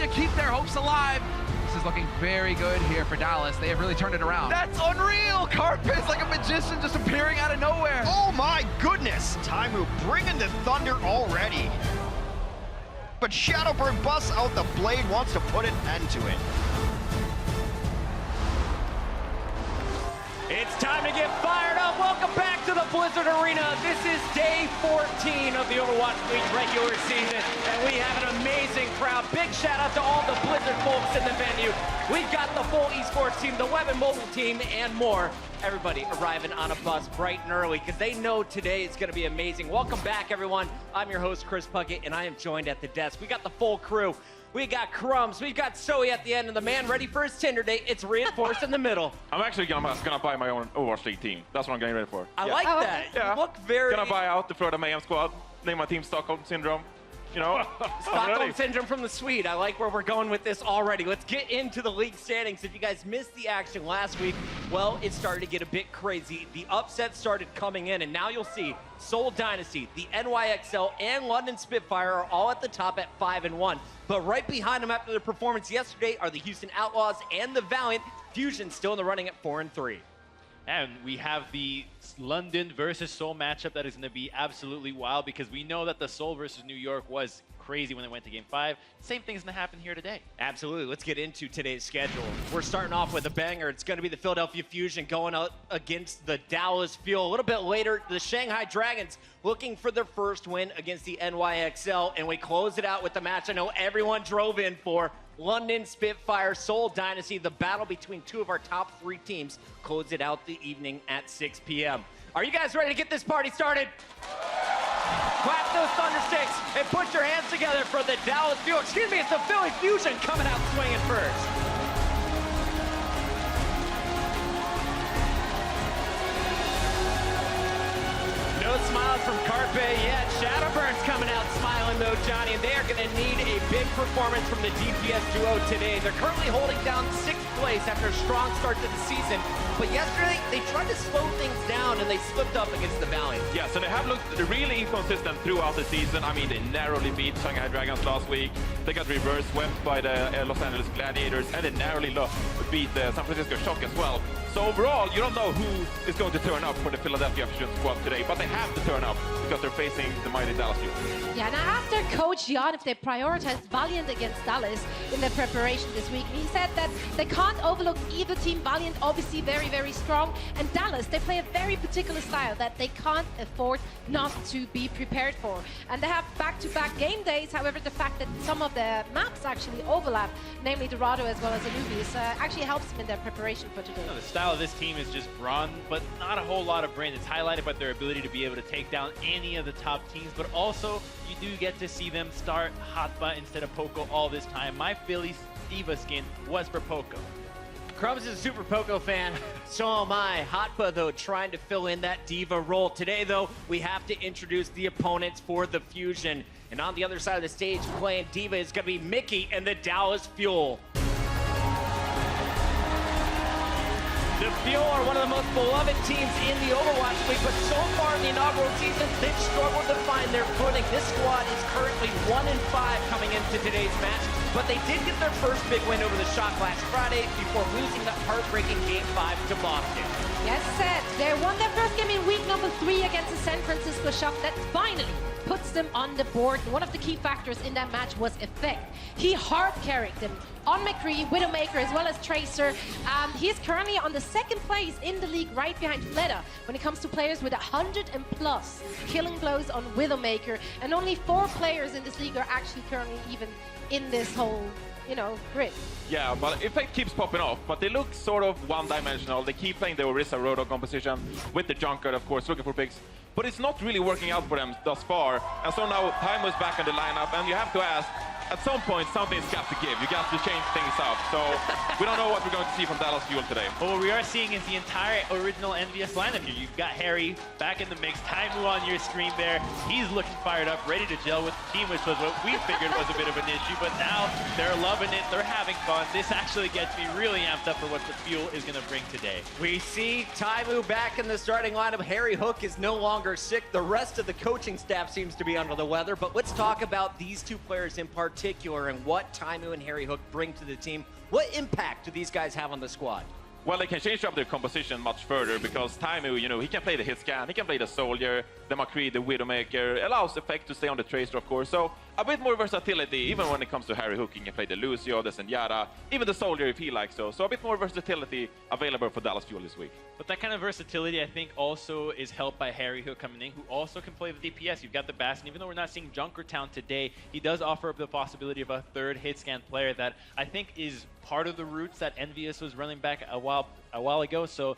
to keep their hopes alive. This is looking very good here for Dallas. They have really turned it around. That's unreal! Carpet's like a magician just appearing out of nowhere. Oh my goodness! Taimu bringing the thunder already. But Shadowburn busts out the blade, wants to put an end to it. It's time to get fired up. Welcome back to the Blizzard Arena. This is day 14 of the Overwatch League regular season, and we have an amazing crowd. Big shout out to all the Blizzard folks in the venue. We've got the full esports team, the web and mobile team, and more. Everybody arriving on a bus bright and early because they know today is going to be amazing. Welcome back, everyone. I'm your host, Chris Puckett, and I am joined at the desk. We got the full crew. We got Crumbs, we've got Zoe at the end, and the man ready for his Tinder date. It's Reinforced in the middle. I'm actually gonna buy my own Overwatch League team. That's what I'm getting ready for. I like that. Yeah. You look very... Gonna buy out the Florida Mayhem squad, name my team Stockholm Syndrome. You know, Stockholm Syndrome from the Swede. I like where we're going with this already. Let's get into the league standings. If you guys missed the action last week, well, it started to get a bit crazy. The upsets started coming in, and now you'll see Seoul Dynasty, the NYXL, and London Spitfire are all at the top at 5-1. But right behind them after their performance yesterday are the Houston Outlaws and the Valiant. Fusion still in the running at 4-3. And we have the London versus Seoul matchup that is going to be absolutely wild because we know that the Seoul versus New York was crazy when they went to Game 5. Same thing's going to happen here today. Absolutely. Let's get into today's schedule. We're starting off with a banger. It's going to be the Philadelphia Fusion going out against the Dallas Fuel. A little bit later, the Shanghai Dragons looking for their first win against the NYXL. And we close it out with the match I know everyone drove in for. London Spitfire, Seoul Dynasty, the battle between two of our top three teams, close it out the evening at 6 p.m. Are you guys ready to get this party started? Clap those thunder sticks and put your hands together for the Dallas Fuel. Excuse me, it's the Philly Fusion coming out swinging first. No smiles from Carpe yet. Shadowburn's coming out smiling though, Johnny, and they are going to need a big performance from the DPS duo today. They're currently holding down 6th place after a strong start to the season, but yesterday they tried to slow things down and they slipped up against the Valiant. Yeah, so they have looked really inconsistent throughout the season. I mean, they narrowly beat Shanghai Dragons last week. They got reverse swept by the Los Angeles Gladiators, and they narrowly beat the San Francisco Shock as well. So overall, you don't know who is going to turn up for the Philadelphia Fusion squad today, but they have to turn up because they're facing the mighty Dallas Fuel. Yeah, now after Coach Jan, if they prioritized Valiant against Dallas in their preparation this week, he said that they can't overlook either team. Valiant obviously very, very strong, and Dallas, they play a very particular style that they can't afford not to be prepared for. And they have back-to-back game days. However, the fact that some of the maps actually overlap, namely Dorado as well as Anubis, actually helps them in their preparation for today. The style of this team is just brawn, but not a whole lot of brain. It's highlighted by their ability to be able to take down any of the top teams, but also you do get to see them start Hotba instead of Poco all this time. My Philly Diva skin was for Poco. Crumbs is a super Poco fan, so am I. Hotba, though, trying to fill in that diva role. Today, though, we have to introduce the opponents for the Fusion. And on the other side of the stage, playing diva is going to be Mickey and the Dallas Fuel. The Fuel are one of the most beloved teams in the Overwatch League, but so far in the inaugural season, they've struggled to find their footing. This squad is currently 1-5 coming into today's match, but they did get their first big win over the Shock last Friday before losing the heartbreaking Game 5 to Boston. Yes, Seth. They won their first game in week number 3 against the San Francisco Shock. That finally puts them on the board. One of the key factors in that match was Effect. He hard carried them on McCree, Widowmaker, as well as Tracer. He's currently on the 2nd place in the league, right behind Fleta, when it comes to players with 100 and plus killing blows on Widowmaker. And only 4 players in this league are actually currently even in this whole, grid. Yeah, but Effect keeps popping off, but they look sort of one-dimensional. They keep playing the Orisa Roto composition with the Junkrat, of course, looking for picks. But it's not really working out for them thus far. And so now Taimu is back in the lineup, and you have to ask, at some point, something's got to give. You got to change things up. So we don't know what we're going to see from Dallas Fuel today. But what we are seeing is the entire original NVS lineup here. You've got Harry back in the mix, Taimu on your screen there. He's looking fired up, ready to gel with the team, which was what we figured was a bit of an issue. But now they're loving it. They're having fun. This actually gets me really amped up for what the Fuel is going to bring today. We see Taimu back in the starting lineup. Harry Hook is no longer sick. The rest of the coaching staff seems to be under the weather. But let's talk about these two players in particular. particular and what Taimu and Harry Hook bring to the team. What impact do these guys have on the squad? Well, they can change up their composition much further because Taimu, you know, he can play the hit scan, he can play the soldier, the McCree, the Widowmaker, allows Effect to stay on the Tracer, of course. So a bit more versatility, even when it comes to Harry Hook. He can play the Lucio, the Zenyatta, even the soldier if he likes so. So a bit more versatility available for Dallas Fuel this week. But that kind of versatility, I think, also is helped by Harry Hook coming in, who also can play the DPS. You've got the Bastion. Even though we're not seeing Junkertown today, he does offer up the possibility of a third hit scan player that I think is part of the roots that Envious was running back a while ago. So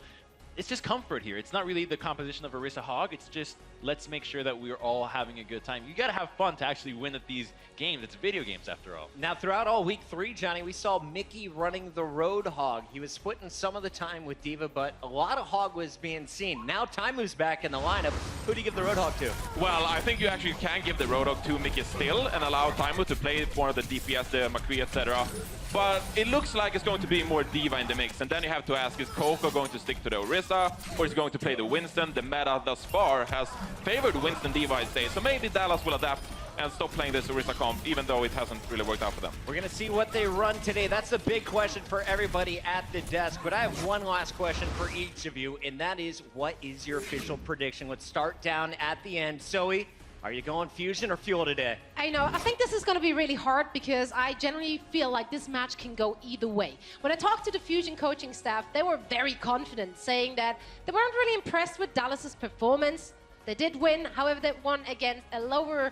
it's just comfort here. It's not really the composition of Orisa Hog. It's just let's make sure that we're all having a good time. You got to have fun to actually win at these games. It's video games after all. Now, throughout all week 3, Johnny, we saw Mickey running the Roadhog. He was splitting some of the time with D.Va, but a lot of Hog was being seen. Now Taimu's back in the lineup. Who do you give the Roadhog to? Well, I think you actually can give the Roadhog to Mickey still and allow Taimu to play one of the DPS, the McCree, etc. But it looks like it's going to be more D.Va in the mix, and then you have to ask, is Coco going to stick to the Orisa, or is he going to play the Winston? The meta thus far has favored Winston D.Va, I'd say, so maybe Dallas will adapt and stop playing this Orisa comp, even though it hasn't really worked out for them. We're going to see what they run today. That's the big question for everybody at the desk. But I have one last question for each of you, and that is, what is your official prediction? Let's start down at the end. Zoe, are you going Fusion or Fuel today? I know. I think this is going to be really hard because I generally feel like this match can go either way. When I talked to the Fusion coaching staff, they were very confident, saying that they weren't really impressed with Dallas's performance. They did win, however, they won against a lower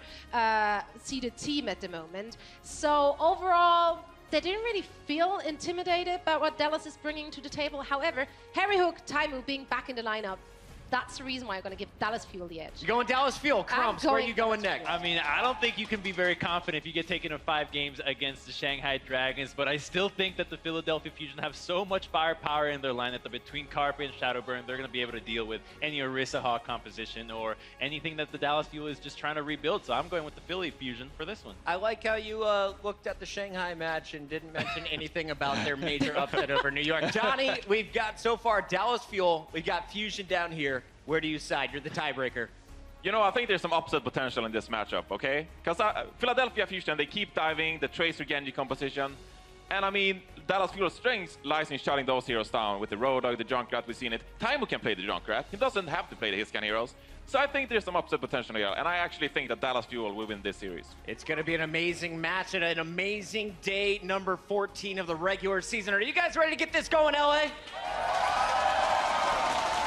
seeded team at the moment. So overall, they didn't really feel intimidated by what Dallas is bringing to the table. However, Harry Hook, Taimu being back in the lineup, that's the reason why I'm going to give Dallas Fuel the edge. You're going Dallas Fuel. Crumbs, where are you going next? I mean, I don't think you can be very confident if you get taken in 5 games against the Shanghai Dragons, but I still think that the Philadelphia Fusion have so much firepower in their lineup that between Carpe and Shadowburn, they're going to be able to deal with any Orisa Hawk composition or anything that the Dallas Fuel is just trying to rebuild. So I'm going with the Philly Fusion for this one. I like how you looked at the Shanghai match and didn't mention anything about their major upset over New York. Johnny, we've got so far Dallas Fuel. We've got Fusion down here. Where do you side? You're the tiebreaker. You know, I think there's some upset potential in this matchup, okay? Because Philadelphia Fusion, they keep diving, the Tracer Genji composition. And I mean, Dallas Fuel's strength lies in shutting those heroes down with the Roadhog, the Junkrat, we've seen it. Taimu can play the Junkrat. He doesn't have to play the Hitscan heroes. So I think there's some upset potential here, and I actually think that Dallas Fuel will win this series. It's going to be an amazing match and an amazing day, number 14 of the regular season. Are you guys ready to get this going, LA?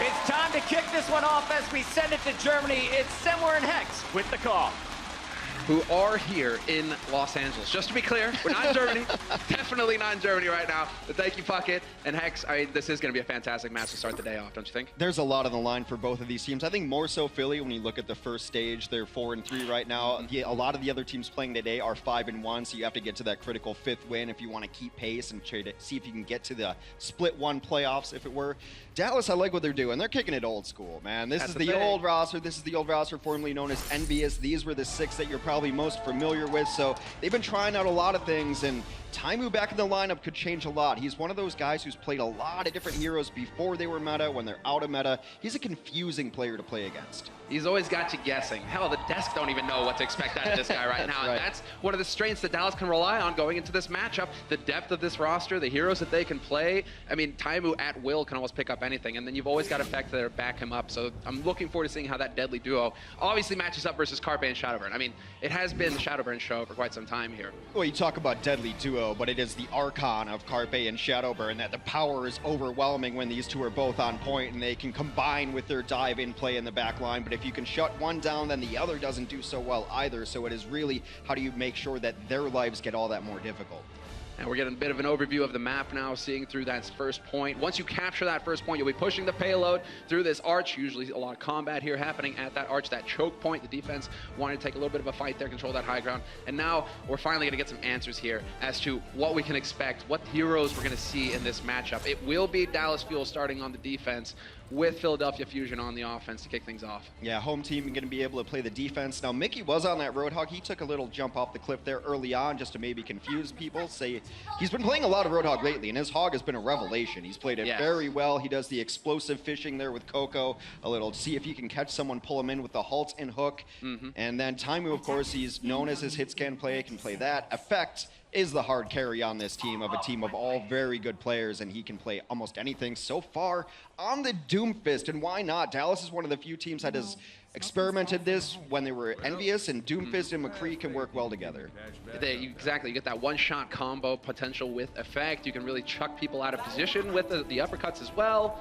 It's time to kick this one off as we send it to Germany. It's Semler and Hex with the call. Who are here in Los Angeles. Just to be clear, we're not in Germany. Definitely not in Germany right now. But thank you, Puckett and Hex. I mean, this is going to be a fantastic match to start the day off, don't you think? There's a lot on the line for both of these teams. I think more so Philly when you look at the first stage. They're 4-3 right now. A lot of the other teams playing today are 5-1, so you have to get to that critical 5th win if you want to keep pace and try to see if you can get to the split 1 playoffs, if it were. Dallas, I like what they're doing. They're kicking it old school, man. This is the old roster. This is the old roster formerly known as Envious. These were the 6 that you're probably most familiar with. So they've been trying out a lot of things, and Taimu back in the lineup could change a lot. He's one of those guys who's played a lot of different heroes before they were meta, when they're out of meta. He's a confusing player to play against. He's always got you guessing. Hell, the desk don't even know what to expect out of this guy right now. Right. And that's one of the strengths that Dallas can rely on going into this matchup. The depth of this roster, the heroes that they can play. I mean, Taimu at will can almost pick up anything. And then you've always got Effect that back him up. So I'm looking forward to seeing how that deadly duo obviously matches up versus Carpe and Shadowburn. I mean, it has been the Shadowburn show for quite some time here. Well, you talk about deadly duo, but it is the Archon of Carpe and Shadowburn that the power is overwhelming when these two are both on point and they can combine with their dive-in play in the back line. But if you can shut one down, then the other doesn't do so well either. So it is really, how do you make sure that their lives get all that more difficult? And we're getting a bit of an overview of the map now, seeing through that first point. Once you capture that first point, you'll be pushing the payload through this arch. Usually a lot of combat here happening at that arch, that choke point. The defense wanted to take a little bit of a fight there, control that high ground. And now we're finally going to get some answers here as to what we can expect, what heroes we're going to see in this matchup. It will be Dallas Fuel starting on the defense. with Philadelphia Fusion on the offense to kick things off. Yeah, home team going to be able to play the defense. Now, Mickey was on that Roadhog. He took a little jump off the cliff there early on just to maybe confuse people. Say he's been playing a lot of Roadhog lately, and his hog has been a revelation. He's played it very well. He does the explosive fishing there with Coco, a little see if he can catch someone, pull him in with the halt and hook. And then Taimu, of course, he's known as his hit scan play, can play that. Effect is the hard carry on this team of a team of all very good players, and he can play almost anything so far on the Doomfist. And why not? Dallas is one of the few teams that has experimented this when they were envious, and Doomfist and McCree can work well together. Exactly, you get that one-shot combo potential with Effect. You can really chuck people out of position with the uppercuts as well.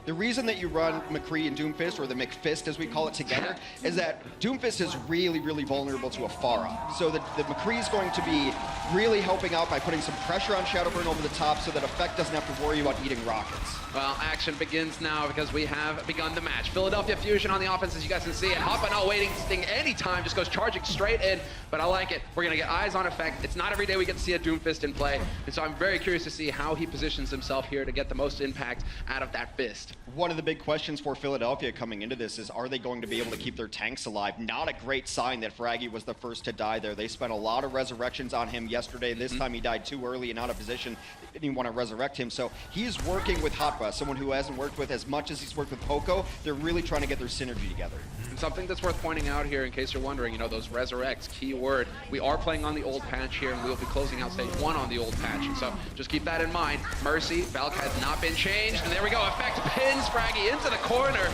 The reason that you run McCree and Doomfist, or the McFist as we call it together, is that Doomfist is really, really vulnerable to a Pharah. So the McCree is going to be really helping out by putting some pressure on Shadowburn over the top so that Effect doesn't have to worry about eating rockets. Well, action begins now because we have begun the match. Philadelphia Fusion on the offense, as you guys can see, and Hoppa not waiting any time, just goes charging straight in, but I like it. We're going to get eyes on Effect. It's not every day we get to see a Doomfist in play, and so I'm very curious to see how he positions himself here to get the most impact out of that fist. One of the big questions for Philadelphia coming into this is, are they going to be able to keep their tanks alive? Not a great sign that Fraggy was the first to die there. They spent a lot of resurrections on him yesterday. This time he died too early and out of position. They didn't want to resurrect him. So he's working with Hotba, someone who hasn't worked with as much as he's worked with Poco. They're really trying to get their synergy together. And something that's worth pointing out here, in case you're wondering, you know, those resurrects, key word. We are playing on the old patch here, and we'll be closing out stage 1 on the old patch. And so just keep that in mind. Mercy, Valk has not been changed. And there we go. Effect pins Fraggy into the corner.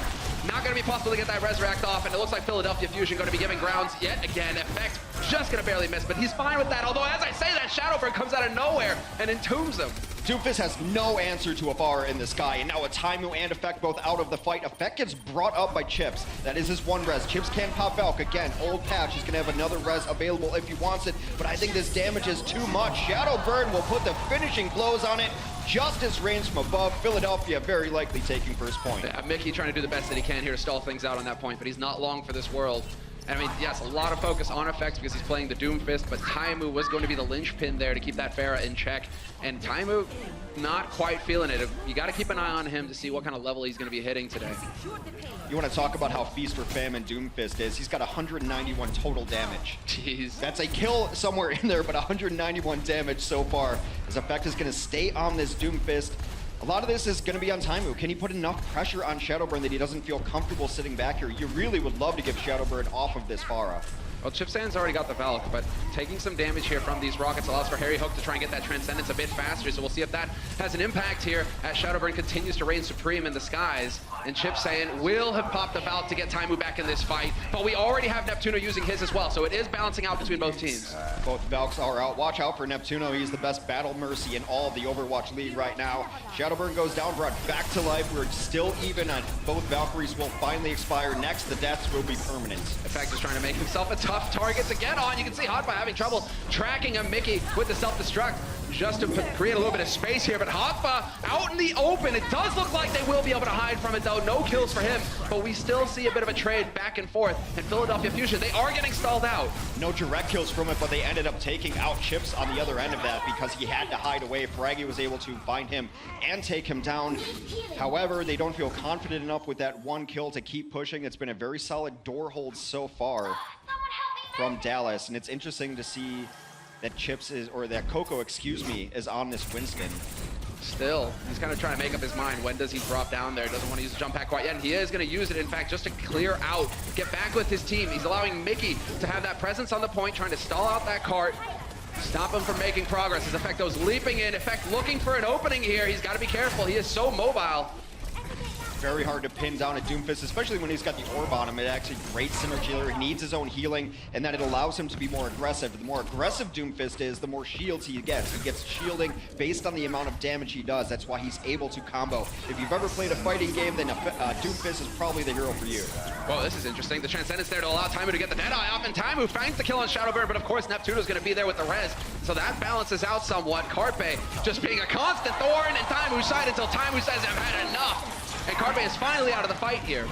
Not going to be possible to get that resurrect off, and it looks like Philadelphia Fusion going to be giving grounds yet again. Effect just going to barely miss, but he's fine with that. Although, as I say that, Shadowburn comes out of nowhere and entombs him. Doomfist has no answer to a bar in the sky, and now a Taimu and Effect both out of the fight. Effect gets brought up by Chips. That is his one res. Chips can pop Valk. Again, old patch. He's going to have another res available if he wants it, but I think this damage is too much. Shadowburn will put the finishing blows on it. Justice reigns from above. Philadelphia very likely taking first point. Yeah, Mickey trying to do the best that he can here to stall things out on that point, but he's not long for this world. And I mean, yes, a lot of focus on Effect because he's playing the Doomfist, but Taimu was going to be the linchpin there to keep that Pharah in check. And Taimu not quite feeling it. You got to keep an eye on him to see what kind of level he's going to be hitting today. You want to talk about how Feast or Famine Doomfist is? He's got 191 total damage. Jeez. That's a kill somewhere in there, but 191 damage so far. As Effect is going to stay on this Doomfist. A lot of this is going to be on Taimu. Can he put enough pressure on Shadowburn that he doesn't feel comfortable sitting back here? You really would love to get Shadowburn off of this Pharah. Well, Chipsan's already got the Valk, but taking some damage here from these rockets allows for Harry Hook to try and get that Transcendence a bit faster, so we'll see if that has an impact here as Shadowburn continues to reign supreme in the skies. And Chipsan will have popped the Valk to get Taimu back in this fight, but we already have Neptuno using his as well, so it is balancing out between both teams. Both Valks are out. Watch out for Neptuno. He's the best battle mercy in all of the Overwatch League right now. Shadowburn goes down, brought back to life. We're still even on both Valkyries will finally expire. Next, the deaths will be permanent. Effect is trying to make himself a tough target to get on. You can see Hotba having trouble tracking a Mickey with the self-destruct just to create a little bit of space here, but Hotba out in the open. It does look like they will be able to hide from it though. No kills for him, but we still see a bit of a trade back and forth. And Philadelphia Fusion, they are getting stalled out. No direct kills from it, but they ended up taking out Chips on the other end of that because he had to hide away. Fraggy was able to find him and take him down. However, they don't feel confident enough with that one kill to keep pushing. It's been a very solid door hold so far from Dallas, and it's interesting to see that Chips is, or that Coco, excuse me, is on this Winston. Still, he's kind of trying to make up his mind. When does he drop down there? Doesn't want to use the jump pack quite yet, and he is going to use it, in fact, just to clear out, get back with his team. He's allowing Mickey to have that presence on the point, trying to stall out that cart, stop him from making progress. As Effect goes leaping in, Effect looking for an opening here. He's got to be careful. He is so mobile. Very hard to pin down a Doomfist, especially when he's got the orb on him. It actually great synergy there. He needs his own healing, and then it allows him to be more aggressive. The more aggressive Doomfist is, the more shields he gets. He gets shielding based on the amount of damage he does. That's why he's able to combo. If you've ever played a fighting game, then Doomfist is probably the hero for you. Well, this is interesting. The Transcendence there to allow Taimu to get the Deadeye off, and Taimu finds the kill on Shadowburn, but of course Neptuno's going to be there with the res, so that balances out somewhat. Carpe just being a constant thorn in Taimu's side until Taimu says, I've had enough. And Carpe is finally out of the fight here.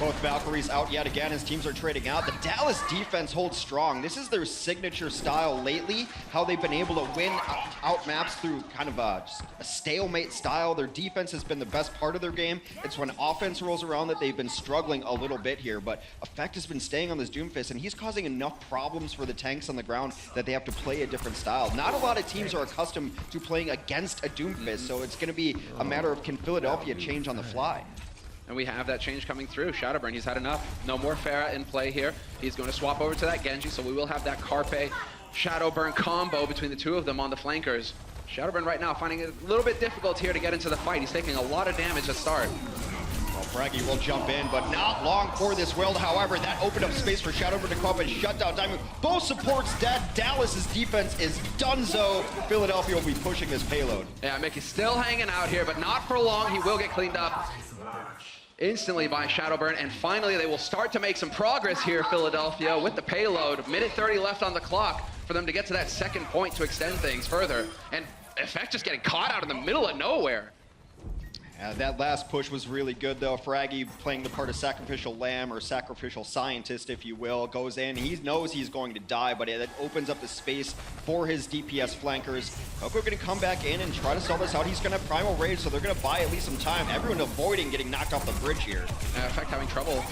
Both Valkyries out yet again as teams are trading out. The Dallas defense holds strong. This is their signature style lately, how they've been able to win out maps through kind of just a stalemate style. Their defense has been the best part of their game. It's when offense rolls around that they've been struggling a little bit here, but Effect has been staying on this Doomfist, and he's causing enough problems for the tanks on the ground that they have to play a different style. Not a lot of teams are accustomed to playing against a Doomfist, so it's going to be a matter of can Philadelphia change on the fly. And we have that change coming through. Shadowburn, he's had enough. No more Pharah in play here. He's going to swap over to that Genji, so we will have that Carpe Shadowburn combo between the two of them on the flankers. Shadowburn right now finding it a little bit difficult here to get into the fight. He's taking a lot of damage at start. Well, Fraggy will jump in, but not long for this world. However, that opened up space for Shadowburn to come up and shut down Diamond. Both supports dead. Dallas's defense is donezo. Philadelphia will be pushing this payload. Yeah, Mickey's still hanging out here, but not for long. He will get cleaned up instantly by Shadowburn, and finally they will start to make some progress here, Philadelphia, with the payload. Minute 30 left on the clock for them to get to that second point to extend things further. And Effect just getting caught out in the middle of nowhere. That last push was really good, though. Fraggy playing the part of sacrificial lamb or sacrificial scientist, if you will, goes in. He knows he's going to die, but it opens up the space for his DPS flankers. Coco going to come back in and try to sell this out. He's going to have Primal Rage, so they're going to buy at least some time. Everyone avoiding getting knocked off the bridge here. Effect having trouble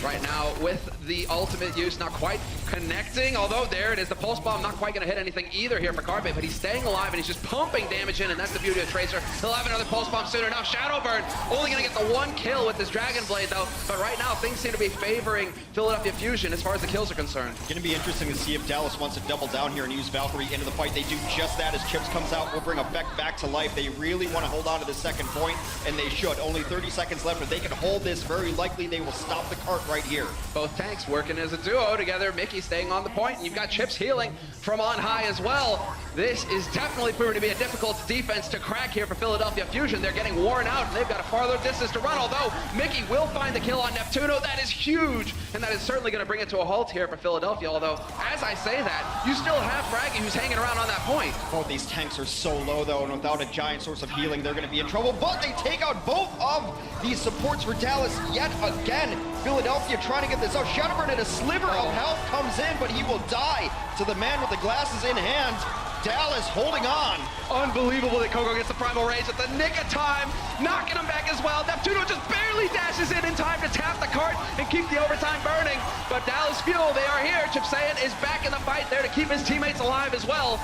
right now with the ultimate use, not quite connecting, although there it is. The Pulse Bomb not quite going to hit anything either here for Carpe, but he's staying alive and he's just pumping damage in, and that's the beauty of Tracer. He'll have another Pulse Bomb sooner. Now Shadowburn only going to get the one kill with this Dragon Blade, though, but right now things seem to be favoring Philadelphia Fusion as far as the kills are concerned. Going to be interesting to see if Dallas wants to double down here and use Valkyrie into the fight. They do just that as Chips comes out. Will bring Effect back to life. They really want to hold on to the second point, and they should. Only 30 seconds left. If they can hold this, very likely they will stop the cart right here. Both tanks working as a duo together. Mickey staying on the point, and you've got Chips healing from on high as well. This is definitely proving to be a difficult defense to crack here for Philadelphia Fusion. They're getting worn out, and they've got a farther distance to run, although Mickey will find the kill on Neptuno. That is huge, and that is certainly going to bring it to a halt here for Philadelphia, although, as I say that, you still have Fraggy who's hanging around on that point. Both these tanks are so low, though, and without a giant source of healing, they're going to be in trouble, but they take out both of these supports for Dallas yet again. Philadelphia trying to get this out. Shadowburn at a sliver of health comes in, but he will die to the man with the glasses in hand. Dallas holding on. Unbelievable that Coco gets the Primal Rage at the nick of time, knocking him back as well. Neptuno just barely dashes in time to tap the cart and keep the overtime burning. But Dallas Fuel, they are here. Chipsayan is back in the fight there to keep his teammates alive as well.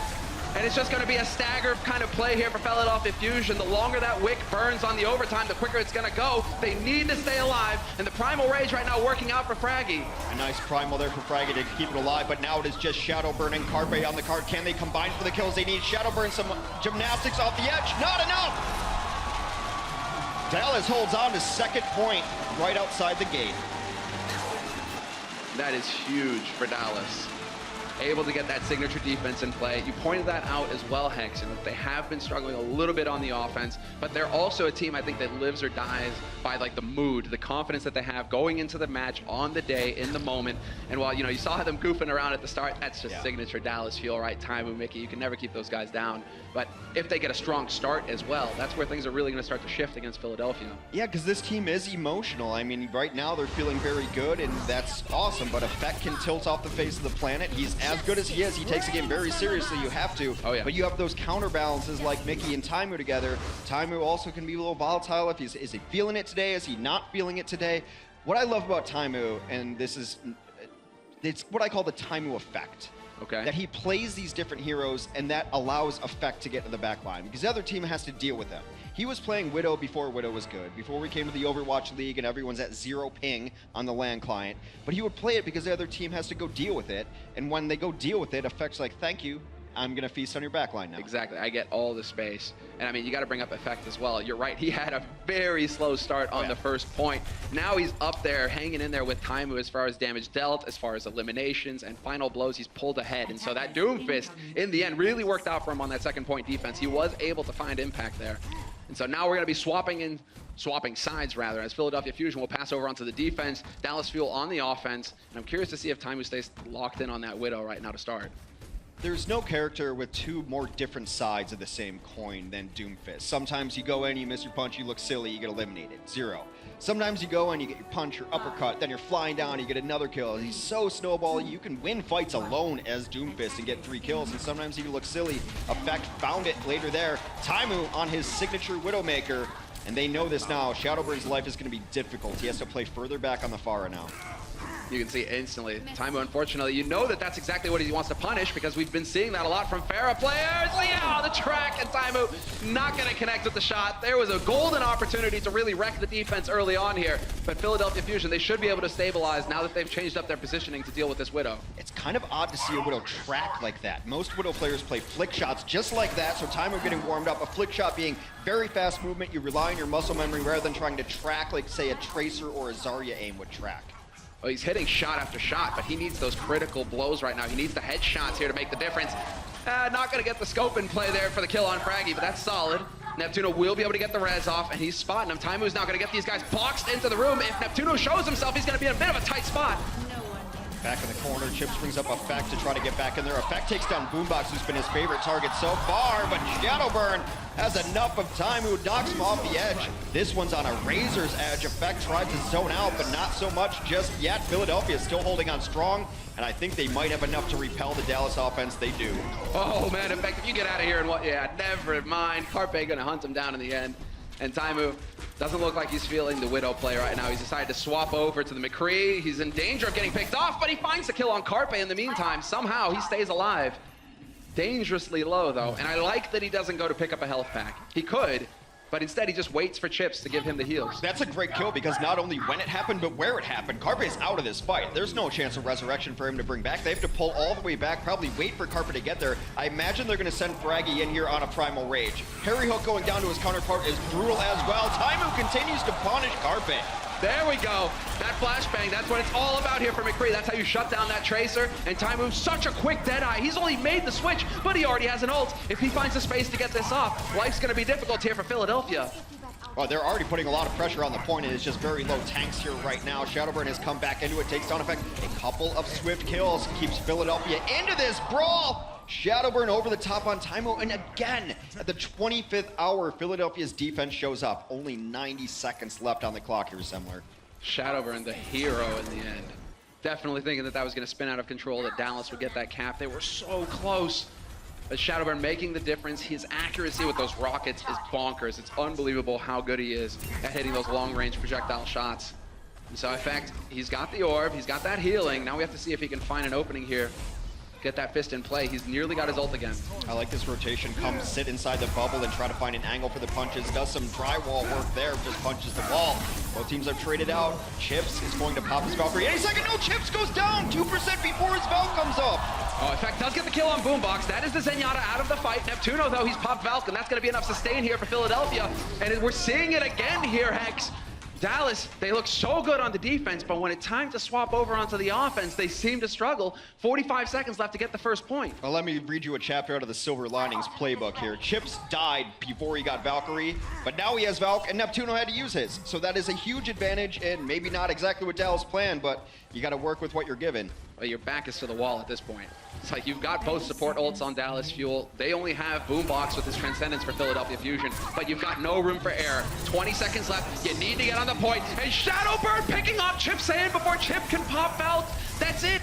And it's just going to be a stagger kind of play here for Philadelphia Fusion. The longer that wick burns on the overtime, the quicker it's going to go. They need to stay alive, and the Primal Rage right now working out for Fraggy. A nice Primal there for Fraggy to keep it alive, but now it is just Shadowburn and Carpe on the card. Can they combine for the kills they need? Shadowburn, some gymnastics off the edge. Not enough! Dallas holds on to second point right outside the gate. That is huge for Dallas. Able to get that signature defense in play. You pointed that out as well, Hex, and they have been struggling a little bit on the offense, but they're also a team, I think, that lives or dies by like the mood, the confidence that they have going into the match on the day, in the moment. And while, you know, you saw them goofing around at the start, that's just signature Dallas feel, right? Taimu, Mickey, you can never keep those guys down. But if they get a strong start as well, that's where things are really going to start to shift against Philadelphia. Yeah, because this team is emotional. I mean, right now they're feeling very good, and that's awesome, but Effect can tilt off the face of the planet. He's as good as he is. He takes the game very seriously. You have to. Oh, yeah. But you have those counterbalances like Mickey and Taimu together. Taimu also can be a little volatile. If is he feeling it today? Is he not feeling it today? What I love about Taimu, and it's what I call the Taimu effect. Okay. That he plays these different heroes, and that allows Effect to get to the back line, because the other team has to deal with them. He was playing Widow before Widow was good, before we came to the Overwatch League and everyone's at 0 ping on the LAN client. But he would play it because the other team has to go deal with it, and when they go deal with it, Effect's like, thank you, I'm going to feast on your backline now. Exactly. I get all the space. And I mean, you got to bring up Effect as well. You're right. He had a very slow start on the first point. Now he's up there, hanging in there with Taimu as far as damage dealt, as far as eliminations and final blows. He's pulled ahead. And so that Doomfist, in the end, really worked out for him on that second point defense. He was able to find impact there. And so now we're going to be swapping sides rather, as Philadelphia Fusion will pass over onto the defense. Dallas Fuel on the offense. And I'm curious to see if Taimu stays locked in on that Widow right now to start. There's no character with two more different sides of the same coin than Doomfist. Sometimes you go in, you miss your punch, you look silly, you get eliminated. 0. Sometimes you go in, you get your punch, your uppercut, then you're flying down, you get another kill. He's so snowbally, you can win fights alone as Doomfist and get 3 kills, and sometimes you look silly. Effect found it later there. Taimu on his signature Widowmaker, and they know this now. Shadowburn's life is going to be difficult. He has to play further back on the Pharah now. You can see instantly. Taimu, unfortunately, you know that that's exactly what he wants to punish because we've been seeing that a lot from Pharah players. Yeah, the track, and Taimu not going to connect with the shot. There was a golden opportunity to really wreck the defense early on here, but Philadelphia Fusion, they should be able to stabilize now that they've changed up their positioning to deal with this Widow. It's kind of odd to see a Widow track like that. Most Widow players play flick shots just like that, so Taimu getting warmed up. A flick shot being very fast movement, you rely on your muscle memory rather than trying to track like, say, a Tracer or a Zarya aim would track. Well, he's hitting shot after shot, but he needs those critical blows right now. He needs the headshots here to make the difference. Not going to get the scope in play there for the kill on Fraggy, but that's solid. Neptuno will be able to get the res off, and he's spotting him. Taimu's now going to get these guys boxed into the room. If Neptuno shows himself, he's going to be in a bit of a tight spot. Back in the corner, Chips brings up Effect to try to get back in there. Effect takes down Boombox, who's been his favorite target so far, but Shadowburn has enough of time, who knocks him off the edge. This one's on a razor's edge. Effect tries to zone out, but not so much just yet. Philadelphia is still holding on strong, and I think they might have enough to repel the Dallas offense. They do. Oh, man, Effect, if you get out of here and what, yeah, never mind. Carpe going to hunt him down in the end. And Taimu doesn't look like he's feeling the Widow play right now. He's decided to swap over to the McCree. He's in danger of getting picked off, but he finds the kill on Carpe in the meantime. Somehow he stays alive. Dangerously low, though. And I like that he doesn't go to pick up a health pack. He could, but instead he just waits for Chips to give him the heals. That's a great kill because not only when it happened, but where it happened. Carpe is out of this fight. There's no chance of resurrection for him to bring back. They have to pull all the way back, probably wait for Carpe to get there. I imagine they're going to send Fraggy in here on a Primal Rage. Harry Hook going down to his counterpart is brutal as well. Taimu continues to punish Carpe. There we go. That flashbang, that's what it's all about here for McCree. That's how you shut down that Tracer. And Taimu's such a quick Deadeye. He's only made the switch, but he already has an ult. If he finds the space to get this off, life's going to be difficult here for Philadelphia. Oh, they're already putting a lot of pressure on the point, and it's just very low tanks here right now. Shadowburn has come back into it, takes down Effect. A couple of swift kills keeps Philadelphia into this brawl. Shadowburn over the top on Taimu, and again, at the 25th hour, Philadelphia's defense shows up. Only 90 seconds left on the clock here, Semler. Shadowburn, the hero in the end. Definitely thinking that that was going to spin out of control, that Dallas would get that cap. They were so close. But Shadowburn making the difference. His accuracy with those rockets is bonkers. It's unbelievable how good he is at hitting those long-range projectile shots. And so, in fact, he's got the orb, he's got that healing. Now we have to see if he can find an opening here. Get that fist in play. He's nearly got his ult again. I like this rotation. Come sit inside the bubble and try to find an angle for the punches. Does some drywall work there, just punches the wall. Both teams have traded out. Chips is going to pop his Valkyrie. Any second, no, Chips goes down 2% before his Valk comes up. Oh, in fact, does get the kill on Boombox. That is the Zenyatta out of the fight. Neptuno, though, he's popped Valk, and that's going to be enough sustain here for Philadelphia. And we're seeing it again here, Hex. Dallas, they look so good on the defense, but when it's time to swap over onto the offense, they seem to struggle. 45 seconds left to get the first point. Well, let me read you a chapter out of the Silver Linings playbook here. Chips died before he got Valkyrie, but now he has Valk, and Neptuno had to use his. So that is a huge advantage, and maybe not exactly what Dallas planned, but you got to work with what you're given. Well, your back is to the wall at this point. It's like you've got both support ults on Dallas Fuel. They only have Boombox with his Transcendence for Philadelphia Fusion, but you've got no room for error. 20 seconds left. You need to get on the point. And Shadowburn picking off Chip's hand before Chip can pop out. That's it.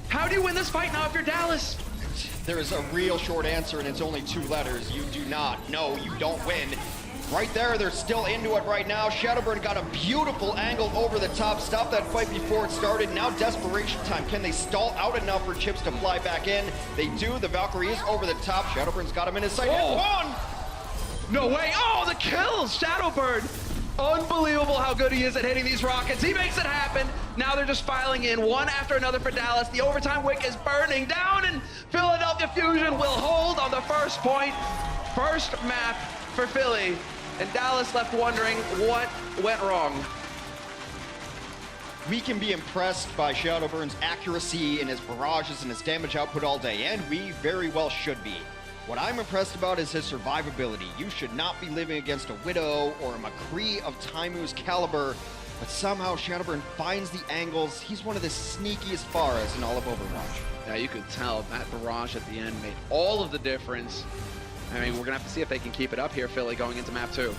How do you win this fight now if you're Dallas? There is a real short answer, and it's only 2 letters. You do not. No, you don't win. Right there, they're still into it right now. Shadowburn got a beautiful angle over the top. Stopped that fight before it started. Now desperation time. Can they stall out enough for Chips to fly back in? They do. The Valkyrie is over the top. Shadowburn's got him in his sight. Oh. No way. Oh, the kills. Shadowburn. Unbelievable how good he is at hitting these rockets. He makes it happen. Now they're just filing in one after another for Dallas. The overtime wick is burning down, and Philadelphia Fusion will hold on the first point. First map for Philly. And Dallas left wondering what went wrong. We can be impressed by Shadowburn's accuracy and his barrages and his damage output all day, and we very well should be. What I'm impressed about is his survivability. You should not be living against a Widow or a McCree of Taimu's caliber But somehow Shadowburn finds the angles. He's one of the sneakiest Pharahs in all of Overwatch. Yeah, you could tell that barrage at the end made all of the difference. I mean, we're gonna have to see if they can keep it up here, Philly, going into map 2.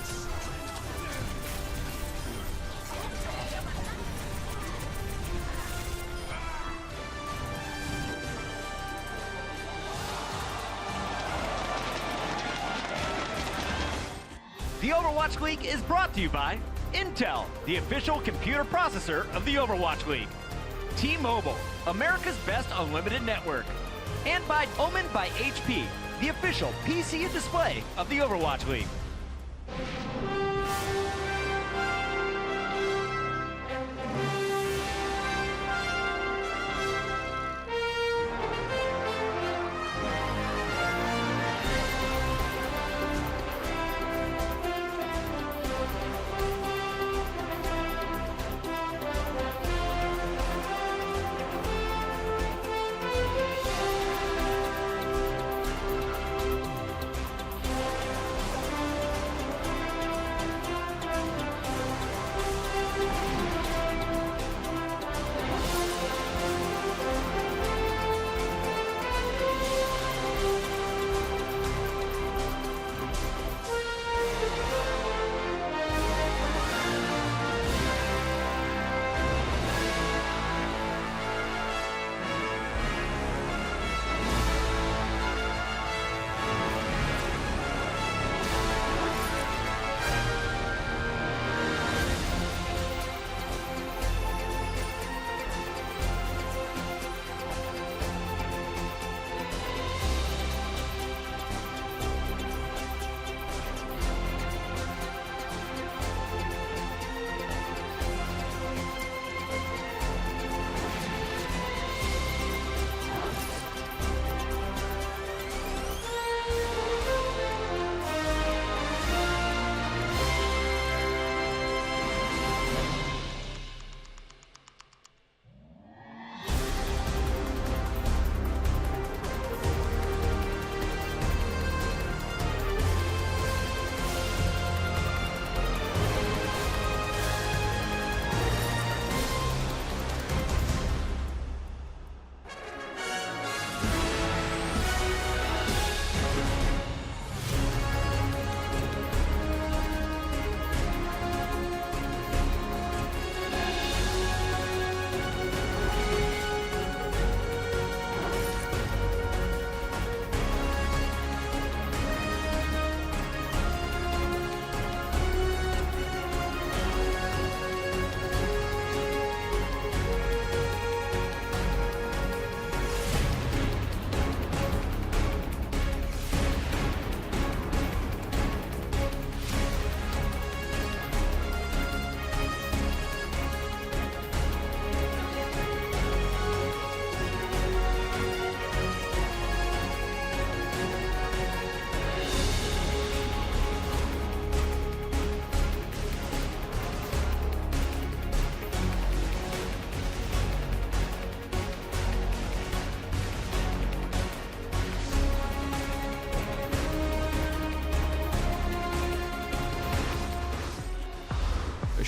The Overwatch League is brought to you by Intel, the official computer processor of the Overwatch League. T-Mobile, America's best unlimited network. And by Omen by HP, the official PC and display of the Overwatch League.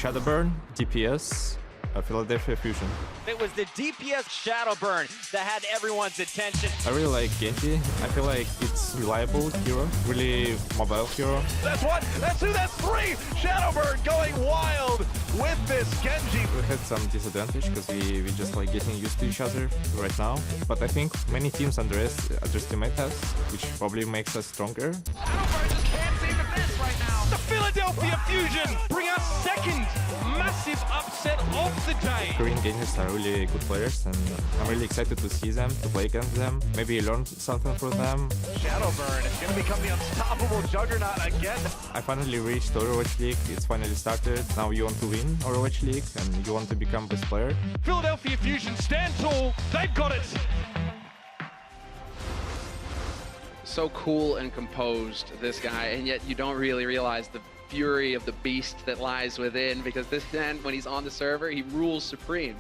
Shadowburn, DPS, Philadelphia Fusion. It was the DPS Shadowburn that had everyone's attention. I really like Genji. I feel like it's reliable hero, really mobile hero. That's one, that's two, that's three! Shadowburn going wild with this Genji. We had some disadvantage because we just like getting used to each other right now. But I think many teams underestimate us, which probably makes us stronger. Shadowburn just can't seem to miss right now. The Philadelphia Fusion bring us second massive upset of the day. Korean gamers are really good players, and I'm really excited to see them, to play against them, maybe learn something from them. Shadowburn is going to become the unstoppable juggernaut again. I finally reached Overwatch League, it's finally started. Now you want to win Overwatch League, and you want to become best player. Philadelphia Fusion stand tall, they've got it. So cool and composed, this guy, and yet you don't really realize the fury of the beast that lies within, because this man, when he's on the server, he rules supreme.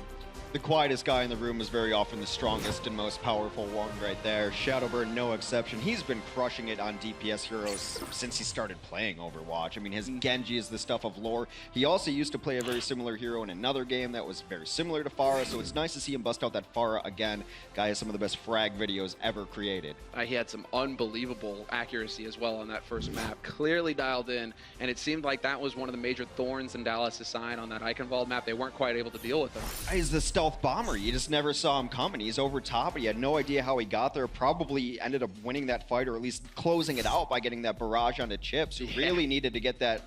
The quietest guy in the room is very often the strongest and most powerful one right there. Shadowburn, no exception. He's been crushing it on DPS heroes since he started playing Overwatch. I mean, his Genji is the stuff of lore. He also used to play a very similar hero in another game that was very similar to Pharah, so it's nice to see him bust out that Pharah again. Guy has some of the best frag videos ever created. He had some unbelievable accuracy as well on that first map. Clearly dialed in, and it seemed like that was one of the major thorns in Dallas' side on that Eichenwald map. They weren't quite able to deal with him. He's the stealth bomber. You just never saw him coming. He's over top, but you had no idea how he got there. Probably ended up winning that fight, or at least closing it out by getting that barrage onto Chips, who really needed to get that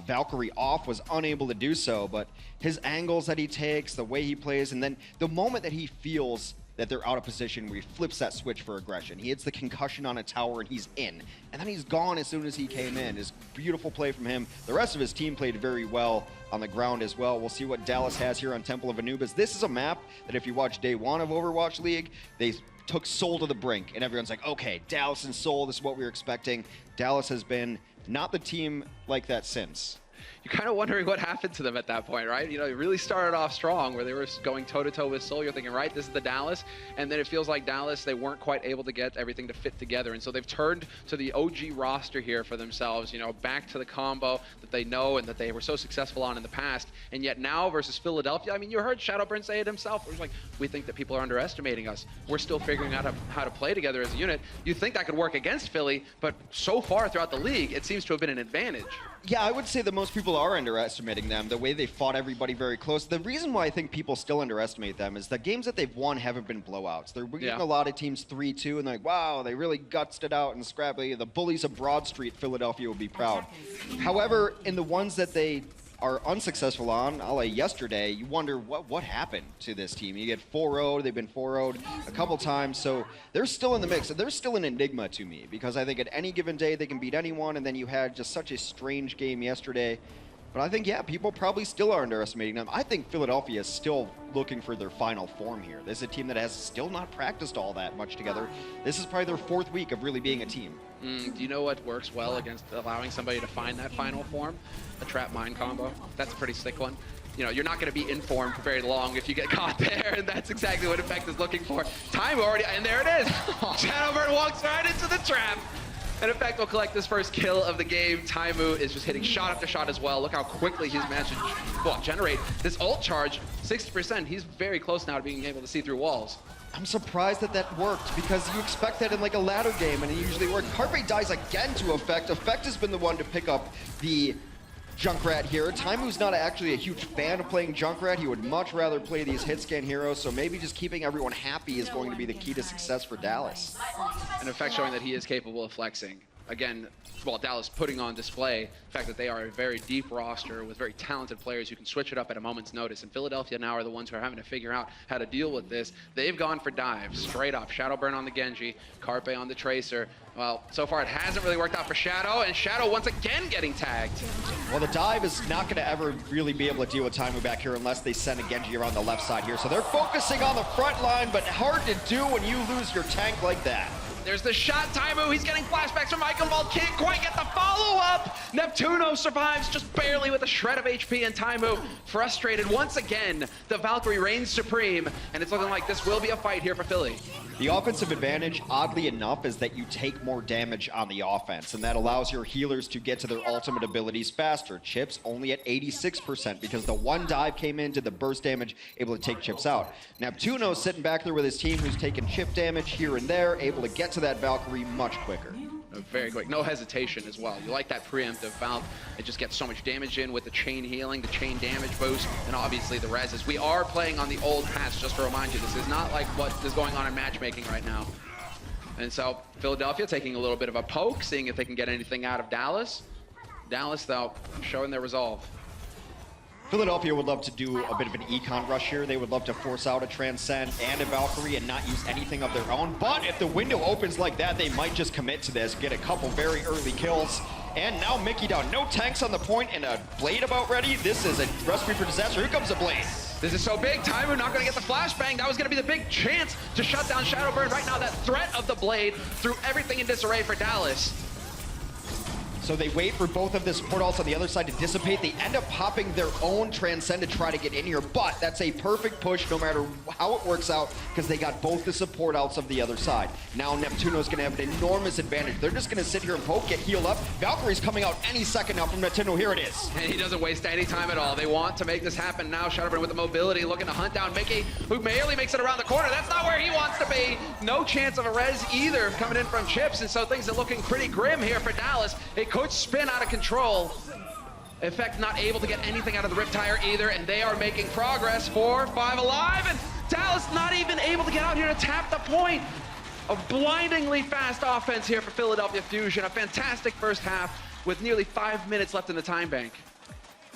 Valkyrie off, was unable to do so. But his angles that he takes, the way he plays, and then the moment that he feels that they're out of position, where he flips that switch for aggression. He hits the concussion on a tower and he's in. And then he's gone as soon as he came in. His beautiful play from him. The rest of his team played very well on the ground as well. We'll see what Dallas has here on Temple of Anubis. This is a map that if you watch day one of Overwatch League, they took Seoul to the brink. And everyone's like, okay, Dallas and Seoul, this is what we were expecting. Dallas has been not the team like that since. You're kind of wondering what happened to them at that point, right? You know, it really started off strong where they were going toe-to-toe with Seoul. You're thinking, right, this is the Dallas. And then it feels like Dallas, they weren't quite able to get everything to fit together. And so they've turned to the OG roster here for themselves, you know, back to the combo that they know and that they were so successful on in the past. And yet now versus Philadelphia, I mean, you heard Shadowburn say it himself. It was like, we think that people are underestimating us. We're still figuring out how to play together as a unit. You think that could work against Philly, but so far throughout the league, it seems to have been an advantage. Yeah, I would say that most people are underestimating them, the way they fought everybody very close. The reason why I think people still underestimate them is the games that they've won haven't been blowouts. They're beating a lot of teams 3-2, and they're like, wow, they really gutsed it out and scrappy. The bullies of Broad Street, Philadelphia would be proud. However, in the ones that they are unsuccessful on, a la yesterday, you wonder what happened to this team. You get 4-0'd, they've been 4-0'd a couple times, so they're still in the mix. They're still an enigma to me, because I think at any given day they can beat anyone, and then you had just such a strange game yesterday. But I think, yeah, people probably still are underestimating them. I think Philadelphia is still looking for their final form here. This is a team that has still not practiced all that much together. This is probably their 4th week of really being a team. Do you know what works well against allowing somebody to find that final form? A trap mine combo. That's a pretty sick one. You know, you're not going to be informed for very long if you get caught there, and that's exactly what Effect is looking for. Time already, and there it is. Shadowburn walks right into the trap. And Effect will collect this first kill of the game. Taimu is just hitting shot after shot as well. Look how quickly he's managed to generate this ult charge. 60%. He's very close now to being able to see through walls. I'm surprised that worked, because you expect that in like a ladder game, and it usually works. Carpe dies again to Effect. Effect has been the one to pick up the Junkrat here. Taimu's not actually a huge fan of playing Junkrat. He would much rather play these hit scan heroes, so maybe just keeping everyone happy is going to be the key to success for Dallas. And Effect showing that he is capable of flexing. Again, well, Dallas putting on display the fact that they are a very deep roster with very talented players who can switch it up at a moment's notice. And Philadelphia now are the ones who are having to figure out how to deal with this. They've gone for dives, straight up. Shadowburn on the Genji, Carpe on the Tracer. Well, so far it hasn't really worked out for Shadow, and Shadow once again getting tagged. Well, the dive is not going to ever really be able to deal with Taimu back here unless they send a Genji around the left side here. So they're focusing on the front line, but hard to do when you lose your tank like that. There's the shot, Taimu, he's getting flashbacks from Eichenwald, can't quite get the follow-up! Neptuno survives just barely with a shred of HP, and Taimu frustrated once again. The Valkyrie reigns supreme, and it's looking like this will be a fight here for Philly. The offensive advantage, oddly enough, is that you take more damage on the offense, and that allows your healers to get to their ultimate abilities faster. Chips only at 86% because the one dive came in, did the burst damage, able to take Chips out. Neptuno sitting back there with his team who's taking chip damage here and there, able to get to that Valkyrie much quicker. Very quick, no hesitation as well. You like that preemptive Valk. It just gets so much damage in with the chain healing, the chain damage boost, and obviously the reses. We are playing on the old patch, just to remind you. This is not like what is going on in matchmaking right now. And so Philadelphia taking a little bit of a poke, seeing if they can get anything out of Dallas. Dallas, though, showing their resolve. Philadelphia would love to do a bit of an econ rush here. They would love to force out a Transcend and a Valkyrie and not use anything of their own. But if the window opens like that, they might just commit to this, get a couple very early kills. And now Mickey down. No tanks on the point and a Blade about ready. This is a recipe for disaster. Here comes a Blade. This is so big. Taimu not going to get the flashbang. That was going to be the big chance to shut down Shadowburn. Right now, that threat of the Blade threw everything in disarray for Dallas. So they wait for both of the support ults on the other side to dissipate. They end up popping their own Transcend to try to get in here, but that's a perfect push no matter how it works out, because they got both the support ults of the other side. Now Neptuno's gonna have an enormous advantage. They're just gonna sit here and poke, get healed up. Valkyrie's coming out any second now from Neptuno. Here it is. And he doesn't waste any time at all. They want to make this happen now. Shadowburn with the mobility, looking to hunt down Mickey, who barely makes it around the corner. That's not where he wants to be. No chance of a res either coming in from Chips, and so things are looking pretty grim here for Dallas. It could spin out of control. Effect not able to get anything out of the Riptire either, and they are making progress. 4-5 alive, and Dallas not even able to get out here to tap the point. A blindingly fast offense here for Philadelphia Fusion. A fantastic first half with nearly 5 minutes left in the time bank.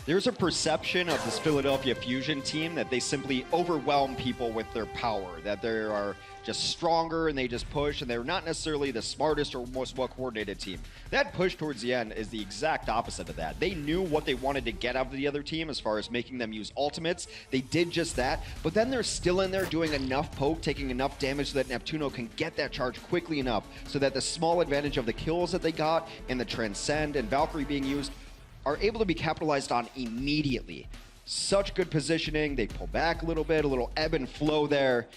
There's a perception of this Philadelphia Fusion team that they simply overwhelm people with their power, that they are just stronger and they just push, and they're not necessarily the smartest or most well-coordinated team. That push towards the end is the exact opposite of that. They knew what they wanted to get out of the other team as far as making them use ultimates. They did just that, but then they're still in there doing enough poke, taking enough damage so that Neptuno can get that charge quickly enough so that the small advantage of the kills that they got and the Transcend and Valkyrie being used are able to be capitalized on immediately. Such good positioning. They pull back a little ebb and flow there,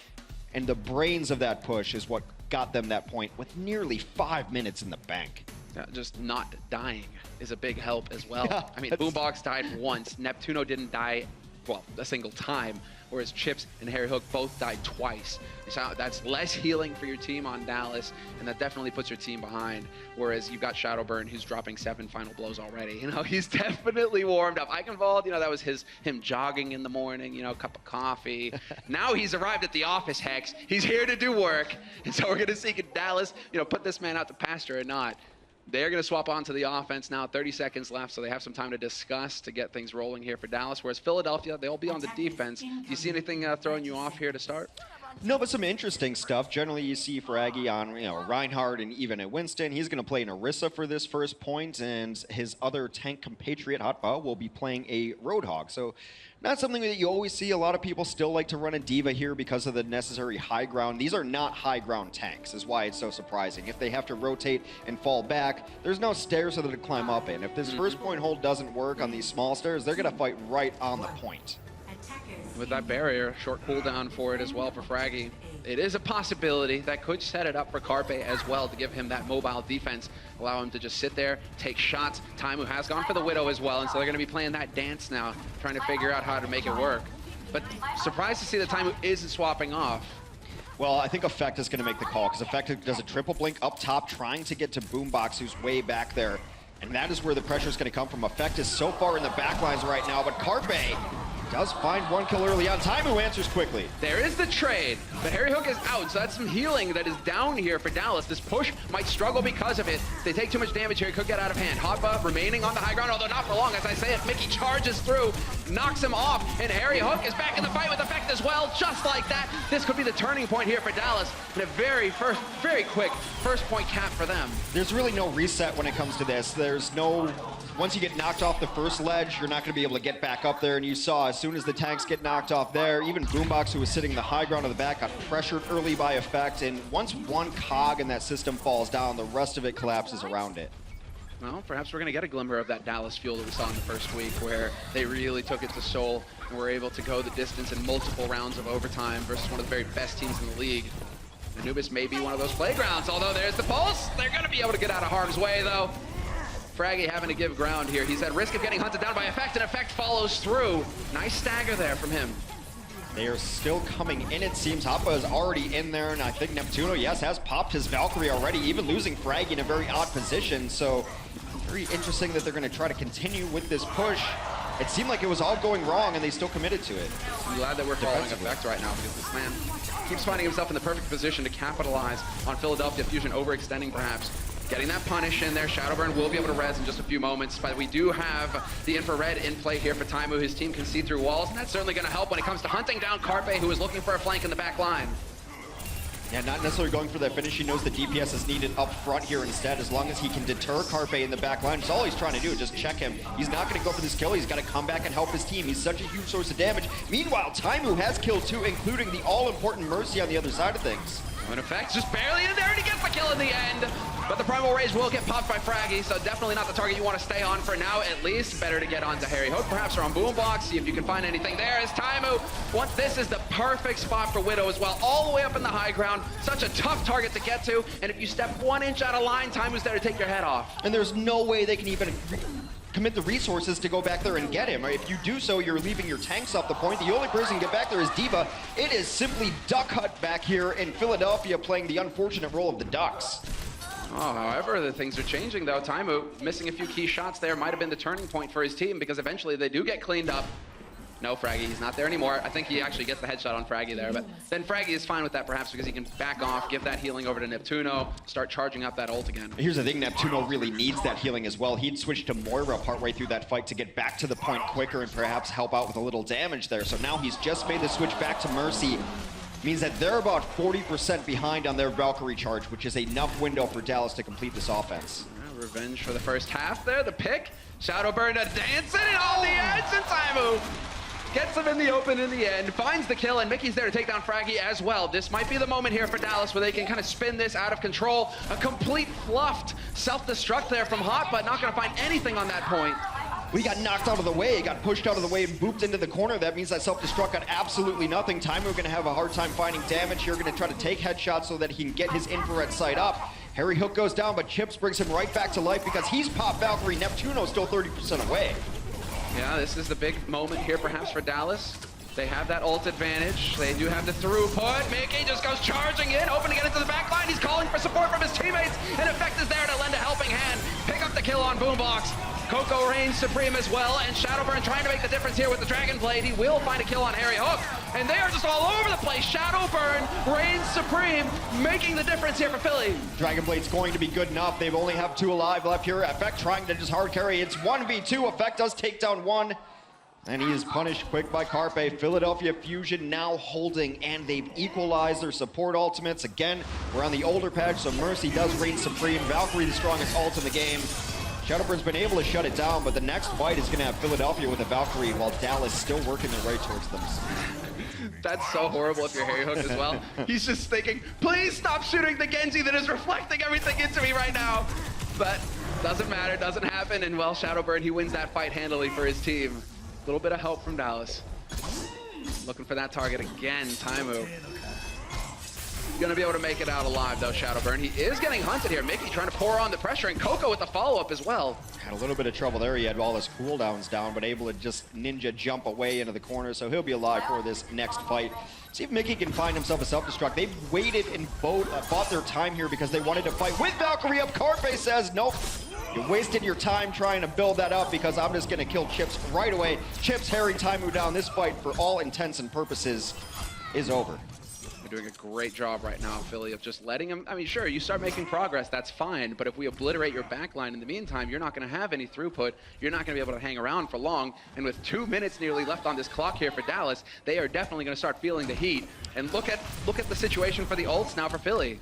and the brains of that push is what got them that point with nearly 5 minutes in the bank. Just not dying is a big help as well. Yeah, I mean, Boombox died once. Neptuno didn't die, well, a single time, whereas Chips and Harry Hook both died twice. So that's less healing for your team on Dallas, and that definitely puts your team behind. Whereas you've got Shadowburn, who's dropping 7 final blows already. You know, he's definitely warmed up. Eichenwald, you know, that was him jogging in the morning, you know, cup of coffee. Now he's arrived at the office, Hex. He's here to do work. And so we're going to see can Dallas, you know, put this man out to pasture or not. They're going to swap onto the offense now. 30 seconds left, so they have some time to discuss to get things rolling here for Dallas. Whereas Philadelphia, they'll be on the defense. Do you see anything throwing you off here to start? No, but some interesting stuff. Generally, you see Fraggy on, you know, Reinhardt and even at Winston. He's going to play an Orisa for this first point, and his other tank compatriot, Hotba, will be playing a Roadhog. So not something that you always see. A lot of people still like to run a Diva here because of the necessary high ground. These are not high ground tanks, is why it's so surprising. If they have to rotate and fall back, there's no stairs for them to climb up in. If this first point hold doesn't work on these small stairs, they're going to fight right on the point. With that barrier, short cooldown for it as well for Fraggy. It is a possibility that could set it up for Carpe as well to give him that mobile defense, allow him to just sit there, take shots. Taimu has gone for the Widow as well, and so they're going to be playing that dance now, trying to figure out how to make it work. But surprised to see that Taimu isn't swapping off. Well, I think Effect is going to make the call, because Effect does a triple blink up top, trying to get to Boombox, who's way back there. And that is where the pressure is going to come from. Effect is so far in the backlines right now, but Carpe does find one kill early on. Taimu answers quickly. There is the trade, but Harry Hook is out, so that's some healing that is down here for Dallas. This push might struggle because of it. If they take too much damage here, it could get out of hand. Hotba remaining on the high ground, although not for long. As I say it, Mickey charges through, knocks him off, and Harry Hook is back in the fight with Effect as well, just like that. This could be the turning point here for Dallas, and a very quick first point cap for them. There's really no reset when it comes to this. There's no... Once you get knocked off the first ledge, you're not going to be able to get back up there, and you saw as soon as the tanks get knocked off there, even Boombox, who was sitting the high ground of the back, got pressured early by Effect, and once one cog in that system falls down, the rest of it collapses around it. Well, perhaps we're going to get a glimmer of that Dallas fuel that we saw in the first week, where they really took it to Seoul and were able to go the distance in multiple rounds of overtime versus one of the very best teams in the league. Anubis may be one of those playgrounds, although there's the pulse. They're going to be able to get out of harm's way, though. Fraggy having to give ground here. He's at risk of getting hunted down by Effect, and Effect follows through. Nice stagger there from him. They are still coming in, it seems. Hoppa is already in there, and I think Neptuno, yes, has popped his Valkyrie already, even losing Fraggy in a very odd position. So very interesting that they're going to try to continue with this push. It seemed like it was all going wrong, and they still committed to it. I'm glad that we're following Effect right now, because this man keeps finding himself in the perfect position to capitalize on Philadelphia Fusion overextending, perhaps. Getting that punish in there. Shadowburn will be able to res in just a few moments, but we do have the infrared in play here for Taimu. His team can see through walls, and that's certainly going to help when it comes to hunting down Carpe, who is looking for a flank in the back line. Yeah, not necessarily going for that finish. He knows the DPS is needed up front here instead, as long as he can deter Carpe in the back line. That's all he's trying to do, just check him. He's not going to go for this kill. He's got to come back and help his team. He's such a huge source of damage. Meanwhile, Taimu has killed two, including the all-important Mercy on the other side of things. In effect, just barely in there, and he gets the kill in the end. But the problem Primal Rage will get popped by Fraggy, so definitely not the target you want to stay on for now, at least. Better to get onto Harry Hook, perhaps, or on Boombox, see if you can find anything there. As Taimu, once this is the perfect spot for Widow as well, all the way up in the high ground. Such a tough target to get to, and if you step 1 inch out of line, Taimu's there to take your head off. And there's no way they can even commit the resources to go back there and get him. If you do so, you're leaving your tanks off the point. The only person to get back there is D.Va. It is simply Duck Hut back here in Philadelphia playing the unfortunate role of the Ducks. Oh, however, the things are changing though. Taimu missing a few key shots there might have been the turning point for his team because eventually they do get cleaned up. No, Fraggy, he's not there anymore. I think he actually gets the headshot on Fraggy there, but then Fraggy is fine with that perhaps because he can back off, give that healing over to Neptuno, start charging up that ult again. Here's the thing, Neptuno really needs that healing as well. He'd switched to Moira partway through that fight to get back to the point quicker and perhaps help out with a little damage there. So now he's just made the switch back to Mercy. Means that they're about 40% behind on their Valkyrie charge, which is enough window for Dallas to complete this offense. Revenge for the first half there, the pick. Shadowburn dancing it on the edge, and Taimu gets him in the open in the end, finds the kill, and Mickey's there to take down Fraggy as well. This might be the moment here for Dallas where they can kind of spin this out of control. A complete fluffed self-destruct there from Hot, but not going to find anything on that point. We got knocked out of the way, got pushed out of the way and booped into the corner. That means that self-destruct got absolutely nothing. Taimu going to have a hard time finding damage here, going to try to take headshots so that he can get his infrared sight up. Harry Hook goes down, but Chips brings him right back to life because he's popped Valkyrie. Neptuno's still 30% away. Yeah, this is the big moment here perhaps for Dallas. They have that ult advantage. They do have the throughput. Mickey just goes charging in, hoping to get into the back line. He's calling for support from his teammates, and Effect is there to lend a helping hand. Pick up the kill on Boombox. Coco reigns supreme as well, and Shadowburn trying to make the difference here with the Dragon Blade. He will find a kill on Harry Hook, and they are just all over the place. Shadowburn reigns supreme, making the difference here for Philly. Dragon Blade's going to be good enough. They only have 2 alive left here. Effect trying to just hard carry. It's 1v2. Effect does take down 1. And he is punished quick by Carpe. Philadelphia Fusion now holding, and they've equalized their support ultimates. Again, we're on the older patch, so Mercy does reign supreme. Valkyrie the strongest ult in the game. Shadowburn's been able to shut it down, but the next fight is going to have Philadelphia with a Valkyrie while Dallas still working their way towards them. That's so horrible if you're Harry Hook as well. He's just thinking, please stop shooting the Genji that is reflecting everything into me right now. But doesn't matter, doesn't happen, and well, Shadowburn, he wins that fight handily for his team. A little bit of help from Dallas. Looking for that target again, Taimu. Gonna be able to make it out alive though, Shadowburn. He is getting hunted here. Mickey trying to pour on the pressure, and Coco with the follow-up as well. Had a little bit of trouble there. He had all his cooldowns down, but able to just ninja jump away into the corner, so he'll be alive for this next fight. See if Mickey can find himself a self-destruct. They've waited and bought their time here because they wanted to fight with Valkyrie up. Carpe says, nope. You wasted your time trying to build that up because I'm just going to kill Chips right away. Chips herring Taimu down. This fight, for all intents and purposes, is over. They're doing a great job right now, Philly, of just letting him. I mean, sure, you start making progress, that's fine. But if we obliterate your backline in the meantime, you're not going to have any throughput. You're not going to be able to hang around for long. And with 2 minutes nearly left on this clock here for Dallas, they are definitely going to start feeling the heat. And look at the situation for the ults now for Philly.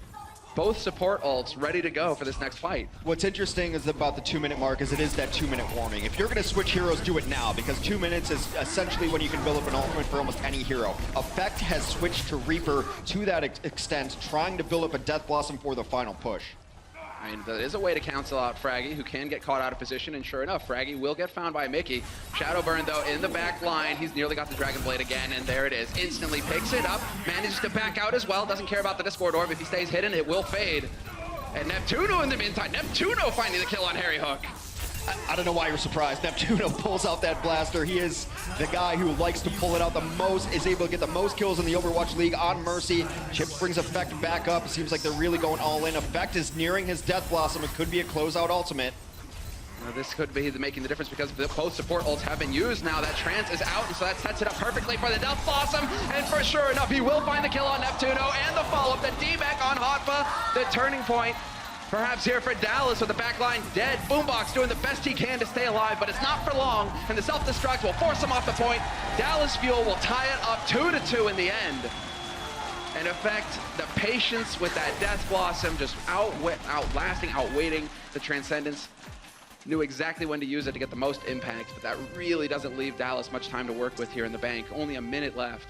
Both support ults ready to go for this next fight. What's interesting is about the 2-minute mark is it is that 2-minute warning. If you're going to switch heroes, do it now because 2 minutes is essentially when you can build up an ultimate for almost any hero. Effect has switched to Reaper to that extent, trying to build up a Death Blossom for the final push. I mean, there is a way to cancel out Fraggy, who can get caught out of position, and sure enough, Fraggy will get found by Mickey. Shadowburn, though, in the back line. He's nearly got the Dragon Blade again, and there it is. Instantly picks it up, manages to back out as well. Doesn't care about the Discord Orb. If he stays hidden, it will fade. And Neptuno in the meantime. Neptuno finding the kill on Harry Hook. I don't know why you're surprised. Neptuno pulls out that blaster. He is the guy who likes to pull it out the most, is able to get the most kills in the Overwatch League on Mercy. Chips brings Effect back up. It seems like they're really going all in. Effect is nearing his Death Blossom. It could be a closeout ultimate. Well, this could be making the difference because both support ults have been used now. That trance is out, and so that sets it up perfectly for the Death Blossom. And for sure enough, he will find the kill on Neptuno and the follow-up, the D-back on Hotba, the turning point. Perhaps here for Dallas with the backline dead. Boombox doing the best he can to stay alive, but it's not for long, and the self-destruct will force him off the point. Dallas Fuel will tie it up 2-2 in the end. And Effect, the patience with that Death Blossom, just outlasting, outweighting the Transcendence. Knew exactly when to use it to get the most impact, but that really doesn't leave Dallas much time to work with here in the bank. Only a minute left.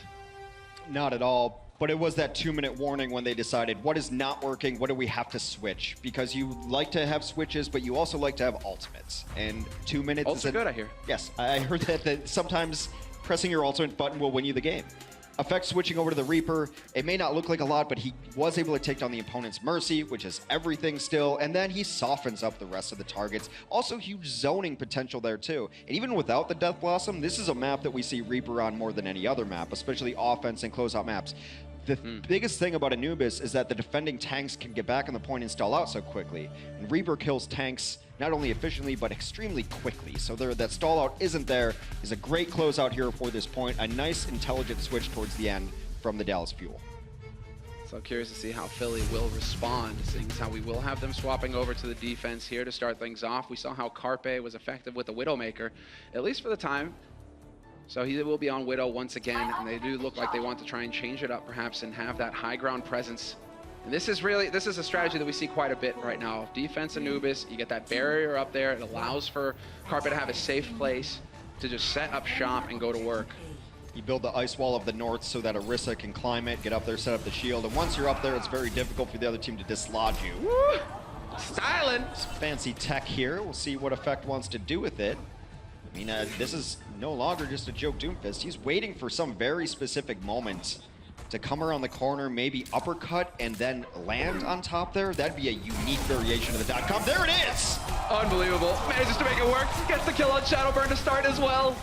Not at all. But it was that 2-minute warning when they decided what is not working, what do we have to switch? Because you like to have switches, but you also like to have ultimates. And 2 minutes Ults are good, I hear. Yes, I heard that sometimes pressing your ultimate button will win you the game. Effect switching over to the Reaper, it may not look like a lot, but he was able to take down the opponent's Mercy, which is everything still, and then he softens up the rest of the targets. Also huge zoning potential there too. And even without the Death Blossom, this is a map that we see Reaper on more than any other map, especially offense and closeout maps. The biggest thing about Anubis is that the defending tanks can get back on the point and stall out so quickly. And Reaper kills tanks not only efficiently, but extremely quickly. So that stall out isn't there, is a great closeout here for this point. A nice, intelligent switch towards the end from the Dallas Fuel. So curious to see how Philly will respond, seeing as how we will have them swapping over to the defense here to start things off. We saw how Carpe was effective with the Widowmaker, at least for the time. So he will be on Widow once again, and they do look like they want to try and change it up perhaps and have that high ground presence. And this is a strategy that we see quite a bit right now. Defense Anubis, you get that barrier up there. It allows for Carpe to have a safe place to just set up shop and go to work. You build the ice wall of the north so that Orisa can climb it, get up there, set up the shield, and once you're up there, it's very difficult for the other team to dislodge you. Woo! Styling! Fancy tech here. We'll see what Effect wants to do with it. I mean, this is no longer just a joke Doomfist. He's waiting for some very specific moment to come around the corner, maybe uppercut, and then land on top there. That'd be a unique variation of the .com. There it is! Unbelievable. Manages to make it work. Gets the kill on Shadowburn to start as well.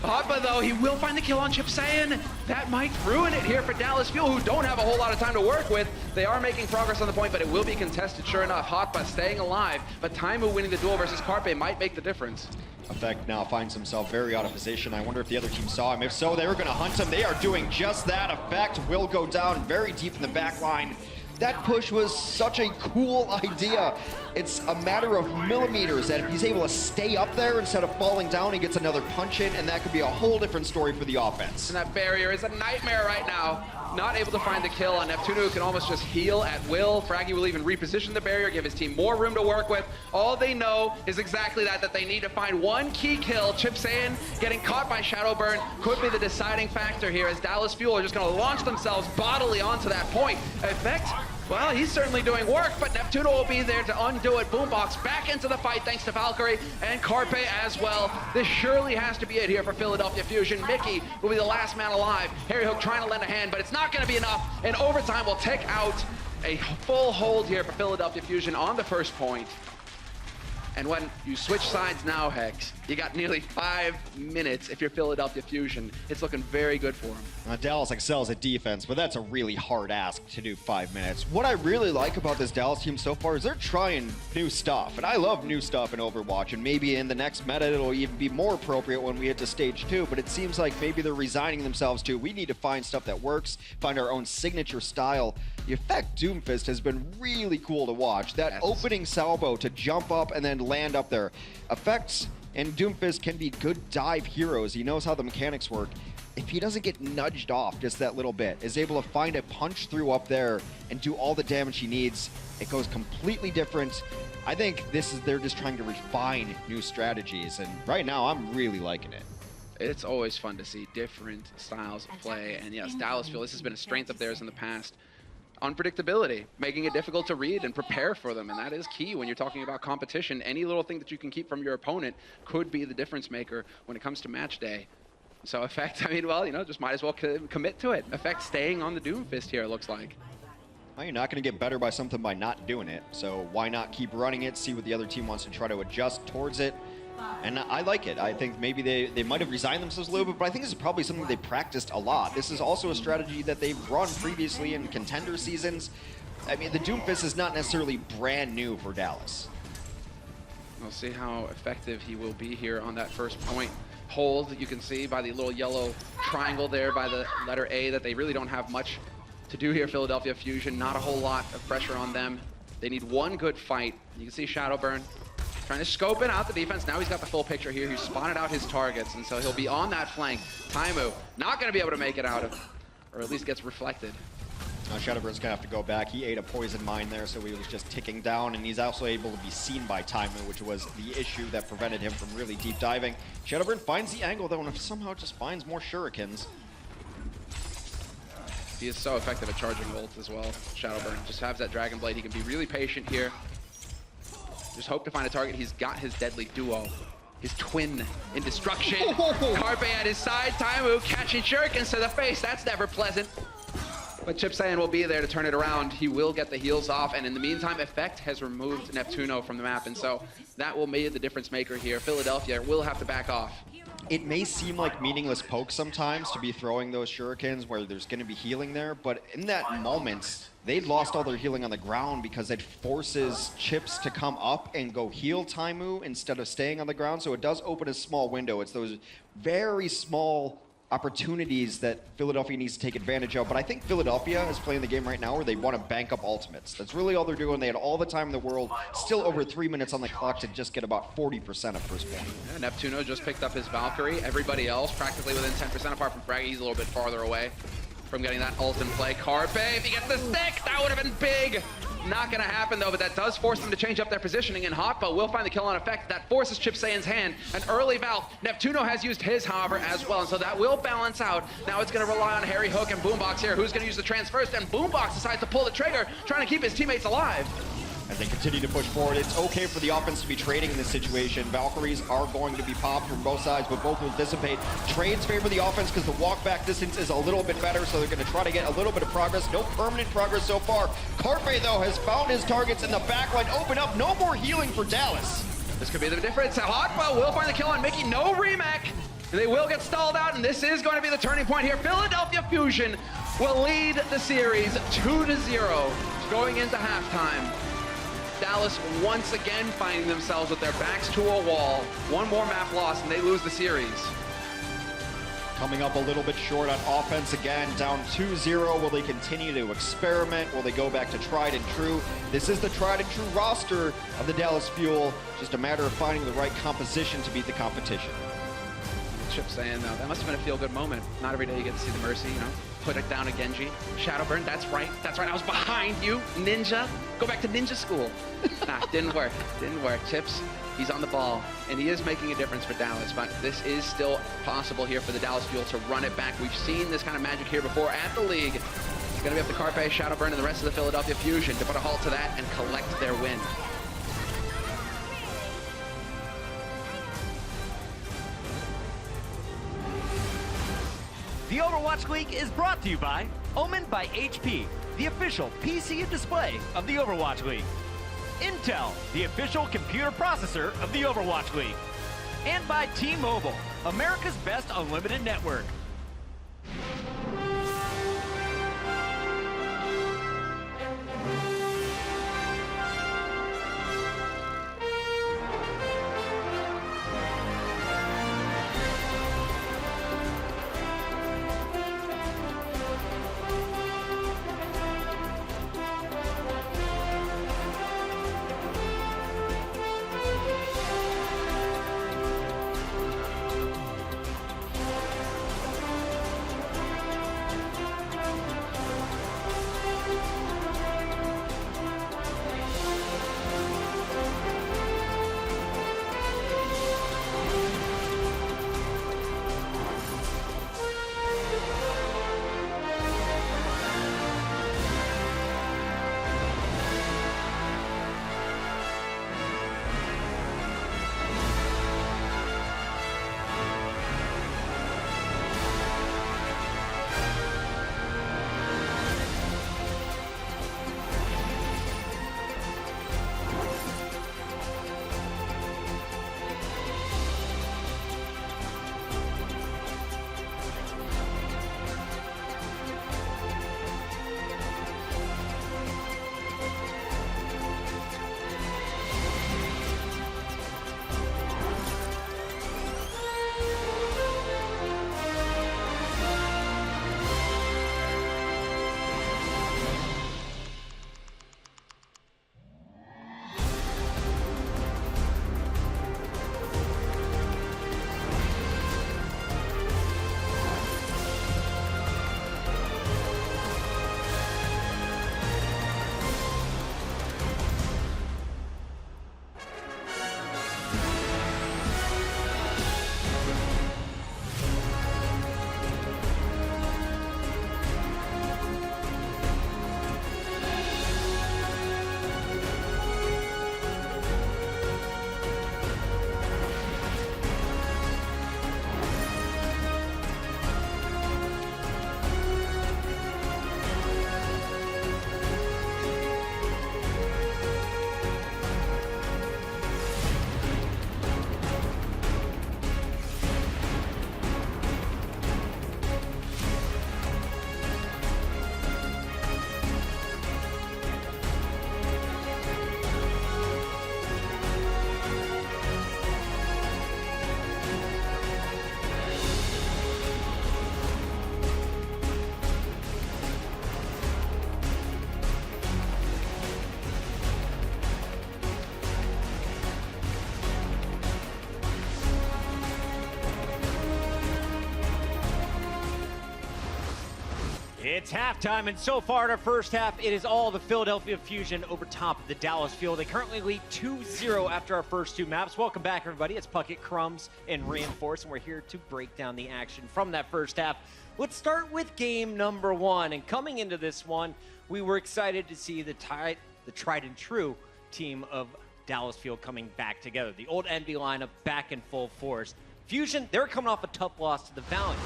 Hotba, though, he will find the kill on Chip Saiyan. That might ruin it here for Dallas Fuel, who don't have a whole lot of time to work with. They are making progress on the point, but it will be contested, sure enough. Hotba staying alive, but Taimu winning the duel versus Carpe might make the difference. Effect now finds himself very out of position. I wonder if the other team saw him. If so, they were going to hunt him. They are doing just that. Effect will go down very deep in the back line. That push was such a cool idea. It's a matter of millimeters that if he's able to stay up there instead of falling down, he gets another punch in, and that could be a whole different story for the offense. And that barrier is a nightmare right now. Not able to find the kill on Neptuno, who can almost just heal at will. Fraggy will even reposition the barrier, give his team more room to work with. All they know is exactly that they need to find one key kill. Chip Saiyan getting caught by Shadowburn could be the deciding factor here, as Dallas Fuel are just going to launch themselves bodily onto that point. Effect, well, he's certainly doing work, but Neptuno will be there to undo it. Boombox back into the fight thanks to Valkyrie and Carpe as well. This surely has to be it here for Philadelphia Fusion. Mickey will be the last man alive. Harry Hook trying to lend a hand, but it's not going to be enough. And overtime will take out a full hold here for Philadelphia Fusion on the first point. And when you switch sides now, Hex, you got nearly 5 minutes if you're Philadelphia Fusion. It's looking very good for him. Dallas excels at defense, but that's a really hard ask to do 5 minutes. What I really like about this Dallas team so far is they're trying new stuff. And I love new stuff in Overwatch, and maybe in the next meta it'll even be more appropriate when we hit to stage 2, but it seems like maybe they're resigning themselves to, we need to find stuff that works, find our own signature style. The Effect Doomfist has been really cool to watch. That opening salvo to jump up and then land up there. Effects and Doomfist can be good dive heroes. He knows how the mechanics work. If he doesn't get nudged off just that little bit, is able to find a punch through up there and do all the damage he needs, it goes completely different. I think they're just trying to refine new strategies, and right now I'm really liking it. It's always fun to see different styles of play, and yes, Dallas Fuel, this has been a strength of theirs in the past. Unpredictability, making it difficult to read and prepare for them, and that is key when you're talking about competition. Any little thing that you can keep from your opponent could be the difference maker when it comes to match day. So Effect, I mean, well, you know, just might as well commit to it. Effect staying on the Doomfist here, it looks like. Well, you're not going to get better by something by not doing it, so why not keep running it, see what the other team wants to try to adjust towards it. And I like it. I think maybe they might have resigned themselves a little bit, but I think this is probably something they practiced a lot. This is also a strategy that they've run previously in contender seasons. I mean, the Doomfist is not necessarily brand new for Dallas. We'll see how effective he will be here on that first point. Hold, you can see by the little yellow triangle there by the letter A that they really don't have much to do here, Philadelphia Fusion. Not a whole lot of pressure on them. They need one good fight. You can see Shadowburn trying to scope it out the defense. Now he's got the full picture here. He's spotted out his targets, and so he'll be on that flank. Taimu not going to be able to make it out of, or at least gets reflected. Shadowburn's going to have to go back. He ate a poison mine there, so he was just ticking down, and he's also able to be seen by Taimu, which was the issue that prevented him from really deep diving. Shadowburn finds the angle, though, and somehow just finds more shurikens. He is so effective at charging ults as well. Shadowburn just has that Dragon Blade. He can be really patient here. Just hope to find a target. He's got his deadly duo. His twin in destruction. Carpe at his side. Taimu catching shurikens to the face. That's never pleasant. But Chip Sayan will be there to turn it around. He will get the heals off. And in the meantime, Effect has removed Neptuno from the map. And so that will be the difference maker here. Philadelphia will have to back off. It may seem like meaningless poke sometimes to be throwing those shurikens where there's going to be healing there, but in that moment, they'd lost all their healing on the ground because it forces Chips to come up and go heal Taimu instead of staying on the ground, so it does open a small window. It's those very small opportunities that Philadelphia needs to take advantage of, but I think Philadelphia is playing the game right now where they want to bank up ultimates. That's really all they're doing. They had all the time in the world, still over 3 minutes on the clock to just get about 40% of first point. Yeah, Neptuno just picked up his Valkyrie. Everybody else practically within 10% apart from Fraggy. He's a little bit farther away from getting that ult in play. Carpe, if he gets the stick, that would have been big. Not gonna happen though, but that does force them to change up their positioning, and Hotba will find the kill on Effect. That forces Chip Sayan's hand. An early Val. Neptuno has used his, however, as well, and so that will balance out. Now it's gonna rely on Harry Hook and Boombox here. Who's gonna use the trans first? And Boombox decides to pull the trigger, trying to keep his teammates alive. As they continue to push forward, it's okay for the offense to be trading in this situation. Valkyries are going to be popped from both sides, but both will dissipate. Trades favor the offense because the walk back distance is a little bit better, so they're going to try to get a little bit of progress. No permanent progress so far. Carpe, though, has found his targets in the backline. Open up, no more healing for Dallas. This could be the difference. Hotba will find the kill on Mickey. No remake. They will get stalled out, and this is going to be the turning point here. Philadelphia Fusion will lead the series 2-0 going into halftime. Dallas once again finding themselves with their backs to a wall. One more map loss and they lose the series. Coming up a little bit short on offense again, down 2-0. Will they continue to experiment? Will they go back to tried and true? This is the tried and true roster of the Dallas Fuel. Just a matter of finding the right composition to beat the competition. Chip saying, that must have been a feel-good moment. Not every day you get to see the Mercy, you know, put it down to Genji. Shadowburn, that's right, I was behind you, Ninja. Go back to ninja school. Nah, didn't work. Chips, he's on the ball, and he is making a difference for Dallas, but this is still possible here for the Dallas Fuel to run it back. We've seen this kind of magic here before at the league. It's gonna be up to Carpe, Shadowburn, and the rest of the Philadelphia Fusion to put a halt to that and collect their win. The Overwatch League is brought to you by Omen by HP, the official PC display of the Overwatch League. Intel, the official computer processor of the Overwatch League. And by T-Mobile, America's best unlimited network. It's halftime, and so far in our first half, it is all the Philadelphia Fusion over top of the Dallas Fuel. They currently lead 2-0 after our first two maps. Welcome back, everybody. It's Puckett, Crumbs, and Reinforce, and we're here to break down the action from that first half. Let's start with game number one. And coming into this one, we were excited to see the tried and true team of Dallas Fuel coming back together. The old Envy lineup back in full force. Fusion, they were coming off a tough loss to the Valiant.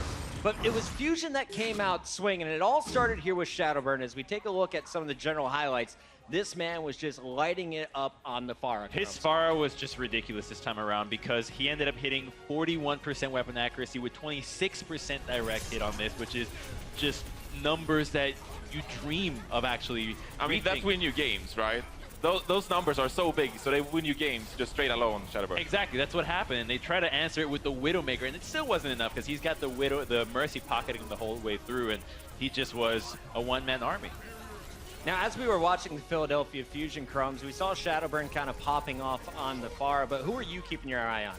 But it was Fusion that came out swinging, and it all started here with Shadowburn. As we take a look at some of the general highlights, this man was just lighting it up on the Pharah. His Pharah was just ridiculous this time around because he ended up hitting 41% weapon accuracy with 26% direct hit on this, which is just numbers that you dream of actually I mean, that's win you games, right? Those numbers are so big, so they win you games just straight alone, Shadowburn. Exactly, that's what happened. And they try to answer it with the Widowmaker, and it still wasn't enough because he's got the Mercy pocketing him the whole way through, and he just was a one-man army. Now, as we were watching the Philadelphia Fusion, Crumbs, we saw Shadowburn kind of popping off on the Pharah, but who are you keeping your eye on?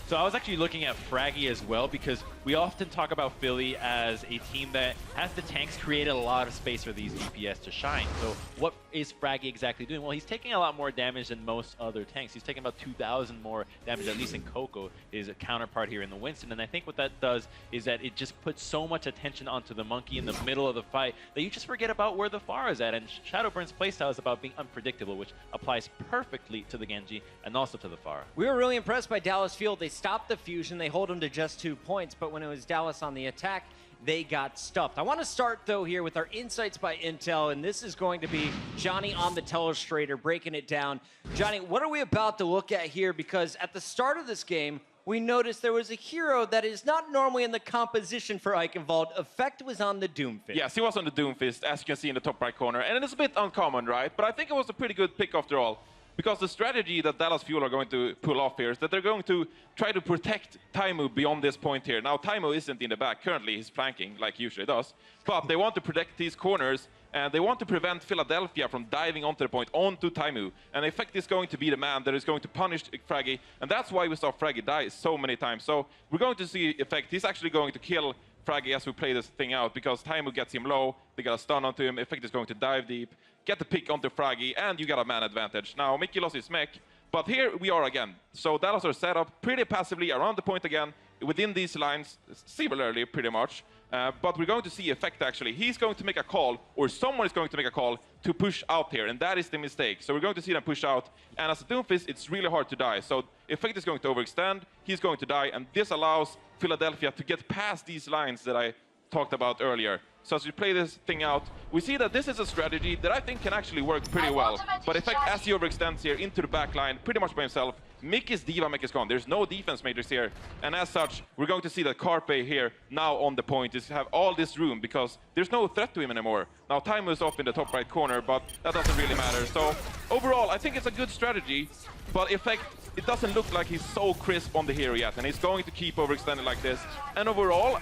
So I was actually looking at Fraggy as well because we often talk about Philly as a team that has the tanks create a lot of space for these DPS to shine. So what is Fraggy exactly doing? Well, he's taking a lot more damage than most other tanks. He's taking about 2,000 more damage, at least in Coco, his counterpart here in the Winston. And I think what that does is that it just puts so much attention onto the Monkey in the middle of the fight that you just forget about where the Pharah is at. And Shadowburn's playstyle is about being unpredictable, which applies perfectly to the Genji and also to the Pharah. We were really impressed by Dallas Field. They stopped the Fusion. They hold them to just 2 points, but when it was Dallas on the attack, they got stuffed. I want to start, though, here with our insights by Intel, and this is going to be Johnny on the Telestrator breaking it down. Johnny, what are we about to look at here? Because at the start of this game, we noticed there was a hero that is not normally in the composition for Eichenwald. Effect was on the Doomfist. Yes, he was on the Doomfist, as you can see in the top right corner. And it's a bit uncommon, right? But I think it was a pretty good pick after all. Because the strategy that Dallas Fuel are going to pull off here is that they're going to try to protect Taimu beyond this point here. Now, Taimu isn't in the back. Currently, he's flanking like he usually does. But they want to protect these corners, and they want to prevent Philadelphia from diving onto the point, onto Taimu. And Effect is going to be the man that is going to punish Fraggy. And that's why we saw Fraggy die so many times. So we're going to see Effect. He's actually going to kill Fraggy as we play this thing out, because Taimu gets him low, they got a stun onto him, Effect is going to dive deep, get the pick onto Fraggy, and you got a man advantage. Now, Mickey lost his mech, but here we are again. So Dallas are set up pretty passively around the point again, within these lines, similarly, pretty much. But we're going to see Effect, actually. He's going to make a call, or someone is going to make a call, to push out here, and that is the mistake. So we're going to see them push out, and as a Doomfist, it's really hard to die. So Effect is going to overextend, he's going to die, and this allows Philadelphia to get past these lines that I talked about earlier. So as we play this thing out, we see that this is a strategy that I think can actually work pretty well. But Effect, as he overextends here into the back line, pretty much by himself, Mickey's Diva mech is gone. There's no defense matrix here. And as such, we're going to see that Carpe here, now on the point, is have all this room because there's no threat to him anymore. Now, Taimu is off in the top right corner, but that doesn't really matter. So overall, I think it's a good strategy, but Effect, it doesn't look like he's so crisp on the hero yet, and he's going to keep overextending like this. And overall,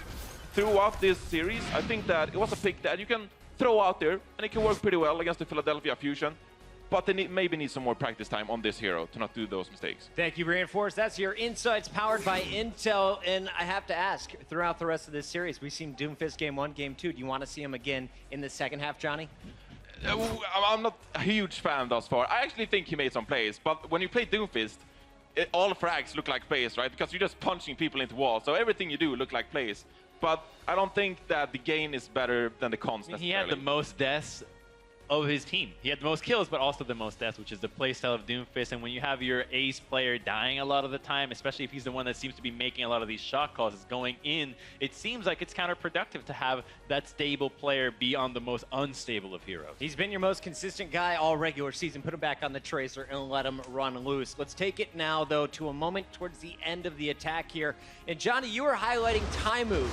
throughout this series, I think that it was a pick that you can throw out there, and it can work pretty well against the Philadelphia Fusion. But they maybe need some more practice time on this hero to not do those mistakes. Thank you, Reinforce. That's your insights powered by Intel. And I have to ask, throughout the rest of this series, we've seen Doomfist game 1, game 2. Do you want to see him again in the second half, Johnny? I'm not a huge fan thus far. I actually think he made some plays, but when you play Doomfist, all frags look like plays, right? Because you're just punching people into walls, so everything you do look like plays. But I don't think that the gain is better than the cons necessarily. He had the most deaths of his team. He had the most kills, but also the most deaths, which is the playstyle of Doomfist. And when you have your ace player dying a lot of the time, especially if he's the one that seems to be making a lot of these shot calls, is going in, it seems like it's counterproductive to have that stable player be on the most unstable of heroes. He's been your most consistent guy all regular season. Put him back on the Tracer and let him run loose. Let's take it now, though, to a moment towards the end of the attack here. And Johnny, you were highlighting Taimu.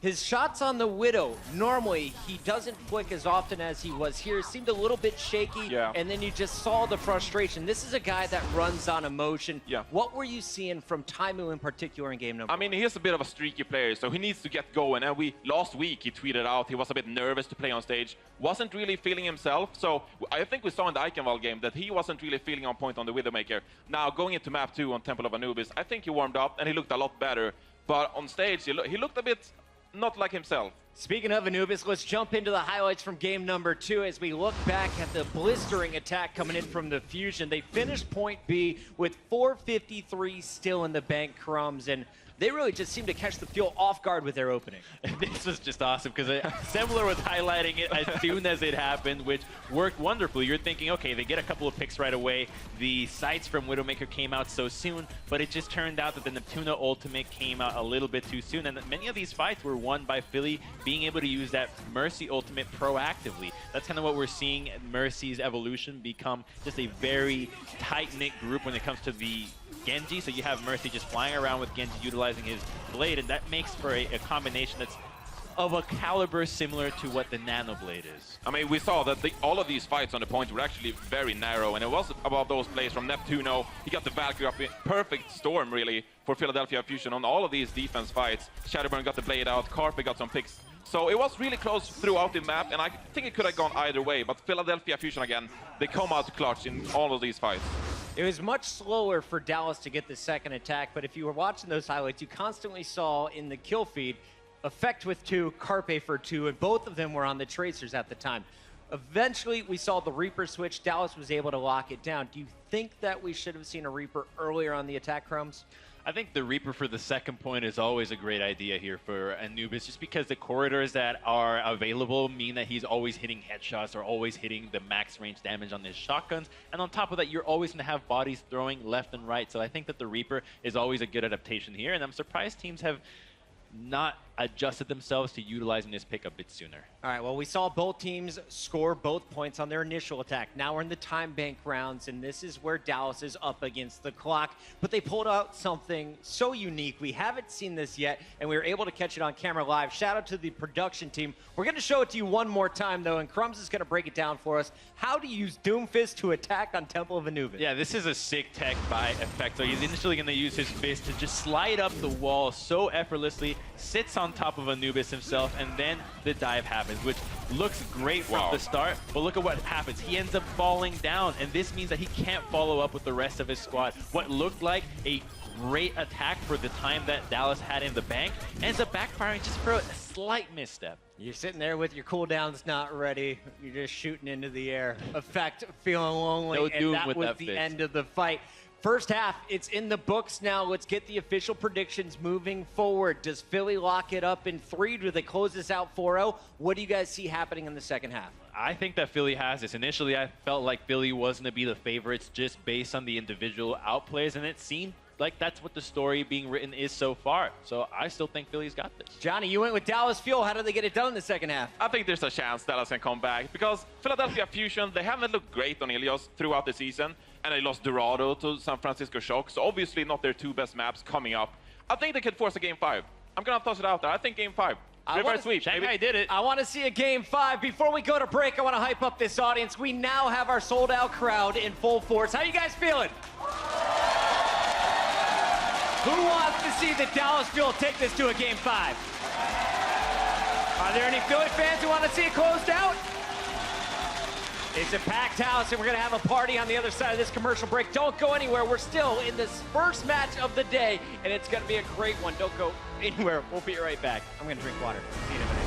His shots on the Widow, normally he doesn't flick as often as he was here. Seemed a little bit shaky, and then you just saw the frustration. This is a guy that runs on emotion. What were you seeing from Taimu in particular in game number 1? I mean, he's a bit of a streaky player, so he needs to get going. And last week he tweeted out he was a bit nervous to play on stage, wasn't really feeling himself. So I think we saw in the Eichenwald game that he wasn't really feeling on point on the Widowmaker. Now, going into map 2 on Temple of Anubis, I think he warmed up and he looked a lot better. But on stage, he looked a bit not like himself. Speaking of Anubis, let's jump into the highlights from game number 2 as we look back at the blistering attack coming in from the Fusion. They finished point B with 453 still in the bank, Crumbs, and they really just seemed to catch the Fuel off guard with their opening. This was just awesome because Semler was highlighting it as soon as it happened, which worked wonderfully. You're thinking, okay, they get a couple of picks right away. The sights from Widowmaker came out so soon, but it just turned out that the Neptuna ultimate came out a little bit too soon, and many of these fights were won by Philly being able to use that Mercy ultimate proactively. That's kind of what we're seeing Mercy's evolution become just a very tight-knit group when it comes to the Genji. So you have Mercy just flying around with Genji utilizing his blade, and that makes for a combination that's of a caliber similar to what the Nano Blade is. I mean, we saw that all of these fights on the point were actually very narrow, and it was about those plays from Neptuno. He got the Valkyrie up in perfect storm, really, for Philadelphia Fusion on all of these defense fights. Shadowburn got the blade out, Carpe got some picks. So it was really close throughout the map, and I think it could have gone either way, but Philadelphia Fusion, again, they come out clutch in all of these fights. It was much slower for Dallas to get the second attack, but if you were watching those highlights, you constantly saw in the kill feed Effect with 2, Carpe for 2, and both of them were on the Tracers at the time. Eventually, we saw the Reaper switch. Dallas was able to lock it down. Do you think that we should have seen a Reaper earlier on the attack, Crumbs? I think the Reaper for the second point is always a great idea here for Anubis, just because the corridors that are available mean that he's always hitting headshots or always hitting the max range damage on his shotguns. And on top of that, you're always going to have bodies throwing left and right. So I think that the Reaper is always a good adaptation here. And I'm surprised teams have not adjusted themselves to utilizing this pick a bit sooner. All right, well, we saw both teams score both points on their initial attack. Now we're in the time bank rounds, and this is where Dallas is up against the clock. But they pulled out something so unique. We haven't seen this yet, and we were able to catch it on camera live. Shout out to the production team. We're going to show it to you one more time, though, and Crumbs is going to break it down for us. How to use Doomfist to attack on Temple of Anubis. Yeah, this is a sick tech by Effect. So he's initially going to use his fist to just slide up the wall so effortlessly, sits on top of Anubis himself, and then the dive happens, which looks great from the start, but look at what happens. He ends up falling down, and this means that he can't follow up with the rest of his squad. What looked like a great attack for the time that Dallas had in the bank ends up backfiring just for a slight misstep. You're sitting there with your cooldowns not ready. You're just shooting into the air. Effect feeling lonely, No and Doom that with was that the fist. end of the fight. First half, it's in the books now. Let's get the official predictions moving forward. Does Philly lock it up in 3? Do they close this out 4-0? What do you guys see happening in the second half? I think that Philly has this. Initially, I felt like Philly was going to be the favorites just based on the individual outplays, and it seemed like that's what the story being written is so far. So I still think Philly's got this. Johnny, you went with Dallas Fuel. How did they get it done in the second half? I think there's a chance Dallas can come back, because Philadelphia Fusion, they haven't looked great on Ilios throughout the season, and they lost Dorado to San Francisco Shock, so obviously not their 2 best maps coming up. I think they could force a Game 5. I'm going to toss it out there. I think Game 5. Reverse sweep. Shanghai did it. I want to see a Game 5. Before we go to break, I want to hype up this audience. We now have our sold-out crowd in full force. How you guys feeling? Who wants to see the Dallas Fuel take this to a Game 5? Are there any Philly fans who want to see it closed out? It's a packed house, and we're going to have a party on the other side of this commercial break. Don't go anywhere. We're still in this first match of the day, and it's going to be a great one. Don't go anywhere. We'll be right back. I'm going to drink water. See you in a minute.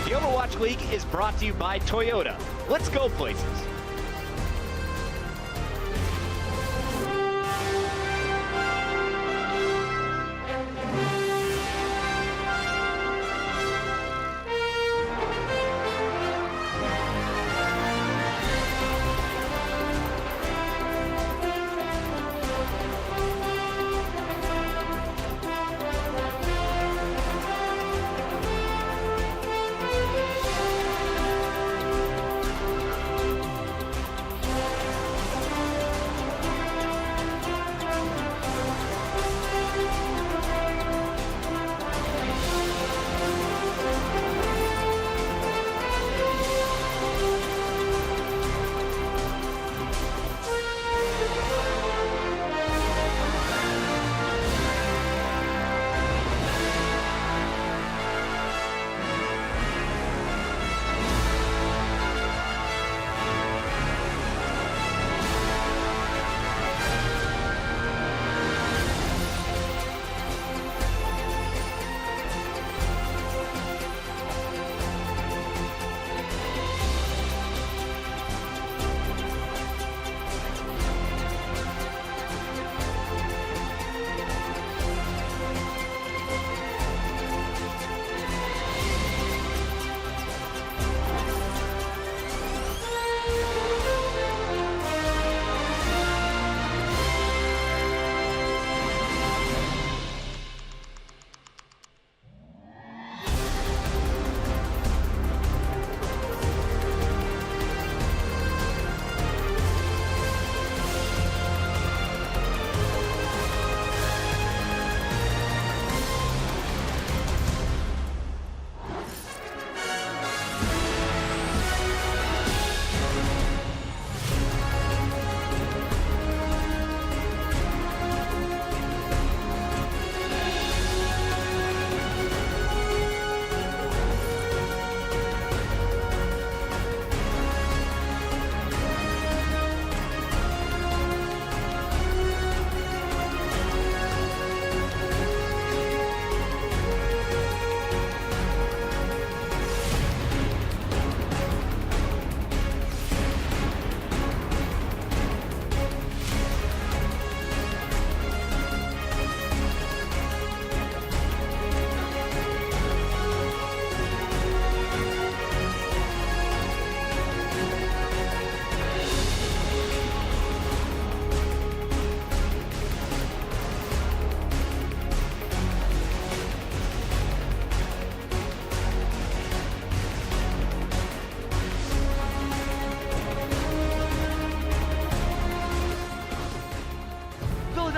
The Overwatch League is brought to you by Toyota. Let's go places.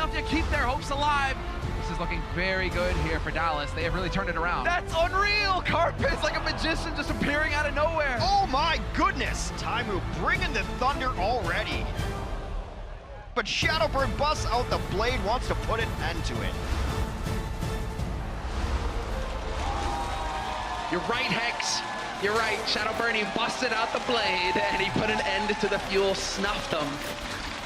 Philadelphia keep their hopes alive. This is looking very good here for Dallas. They have really turned it around. That's unreal! Carpe is like a magician just appearing out of nowhere. Oh my goodness! Taimu bringing the thunder already. But Shadowburn busts out the blade, wants to put an end to it. You're right, Hex. You're right. Shadowburn, he busted out the blade, and he put an end to the fuel, snuffed them.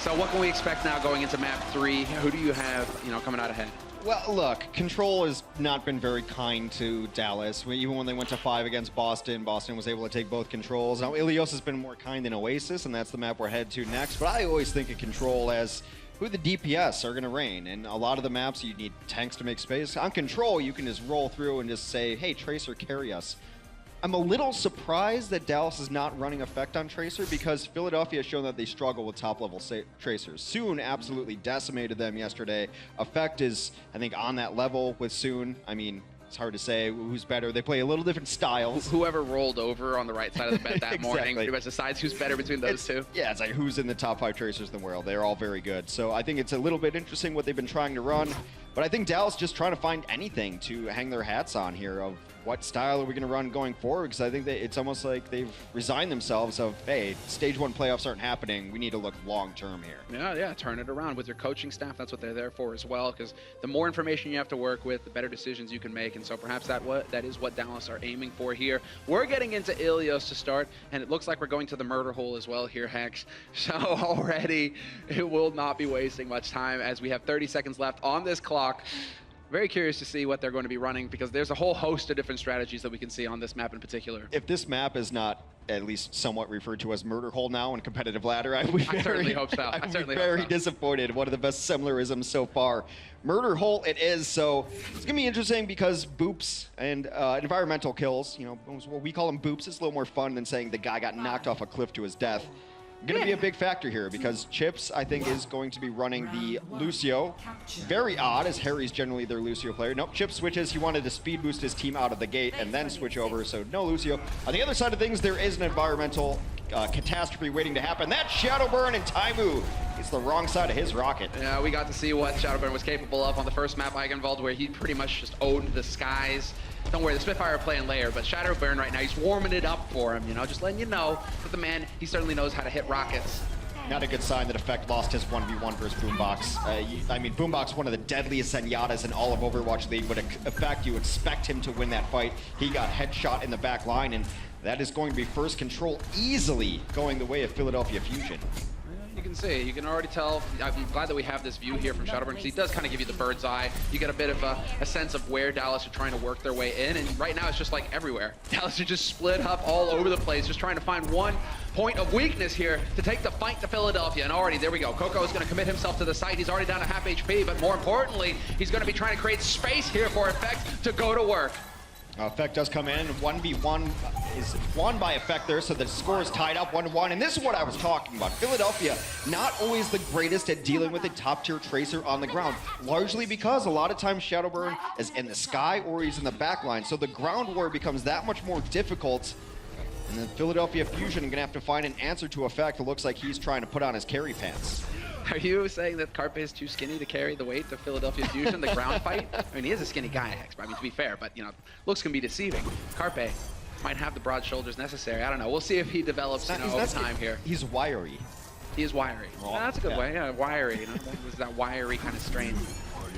So what can we expect now going into map 3? Who do you have, coming out ahead? Well, look, Control has not been very kind to Dallas. Even when they went to 5 against Boston, Boston was able to take both controls. Now, Ilios has been more kind than Oasis, and that's the map we're headed to next. But I always think of Control as who the DPS are going to reign. And a lot of the maps, you need tanks to make space. On Control, you can just roll through and just say, hey, Tracer, carry us. I'm a little surprised that Dallas is not running Effect on Tracer because Philadelphia has shown that they struggle with top-level Tracers. Soon absolutely decimated them yesterday. Effect is, I think, on that level with Soon. I mean, it's hard to say who's better. They play a little different styles. Whoever rolled over on the right side of the bed that Exactly. morning pretty much decides who's better between those two. Yeah, it's like who's in the top 5 Tracers in the world. They're all very good. So I think it's a little bit interesting what they've been trying to run. But I think Dallas just trying to find anything to hang their hats on here of what style are we going to run going forward? Because I think that it's almost like they've resigned themselves of, hey, stage 1 playoffs aren't happening. We need to look long-term here. Yeah, turn it around with your coaching staff. That's what they're there for as well, because the more information you have to work with, the better decisions you can make. And so perhaps that is what Dallas are aiming for here. We're getting into Ilios to start, and it looks like we're going to the murder hole as well here, Hex. So already, it will not be wasting much time as we have 30 seconds left on this clock. Very curious to see what they're going to be running because there's a whole host of different strategies that we can see on this map in particular. If this map is not at least somewhat referred to as Murder Hole now in competitive ladder, I certainly hope so. I would be very disappointed. One of the best similarisms so far. Murder Hole it is, so it's gonna be interesting because boops and environmental kills, what we call them boops, is a little more fun than saying the guy got knocked off a cliff to his death. Going to be a big factor here because Chips, I think, is going to be running the Lucio. Very odd, as Harry's generally their Lucio player. Nope, Chips switches. He wanted to speed boost his team out of the gate and then switch over, so no Lucio. On the other side of things, there is an environmental catastrophe waiting to happen. That's Shadowburn and Taimu. He's the wrong side of his rocket. Yeah, we got to see what Shadowburn was capable of on the first map, Eigenwald, where he pretty much just owned the skies. Don't worry, the Spitfire are playing layer, but Shadowburn right now, he's warming it up for him, just letting you know that the man, he certainly knows how to hit rockets. Not a good sign that Effect lost his 1v1 versus Boombox. I mean, Boombox, one of the deadliest Zenyatas in all of Overwatch League, but Effect, you expect him to win that fight. He got headshot in the back line, and that is going to be first control easily going the way of Philadelphia Fusion. You can see, you can already tell. I'm glad that we have this view here from Shadowburn because he does kind of give you the bird's eye. You get a bit of a sense of where Dallas are trying to work their way in, and right now it's just like everywhere. Dallas are just split up all over the place, just trying to find one point of weakness here to take the fight to Philadelphia. And already, there we go. Coco is going to commit himself to the site. He's already down to half HP, but more importantly, he's going to be trying to create space here for Effect to go to work. Effect does come in. 1v1 is won by Effect there, so the score is tied up 1-1. And this is what I was talking about. Philadelphia, not always the greatest at dealing with a top-tier Tracer on the ground, largely because a lot of times Shadowburn is in the sky or he's in the back line. So the ground war becomes that much more difficult. And then Philadelphia Fusion are going to have to find an answer to Effect. It looks like he's trying to put on his carry pants. Are you saying that Carpe is too skinny to carry the weight of Philadelphia Fusion, the ground fight? I mean, he is a skinny guy, Hex, but I mean, to be fair, but, looks can be deceiving. Carpe might have the broad shoulders necessary. I don't know. We'll see if he develops, over time here. He's wiry. He is wiry. Well, that's a good way. Yeah, wiry. That wiry kind of strain.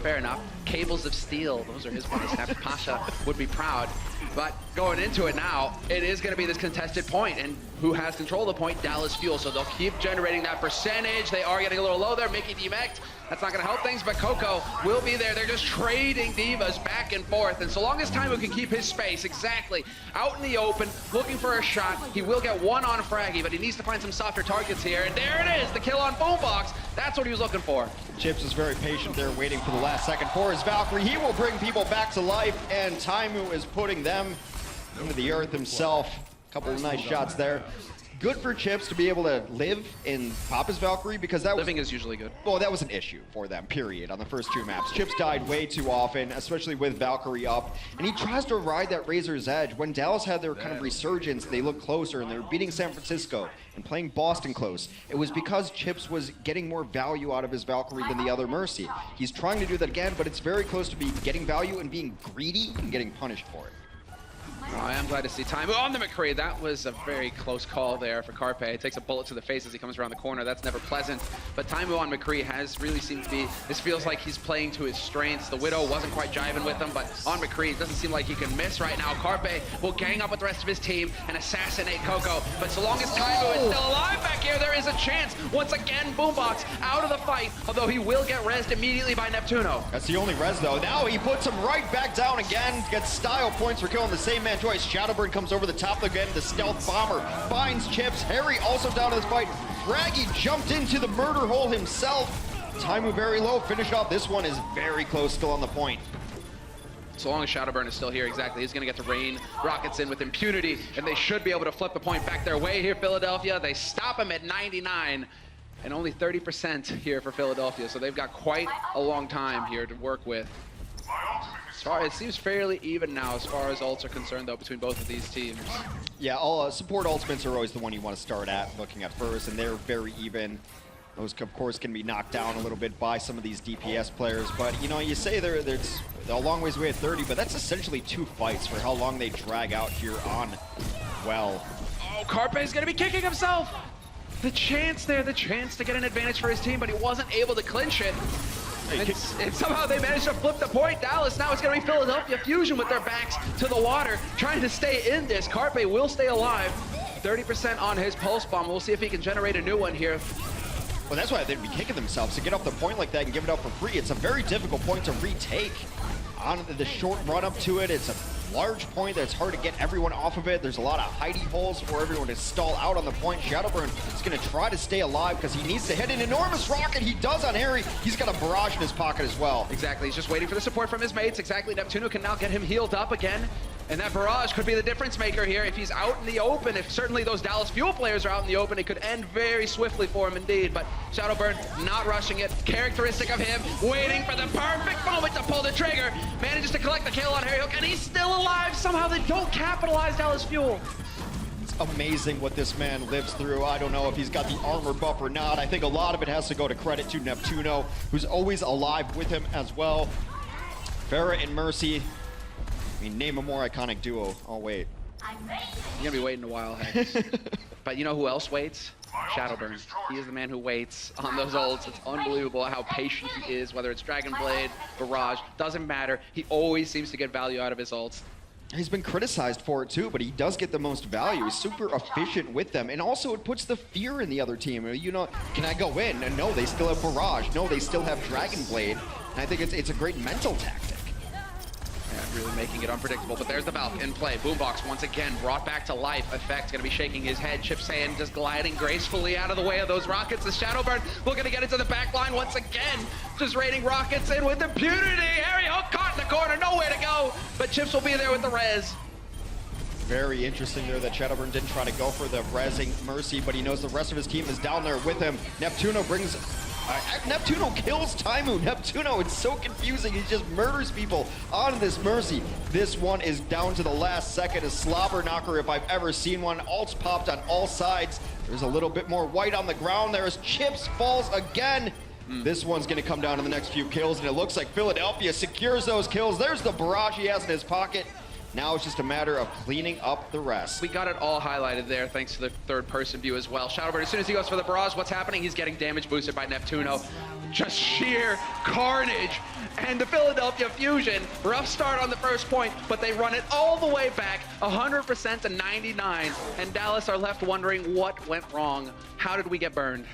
Fair enough. Cables of Steel. Those are his ones. Pasha would be proud. But going into it now, it is going to be this contested point, and who has control of the point? Dallas Fuel. So they'll keep generating that percentage. They are getting a little low there. Mickey Demect. That's not going to help things, but Coco will be there. They're just trading divas back and forth. And so long as Taimu can keep his space, exactly, out in the open, looking for a shot, he will get one on Fraggy, but he needs to find some softer targets here. And there it is, the kill on Boombox. That's what he was looking for. Chips is very patient there, waiting for the last second for his Valkyrie. He will bring people back to life, and Taimu is putting them into the earth himself. A couple of nice shots there. good for Chips to be able to live in Papa's Valkyrie because that Living is usually good. well, that was an issue for them, period, on the first 2 maps. Chips died way too often, especially with Valkyrie up, and he tries to ride that Razor's Edge. When Dallas had their kind of resurgence, they looked closer, and they were beating San Francisco and playing Boston close. It was because Chips was getting more value out of his Valkyrie than the other Mercy. He's trying to do that again, but it's very close to be getting value and being greedy and getting punished for it. Oh, I am glad to see Taimu on the McCree. That was a very close call there for Carpe. It takes a bullet to the face as he comes around the corner. That's never pleasant. But Taimu on McCree has really seemed to be, this feels like he's playing to his strengths. The Widow wasn't quite jiving with him, but on McCree, it doesn't seem like he can miss right now. Carpe will gang up with the rest of his team and assassinate Coco. But so long as Taimu is still alive back here, there is a chance. Once again, Boombox out of the fight, although he will get rezzed immediately by Neptuno. That's the only res, though. Now he puts him right back down again, gets style points for killing the same man twice. Shadowburn comes over the top again. The stealth bomber finds Chips. Harry also down in this fight. Fraggy jumped into the murder hole himself. Taimu very low. Finish off. This one is very close, still on the point. So long as Shadowburn is still here, exactly, he's going to get to rain rockets in with impunity, and they should be able to flip the point back their way here, Philadelphia. They stop him at 99, and only 30% here for Philadelphia, so they've got quite a long time here to work with. It seems fairly even now as far as ults are concerned, though, between both of these teams. Yeah, all support ultimates are always the one you want to start at, looking at first, and they're very even. Those, of course, can be knocked down a little bit by some of these DPS players, but, you know, you say there's a long ways away at 30, but that's essentially 2 fights for how long they drag out here on Well. Oh, Carpe's going to be kicking himself! The chance there, the chance to get an advantage for his team, but he wasn't able to clinch it. And somehow they managed to flip the point. Dallas, now it's going to be Philadelphia Fusion with their backs to the water, trying to stay in this. Carpe will stay alive. 30% on his pulse bomb. We'll see if he can generate a new one here. Well, that's why they'd be kicking themselves to get off the point like that and give it up for free. It's a very difficult point to retake. On the short run up to it, it's a large point that's hard to get everyone off of it. There's a lot of hidey holes for everyone to stall out on the point. Shadowburn is going to try to stay alive because he needs to hit an enormous rocket. He does on Harry. He's got a barrage in his pocket as well. Exactly. He's just waiting for the support from his mates. Exactly. Neptuno can now get him healed up again. And that barrage could be the difference maker here. If he's out in the open, if certainly those Dallas Fuel players are out in the open, it could end very swiftly for him indeed. But Shadowburn not rushing it. Characteristic of him, waiting for the perfect moment to pull the trigger. Manages to collect the kill on Harry Hook, and he's still alive. Somehow they don't capitalize Dallas Fuel. It's amazing what this man lives through. I don't know if he's got the armor buff or not. I think a lot of it has to go to credit to Neptuno, who's always alive with him as well. Pharah and Mercy. I mean, name a more iconic duo. Oh, wait. You're gonna be waiting a while, Hex. But you know who else waits? Shadowburn. He is the man who waits on those ults. It's unbelievable how patient he is, whether it's Dragon Blade, Barrage, doesn't matter. He always seems to get value out of his ults. He's been criticized for it too, but he does get the most value. He's super efficient with them. And also it puts the fear in the other team. You know, can I go in? And no, they still have Barrage. No, they still have Dragon Blade. And I think it's a great mental tactic. Yeah, really making it unpredictable, but there's the Valk in play. Boombox once again brought back to life. Effect gonna be shaking his head. Chip Saiyan just gliding gracefully out of the way of those rockets. The Shadowburn looking to get into the back line once again. Just raining rockets in with impunity. Harry Hook caught in the corner, nowhere to go. But Chips will be there with the res. Very interesting there that Shadowburn didn't try to go for the rezzing Mercy, but he knows the rest of his team is down there with him. Neptuno brings... Neptuno kills Taimu. Neptuno, it's so confusing. He just murders people on this Mercy. This one is down to the last second. A slobber knocker if I've ever seen one. Ults popped on all sides. There's a little bit more white on the ground there as Chips falls again. This one's going to come down in the next few kills, and it looks like Philadelphia secures those kills. There's the barrage he has in his pocket. Now it's just a matter of cleaning up the rest. We got it all highlighted there thanks to the third-person view as well. Shadowburn, as soon as he goes for the barrage, what's happening? He's getting damage boosted by Neptuno. Just sheer carnage. And the Philadelphia Fusion, rough start on the first point, but they run it all the way back, 100% to 99. And Dallas are left wondering what went wrong. How did we get burned?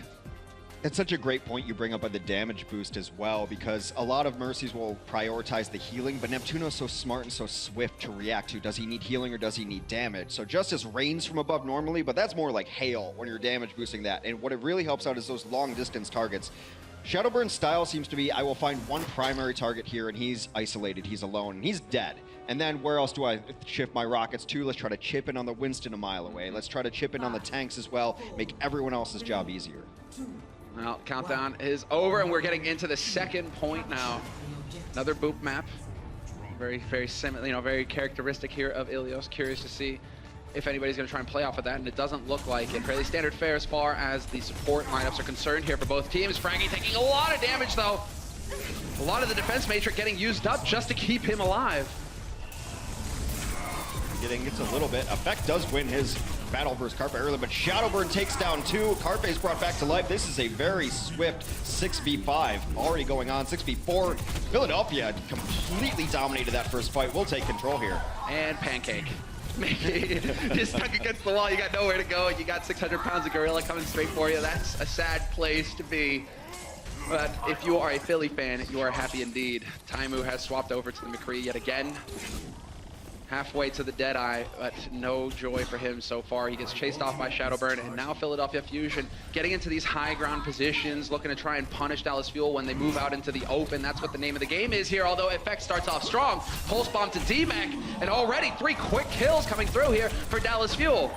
It's such a great point you bring up on the damage boost as well, because a lot of Mercies will prioritize the healing, but Neptuno's so smart and so swift to react to. Does he need healing or does he need damage? So Justice rains from above normally, but that's more like hail when you're damage boosting that. And what it really helps out is those long distance targets. Shadowburn's style seems to be, I will find one primary target here and he's isolated, he's alone, and he's dead. And then where else do I shift my rockets to? Let's try to chip in on the Winston a mile away. Let's try to chip in on the tanks as well, make everyone else's job easier. Well, countdown is over, and we're getting into the second point now. Another boop map. Very similar, you know, very characteristic here of Ilios. Curious to see if anybody's going to try and play off of that, and it doesn't look like it. Fairly standard fare as far as the support lineups are concerned here for both teams. Fraggy taking a lot of damage, though. A lot of the defense matrix getting used up just to keep him alive. Gets a little bit. Effect does win his battle versus Carpe early, but Shadowburn takes down 2. Carpe's brought back to life. This is a very swift 6v5 already going on. 6v4. Philadelphia completely dominated that first fight. We'll take control here. And Pancake. You're stuck against the wall. You got nowhere to go, and you got 600 pounds of gorilla coming straight for you. That's a sad place to be. But if you are a Philly fan, you are happy indeed. Taimu has swapped over to the McCree yet again. Halfway to the Deadeye, but no joy for him so far. He gets chased off by Shadowburn, and now Philadelphia Fusion getting into these high ground positions, looking to try and punish Dallas Fuel when they move out into the open. That's what the name of the game is here, although Effect starts off strong. Pulse bomb to D-Mac, and already 3 quick kills coming through here for Dallas Fuel.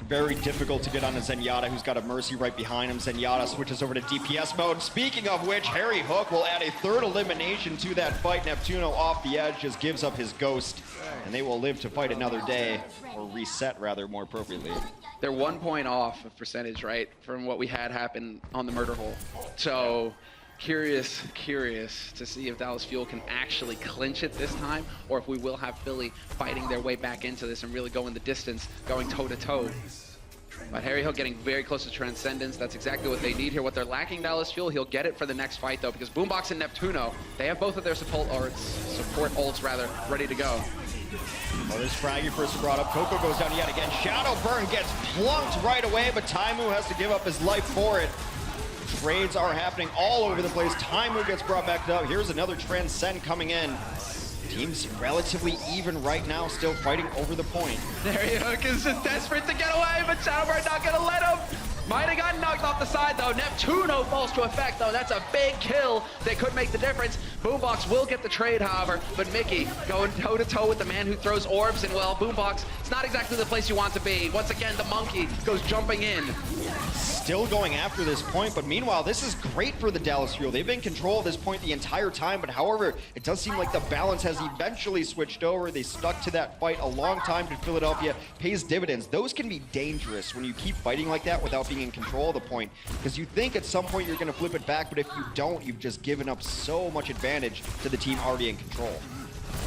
Very difficult to get on a Zenyatta, who's got a Mercy right behind him. Zenyatta switches over to DPS mode. Speaking of which, Harry Hook will add a 3rd elimination to that fight. Neptuno off the edge just gives up his ghost, and they will live to fight another day, or reset rather, more appropriately. They're 1 point off of percentage, right, from what we had happen on the murder hole. So curious to see if Dallas Fuel can actually clinch it this time, or if we will have Philly fighting their way back into this and really going the distance, going toe-to-toe. But Harry Hook getting very close to Transcendence. That's exactly what they need here. What they're lacking, Dallas Fuel, he'll get it for the next fight, though, because Boombox and Neptuno, they have both of their support ults, ready to go. Well, there's Fraggy first brought up. Coco goes down yet again. Shadowburn gets plunked right away, but Taimu has to give up his life for it. Trades are happening all over the place. Taimu gets brought back up. Here's another Transcend coming in. Team's relatively even right now, still fighting over the point. Harry Hook is just desperate to get away, but Shadowburn not gonna let him. Might have gotten knocked off the side, though. Neptuno falls to Effect, though. That's a big kill. They could make the difference. Boombox will get the trade, however, but Mickey going toe-to-toe with the man who throws orbs, and, well, Boombox, it's not exactly the place you want to be. Once again, the monkey goes jumping in. Still going after this point, but meanwhile, this is great for the Dallas Fuel. They've been in control of this point the entire time, but however, it does seem like the balance has eventually switched over. They stuck to that fight a long time to Philadelphia. Pays dividends. Those can be dangerous when you keep fighting like that without being in control of the point, because you think at some point you're going to flip it back, but if you don't, you've just given up so much advantage to the team already in control.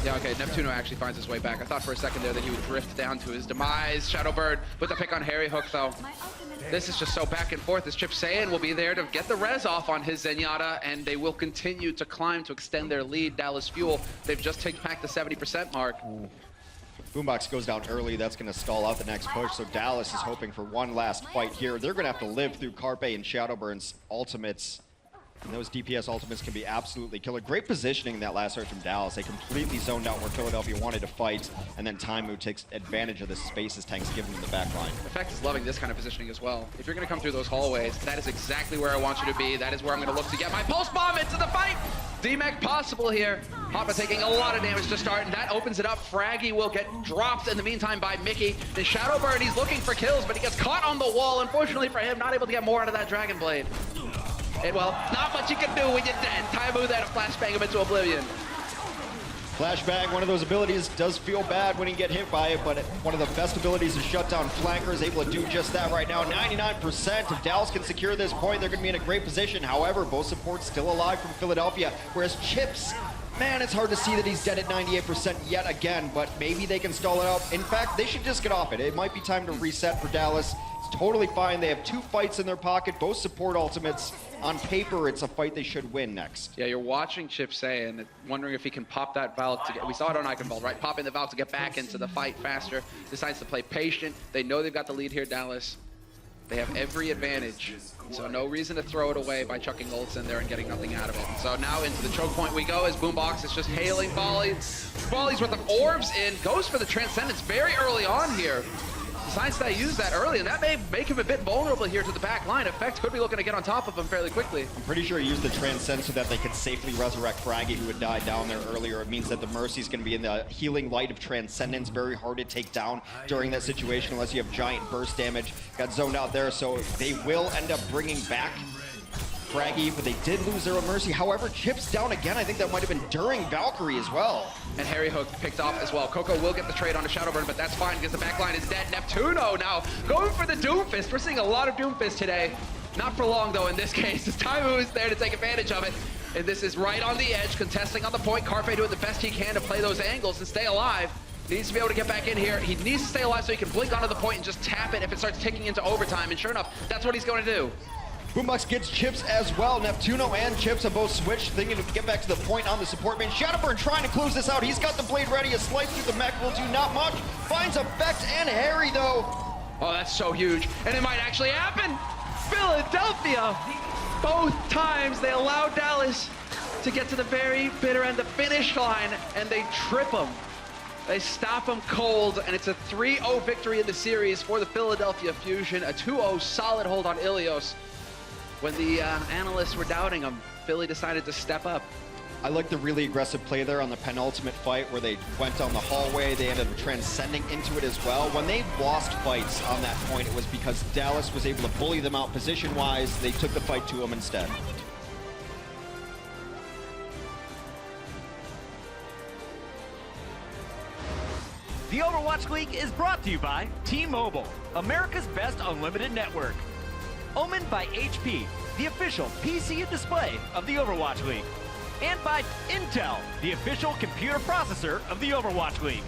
Yeah, okay, Neptuno actually finds his way back. I thought for a second there that he would drift down to his demise. Shadowbird with the pick on Harry Hook, though. This is just so back and forth. As Chip Saiyan will be there to get the res off on his Zenyatta, and they will continue to climb to extend their lead. Dallas Fuel, they've just taken back the 70% mark. Ooh. Boombox goes down early. That's going to stall out the next push, so Dallas is hoping for one last fight here. They're going to have to live through Carpe and Shadowburn's ultimates. And those DPS ultimates can be absolutely killer. Great positioning in that last search from Dallas. They completely zoned out where Philadelphia wanted to fight, and then Taimu takes advantage of the space as tanks given in the back line. Effect is loving this kind of positioning as well. If you're going to come through those hallways, that is exactly where I want you to be. That is where I'm going to look to get my pulse bomb into the fight. D-Mac possible here. Hoppa taking a lot of damage to start, and that opens it up. Fraggy will get dropped in the meantime by Mickey. The Shadowburn, he's looking for kills, but he gets caught on the wall. Unfortunately for him, not able to get more out of that Dragon Blade. And, well, not much you can do when you're dead. Taimu there to flashbang him into oblivion. Flashbang, one of those abilities, does feel bad when you get hit by it, but one of the best abilities is shut down flankers, able to do just that right now. 99%. If Dallas can secure this point, they're going to be in a great position. However, both supports still alive from Philadelphia, whereas Chips, man, it's hard to see that he's dead at 98% yet again, but maybe they can stall it out. In fact, they should just get off it. It might be time to reset for Dallas. It's totally fine. They have 2 fights in their pocket, both support ultimates. On paper, it's a fight they should win next. Yeah, you're watching Chip Saiyan, wondering if he can pop that valve to get, we saw it on Eichenwald, right? Popping the valve to get back into the fight faster. Decides to play patient. They know they've got the lead here, Dallas. They have every advantage. So no reason to throw it away by chucking ults in there and getting nothing out of it. So now into the choke point we go as Boombox is just hailing volleys. Volleys with the orbs in, goes for the Transcendence very early on here. Science used that early, and that may make him a bit vulnerable here to the back line. Effect could be looking to get on top of him fairly quickly. I'm pretty sure he used the Transcend so that they could safely resurrect Fraggy, who had died down there earlier. It means that the Mercy's going to be in the healing light of Transcendence. Very hard to take down during that situation unless you have giant burst damage. Got zoned out there, so they will end up bringing back Fraggy, but they did lose their own Mercy. However, Chips down again. I think that might have been during Valkyrie as well. And Harry Hook picked off as well. Coco will get the trade onto Shadowburn, but that's fine because the backline is dead. Neptuno now going for the Doomfist. We're seeing a lot of Doomfist today. Not for long, though, in this case. As Taimu is there to take advantage of it. And this is right on the edge, contesting on the point. Carpe doing the best he can to play those angles and stay alive. Needs to be able to get back in here. He needs to stay alive so he can blink onto the point and just tap it if it starts ticking into overtime. And sure enough, that's what he's going to do. Boombox gets Chips as well. Neptuno and Chips have both switched, thinking to get back to the point on the support main. Shadowburn trying to close this out. He's got the blade ready. A slice through the mech will do not much. Finds Effect and Harry, though. Oh, that's so huge. And it might actually happen. Philadelphia. Both times they allowed Dallas to get to the very bitter end, the finish line, and they trip him. They stop him cold, and it's a 3-0 victory in the series for the Philadelphia Fusion. A 2-0 solid hold on Ilios. When the analysts were doubting him, Philly decided to step up. I like the really aggressive play there on the penultimate fight where they went down the hallway. They ended up transcending into it as well. When they lost fights on that point, it was because Dallas was able to bully them out position-wise. They took the fight to them instead. The Overwatch League is brought to you by T-Mobile, America's best unlimited network. Omen by HP, the official PC and display of the Overwatch League. And by Intel, the official computer processor of the Overwatch League.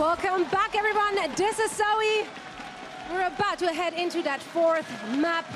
Welcome back, everyone. This is Zoe. We're about to head into that fourth map.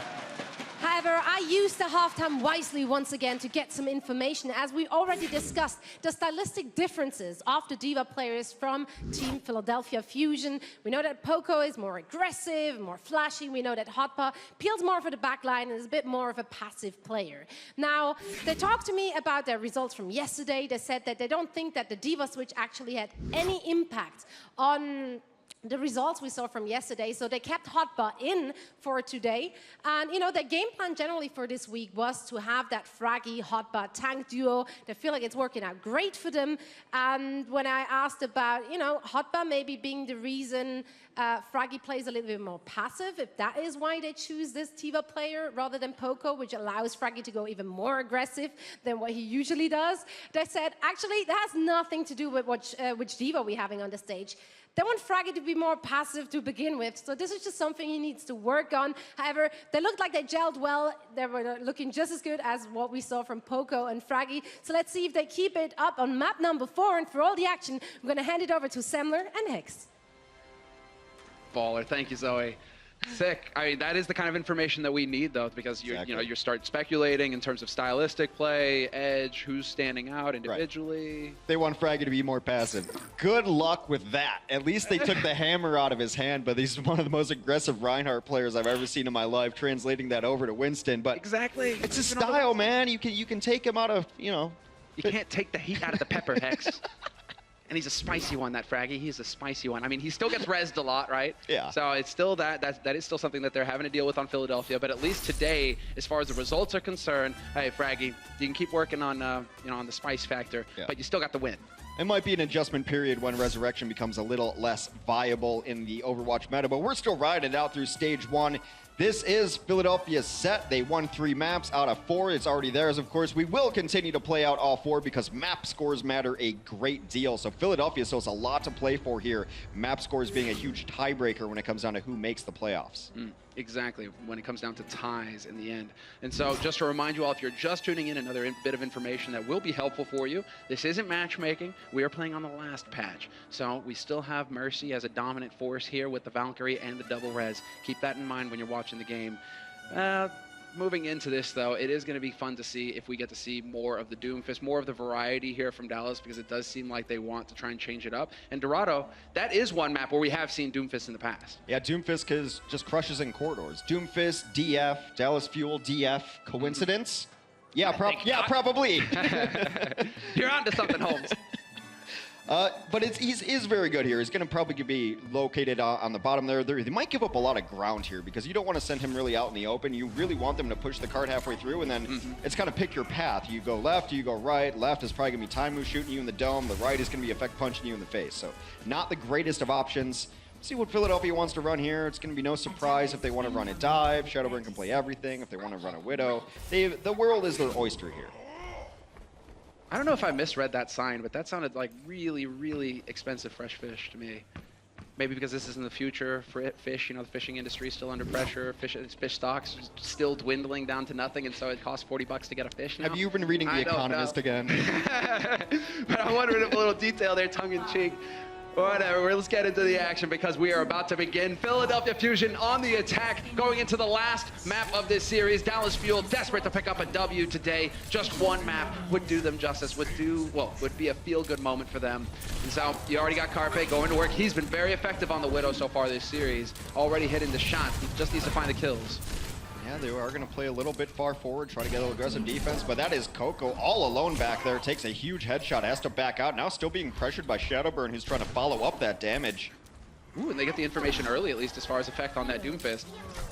However, I used the halftime wisely once again to get some information. As we already discussed, the stylistic differences of the D.Va players from Team Philadelphia Fusion. We know that Poco is more aggressive, more flashy. We know that Hotpa peels more for the backline and is a bit more of a passive player. Now, they talked to me about their results from yesterday. They said that they don't think that the D.Va switch actually had any impact on the results we saw from yesterday. So they kept Hotba in for today. And, you know, their game plan generally for this week was to have that Fragi Hotba tank duo. They feel like it's working out great for them. And when I asked about, you know, Hotba maybe being the reason Fragi plays a little bit more passive, if that is why they choose this D.Va player rather than Poco, which allows Fragi to go even more aggressive than what he usually does, they said, actually, that has nothing to do with which D.Va we're having on the stage. They want Fragi to be more passive to begin with, so this is just something he needs to work on. However, they looked like they gelled well. They were looking just as good as what we saw from Poco and Fragi. So let's see if they keep it up on map number 4. And for all the action, I'm going to hand it over to Semler and Hex. Baller. Thank you, Zoe. Sick. I mean, that is the kind of information that we need, though, because you know, you start speculating in terms of stylistic play, edge, who's standing out individually. Right. They want Fragi to be more passive. Good luck with that. At least they took the hammer out of his hand, but he's one of the most aggressive Reinhardt players I've ever seen in my life, translating that over to Winston. But exactly. It's his style, man. You can take him out of, you know. You can't take the heat out of the pepper, Hex. And he's a spicy one, that Fragi. He's a spicy one. I mean, he still gets rezzed a lot, right? Yeah. So it's still that is still something that they're having to deal with on Philadelphia. But at least today, as far as the results are concerned, hey, Fragi, you can keep working on, you know, on the spice factor, but you still got the win. It might be an adjustment period when Resurrection becomes a little less viable in the Overwatch meta, but we're still riding it out through stage 1. This is Philadelphia's set. They won 3 maps out of 4. It's already theirs, of course. We will continue to play out all 4 because map scores matter a great deal. So Philadelphia still has a lot to play for here. Map scores being a huge tiebreaker when it comes down to who makes the playoffs. Exactly, when it comes down to ties in the end. And so just to remind you all, if you're just tuning in, another bit of information that will be helpful for you. This isn't matchmaking. We are playing on the last patch. So we still have Mercy as a dominant force here with the Valkyrie and the double res. Keep that in mind when you're watching the game. Moving into this, though, it is going to be fun to see if we get to see more of the Doomfist, more of the variety here from Dallas, because it does seem like they want to try and change it up. And Dorado, that is one map where we have seen Doomfist in the past. Yeah, Doomfist just crushes in corridors. Doomfist, DF, Dallas Fuel, DF. Coincidence? Yeah, probably. You're onto something, Holmes. But he's very good here. He's going to probably be located on the bottom there. They might give up a lot of ground here because you don't want to send him really out in the open. You really want them to push the cart halfway through, and then it's kind of pick your path. You go left, you go right. Left is probably going to be Taimu shooting you in the dome. The right is going to be Effect punching you in the face. So not the greatest of options. See what Philadelphia wants to run here. It's going to be no surprise if they want to run a dive. Shadowburn can play everything. If they want to run a Widow, the world is their oyster here. I don't know if I misread that sign, but that sounded like really, really expensive fresh fish to me. Maybe because this is in the future for fish, you know, the fishing industry is still under pressure. Fish stocks still dwindling down to nothing, and so it costs $40 to get a fish now. Have you been reading The Economist again? But I wondered if a little detail there, tongue-in-cheek. Whatever, let's get into the action because we are about to begin. Philadelphia Fusion on the attack, going into the last map of this series. Dallas Fuel desperate to pick up a W today. Just one map would do them justice, would be a feel-good moment for them. And so you already got Carpe going to work. He's been very effective on the Widow so far this series. Already hitting the shot, he just needs to find the kills. Yeah, they are going to play a little bit far forward, try to get a little aggressive defense, but that is Coco all alone back there. Takes a huge headshot, has to back out. Now still being pressured by Shadowburn, who's trying to follow up that damage. Ooh, and they get the information early, at least as far as effect on that Doomfist.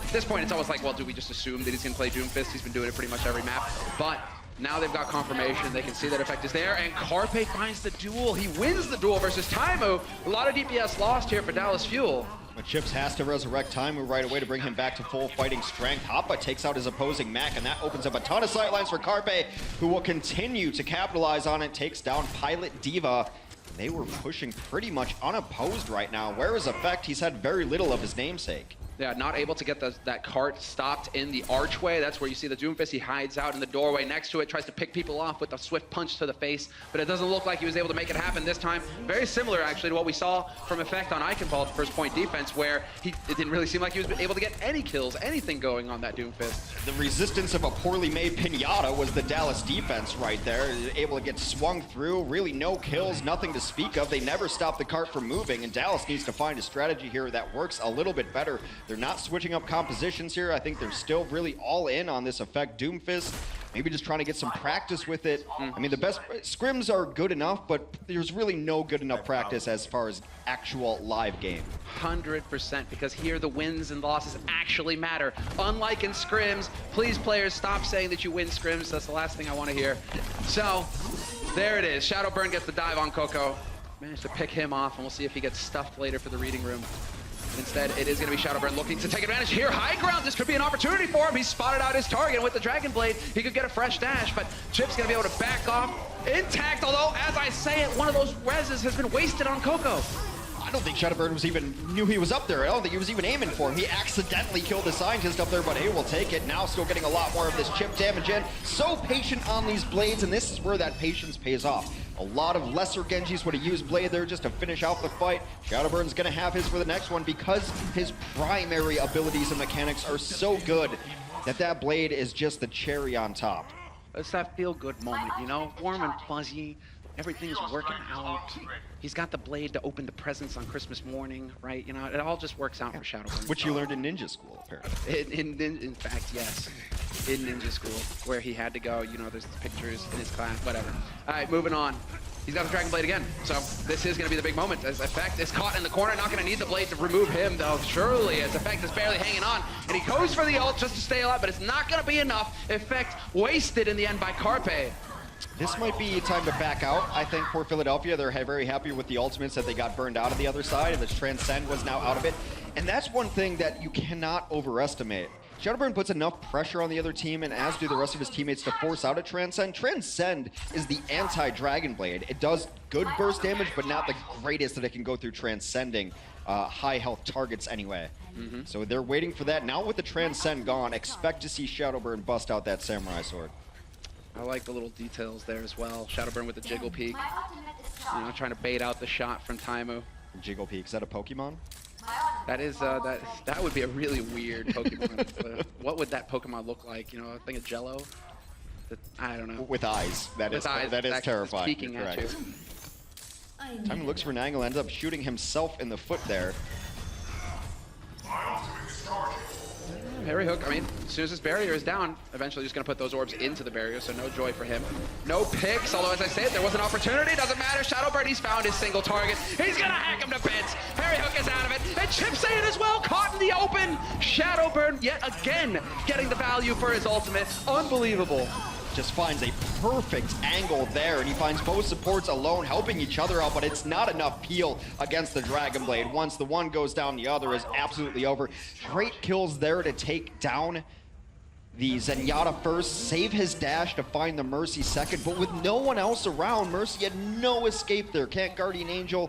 At this point, it's almost like, well, do we just assume that he's going to play Doomfist? He's been doing it pretty much every map. But now they've got confirmation. They can see that effect is there, and Carpe finds the duel. He wins the duel versus Taimu. A lot of DPS lost here for Dallas Fuel. But Chips has to resurrect Taimu right away to bring him back to full fighting strength. Hoppa takes out his opposing Mac, and that opens up a ton of sightlines for Carpe, who will continue to capitalize on it. Takes down Pilot D.Va. They were pushing pretty much unopposed right now. Where is Effect? He's had very little of his namesake. Yeah, not able to get that cart stopped in the archway. That's where you see the Doomfist. He hides out in the doorway next to it, tries to pick people off with a swift punch to the face, but it doesn't look like he was able to make it happen this time. Very similar, actually, to what we saw from Effect on Eichenwald, first point defense, where it didn't really seem like he was able to get any kills, anything going on that Doomfist. The resistance of a poorly made pinata was the Dallas defense right there. Able to get swung through, really no kills, nothing to speak of. They never stopped the cart from moving, and Dallas needs to find a strategy here that works a little bit better. They're not switching up compositions here. I think they're still really all in on this Effect Doomfist. Maybe just trying to get some practice with it. I mean, the best scrims are good enough, but there's really no good enough practice as far as actual live game. 100%, because here the wins and losses actually matter. Unlike in scrims, please players stop saying that you win scrims. That's the last thing I want to hear. So, there it is. Shadowburn gets the dive on Coco. Managed to pick him off, and we'll see if he gets stuffed later for the reading room. Instead, it is going to be Shadowburn looking to take advantage here. High ground, this could be an opportunity for him. He spotted out his target, and with the Dragon Blade, he could get a fresh dash, but Chip's going to be able to back off intact, although, as I say it, one of those reses has been wasted on Coco. I don't think Shadowburn knew he was up there. I don't think he was even aiming for him. He accidentally killed the scientist up there, but hey, we'll take it. Now still getting a lot more of this chip damage in. So patient on these blades, and this is where that patience pays off. A lot of lesser Genjis would have used Blade there just to finish out the fight. Shadowburn's gonna have his for the next one because his primary abilities and mechanics are so good that Blade is just the cherry on top. It's that feel-good moment, you know? Warm and fuzzy. Everything's working out. He's got the blade to open the presents on Christmas morning, right? You know, it all just works out for Shadowburn. Which you learned in Ninja School, apparently. In fact, yes. In Ninja School, where he had to go. You know, there's pictures in his class, whatever. All right, moving on. He's got the Dragon Blade again. So this is going to be the big moment. As Effect is caught in the corner, not going to need the blade to remove him, though. Surely, as Effect is barely hanging on. And he goes for the ult just to stay alive, but it's not going to be enough. Effect wasted in the end by Carpe. This might be time to back out, I think, for Philadelphia. They're very happy with the ultimates that they got burned out of the other side, and this Transcend was now out of it. And that's one thing that you cannot overestimate. Shadowburn puts enough pressure on the other team, and as do the rest of his teammates, to force out a Transcend. Transcend is the anti-Dragon Blade. It does good burst damage, but not the greatest that it can go through transcending high health targets anyway. So they're waiting for that. Now with the Transcend gone, expect to see Shadowburn bust out that Samurai Sword. I like the little details there as well. Shadowburn with the Jiggle Peek. You know, trying to bait out the shot from Taimu. Jiggle Peek, is that a Pokemon? That is, that would be a really weird Pokemon. What would that Pokemon look like? You know, a thing of Jello? I don't know. With eyes. That is terrifying. Peeking at you. Taimu looks for an angle, ends up shooting himself in the foot there. Parry hook, I mean, as soon as this barrier is down, eventually just going to put those orbs into the barrier, so no joy for him. No picks, although as I said, there was an opportunity, doesn't matter. Shadowburn, he's found his single target. He's going to hack him to bits. Parry hook is out of it, and Chip Sayan as well, caught in the open. Shadowburn, yet again, getting the value for his ultimate. Unbelievable. Just finds a perfect angle there, and he finds both supports alone helping each other out, but it's not enough peel against the Dragon Blade. Once the one goes down, the other is absolutely over. Great kills there to take down the Zenyatta first, save his dash to find the Mercy second, but with no one else around, Mercy had no escape there. Can't Guardian Angel,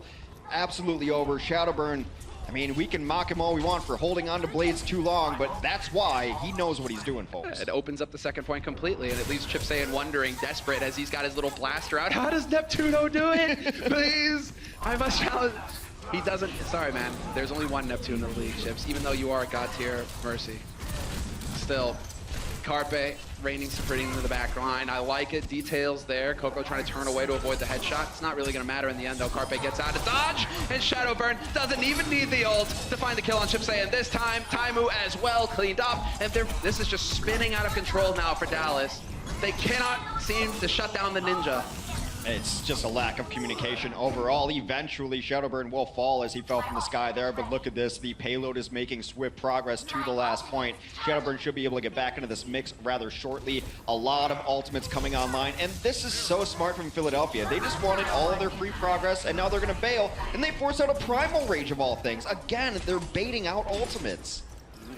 absolutely over. Shadowburn, I mean, we can mock him all we want for holding on to blades too long, but that's why he knows what he's doing, folks. It opens up the second point completely, and it leaves Chip Sayan wondering, desperate, as he's got his little blaster out. How does Neptuno do it? Please, I must challenge. He doesn't. Sorry, man. There's only one Neptune in the league, Chips, even though you are a god tier Mercy. Still, Carpe reigning supreme into the back line. I like it. Details there. Coco trying to turn away to avoid the headshot. It's not really going to matter in the end, though. Carpe gets out of dodge, and Shadowburn doesn't even need the ult to find the kill on Chip Sayan. This time, Taimu as well cleaned up, and this is just spinning out of control now for Dallas. They cannot seem to shut down the ninja. It's just a lack of communication overall. Eventually, Shadowburn will fall as he fell from the sky there, but look at this. The payload is making swift progress to the last point. Shadowburn should be able to get back into this mix rather shortly. A lot of ultimates coming online, and this is so smart from Philadelphia. They just wanted all of their free progress, and now they're going to bail, and they force out a Primal Rage of all things. Again, they're baiting out ultimates.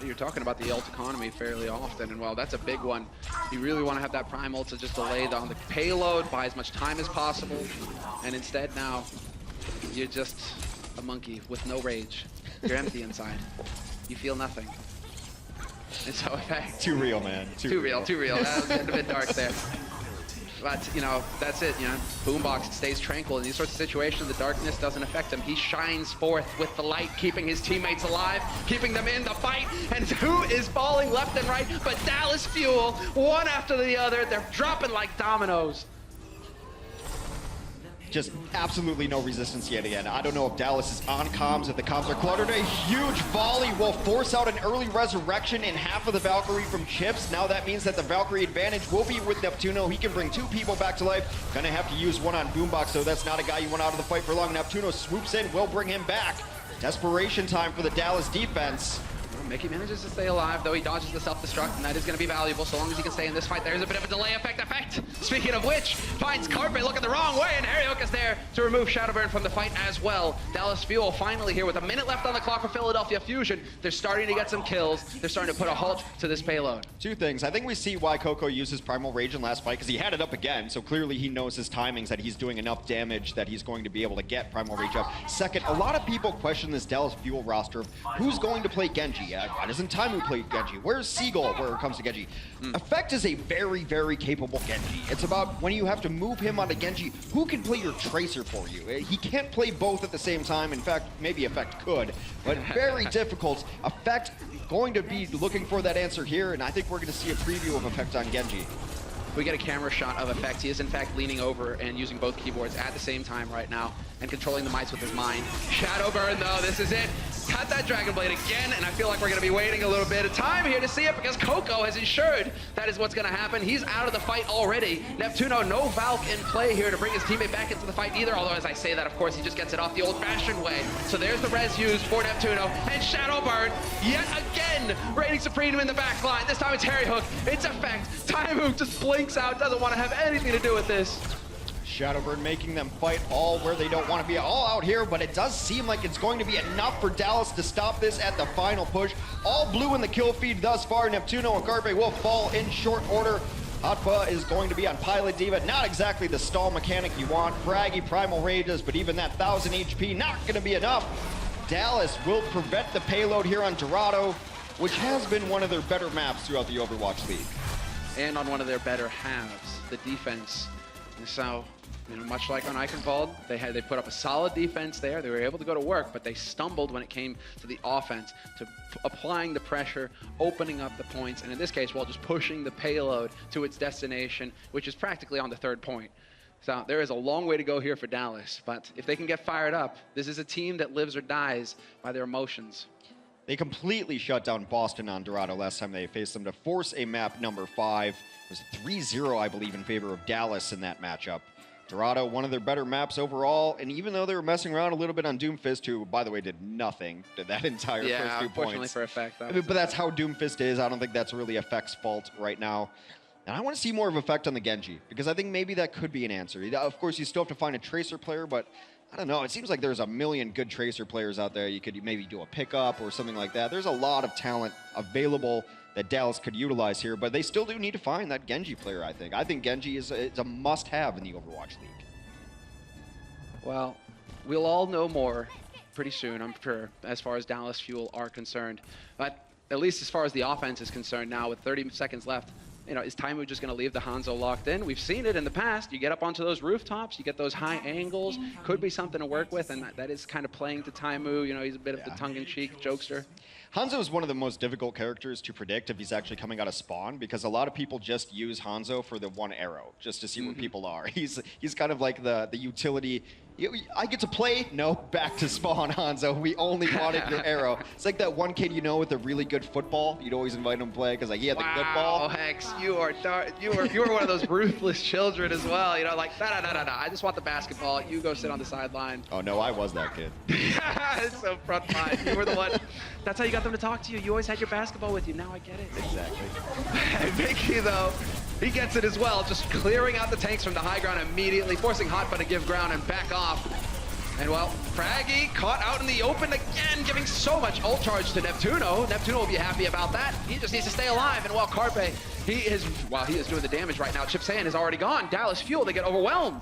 You're talking about the ult economy fairly often, and well, that's a big one. You really want to have that Primal to just delay on the payload, buy as much time as possible, and instead now, you're just a monkey with no rage. You're empty inside. you feel nothing. And so effect. Too real, man. Too real. That was getting a bit dark there. But, you know, that's it, you know. Boombox stays tranquil in these sorts of situations. The darkness doesn't affect him. He shines forth with the light, keeping his teammates alive, keeping them in the fight. And who is falling left and right but Dallas Fuel, one after the other. They're dropping like dominoes. Just absolutely no resistance yet again. I don't know if Dallas is on comms, if the comms are cluttered. A huge volley will force out an early resurrection in half of the Valkyrie from Chips. Now that means that the Valkyrie advantage will be with Neptuno. He can bring 2 people back to life. Gonna have to use one on Boombox, so that's not a guy you want out of the fight for long. Neptuno swoops in, will bring him back. Desperation time for the Dallas defense. Mickey manages to stay alive, though he dodges the self-destruct, and that is going to be valuable so long as he can stay in this fight. There's a bit of a delay effect. Speaking of which, finds Carpe looking the wrong way, and Harryhook is there to remove Shadowburn from the fight as well. Dallas Fuel finally here with a minute left on the clock for Philadelphia Fusion. They're starting to get some kills. They're starting to put a halt to this payload. 2 things. I think we see why Coco used his Primal Rage in last fight, because he had it up again, so clearly he knows his timings, that he's doing enough damage that he's going to be able to get Primal Rage up. Second, a lot of people question this Dallas Fuel roster of who's going to play Genji. Why doesn't Taimu play Genji? Where's Seagull where it comes to Genji? Effect is a very, very capable Genji. It's about when you have to move him onto Genji, who can play your Tracer for you? He can't play both at the same time. In fact, maybe Effect could, but very difficult. Effect going to be looking for that answer here, and I think we're going to see a preview of Effect on Genji. We get a camera shot of Effect. He is in fact leaning over and using both keyboards at the same time right now and controlling the mice with his mind. Shadowburn though, this is it. Cut that Dragon Blade again, and I feel like we're gonna be waiting a little bit of time here to see it because Coco has ensured that is what's gonna happen. He's out of the fight already. Neptuno, no Valk in play here to bring his teammate back into the fight either, although as I say that, of course, he just gets it off the old-fashioned way. So there's the res used for Neptuno, and Shadowburn, yet again, reigning supreme in the back line. This time it's Harryhook, it's Effect. Taimu just blinks out, doesn't want to have anything to do with this. Shadowburn making them fight all where they don't want to be, all out here, but it does seem like it's going to be enough for Dallas to stop this at the final push. All blue in the kill feed thus far. Neptuno and Carpe will fall in short order. Hotba is going to be on Pilot Diva. Not exactly the stall mechanic you want. Fraggy Primal Rages, but even that 1000 HP not going to be enough. Dallas will prevent the payload here on Dorado, which has been one of their better maps throughout the Overwatch League. And on one of their better halves, the defense. And so, you know, much like on Eichenwald, they put up a solid defense there. They were able to go to work, but they stumbled when it came to the offense, to applying the pressure, opening up the points, and in this case, while just pushing the payload to its destination, which is practically on the 3rd point. So there is a long way to go here for Dallas, but if they can get fired up, this is a team that lives or dies by their emotions. They completely shut down Boston on Dorado last time they faced them to force a map number 5. It was 3-0, I believe, in favor of Dallas in that matchup. Dorado, one of their better maps overall, and even though they were messing around a little bit on Doomfist, who, by the way, did nothing to that entire first 2 points. Yeah, unfortunately for Effect. But that's how Doomfist is. I don't think that's really Effect's fault right now. And I want to see more of Effect on the Genji, because I think maybe that could be an answer. Of course, you still have to find a Tracer player, but I don't know. It seems like there's a million good Tracer players out there. You could maybe do a pickup or something like that. There's a lot of talent available that Dallas could utilize here, but they still do need to find that Genji player, I think. I think Genji is a must-have in the Overwatch League. Well, we'll all know more pretty soon, I'm sure, as far as Dallas Fuel are concerned. But at least as far as the offense is concerned now, with 30 seconds left, you know, is Taimu just going to leave the Hanzo locked in? We've seen it in the past. You get up onto those rooftops, you get those high angles, could be something to work with, and that is kind of playing to Taimu. You know, he's a bit of the tongue-in-cheek jokester. Hanzo is one of the most difficult characters to predict if he's actually coming out of spawn, because a lot of people just use Hanzo for the one arrow, just to see where people are. He's kind of like the utility. I get to play? No, back to spawn, Hanzo. We only wanted your arrow. It's like that one kid you know with a really good football. You'd always invite him to play because like he had the good ball. Wow, Hex, you are one of those ruthless children as well. You know, like I just want the basketball. You go sit on the sideline. Oh no, I was that kid. It's so front line. You were the one. That's how you got them to talk to you. You always had your basketball with you. Now I get it. Exactly. Mickey though, he gets it as well. Just clearing out the tanks from the high ground immediately, forcing Hotba to give ground and back off. And well, Fraggy caught out in the open again, giving so much ult charge to Neptuno. Neptuno will be happy about that. He just needs to stay alive. And while Carpe, he is doing the damage right now. Chip's hand is already gone. Dallas Fuel, they get overwhelmed.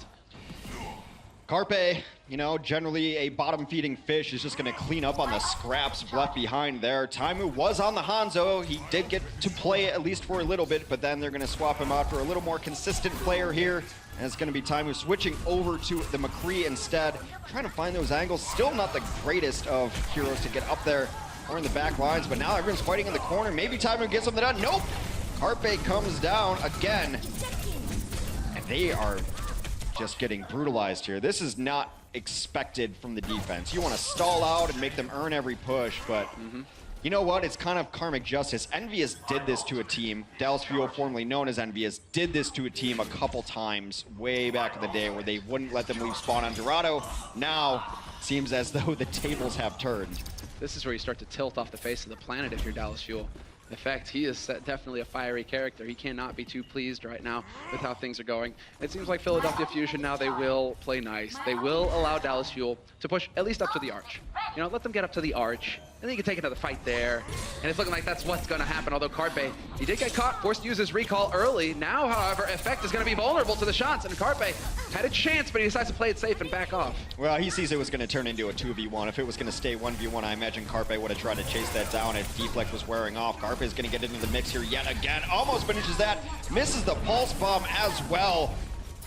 Carpe, you know, generally a bottom-feeding fish, is just going to clean up on the scraps left behind there. Taimu was on the Hanzo. He did get to play at least for a little bit, but then they're going to swap him out for a little more consistent player here. And it's going to be Taimu switching over to the McCree instead. Trying to find those angles. Still not the greatest of heroes to get up there or in the back lines, but now everyone's fighting in the corner. Maybe Taimu gets something done. Nope! Carpe comes down again. And they are just getting brutalized here. This is not expected from the defense. You want to stall out and make them earn every push, but you know what? It's kind of karmic justice. Envious did this to a team. Dallas Fuel, formerly known as Envious, did this to a team a couple times way back in the day where they wouldn't let them leave spawn on Dorado. Now, seems as though the tables have turned. This is where you start to tilt off the face of the planet if you're Dallas Fuel. In fact, he is definitely a fiery character. He cannot be too pleased right now with how things are going. It seems like Philadelphia Fusion now, they will play nice. They will allow Dallas Fuel to push at least up to the arch. You know, let them get up to the arch, and then you can take another fight there. And it's looking like that's what's going to happen, although Carpe, he did get caught, forced to use his recall early. Now, however, Effect is going to be vulnerable to the shots, and Carpe had a chance, but he decides to play it safe and back off. Well, he sees it was going to turn into a 2v1. If it was going to stay 1v1, I imagine Carpe would have tried to chase that down if Deflect was wearing off. Carpe is going to get into the mix here yet again. Almost finishes that. Misses the pulse bomb as well.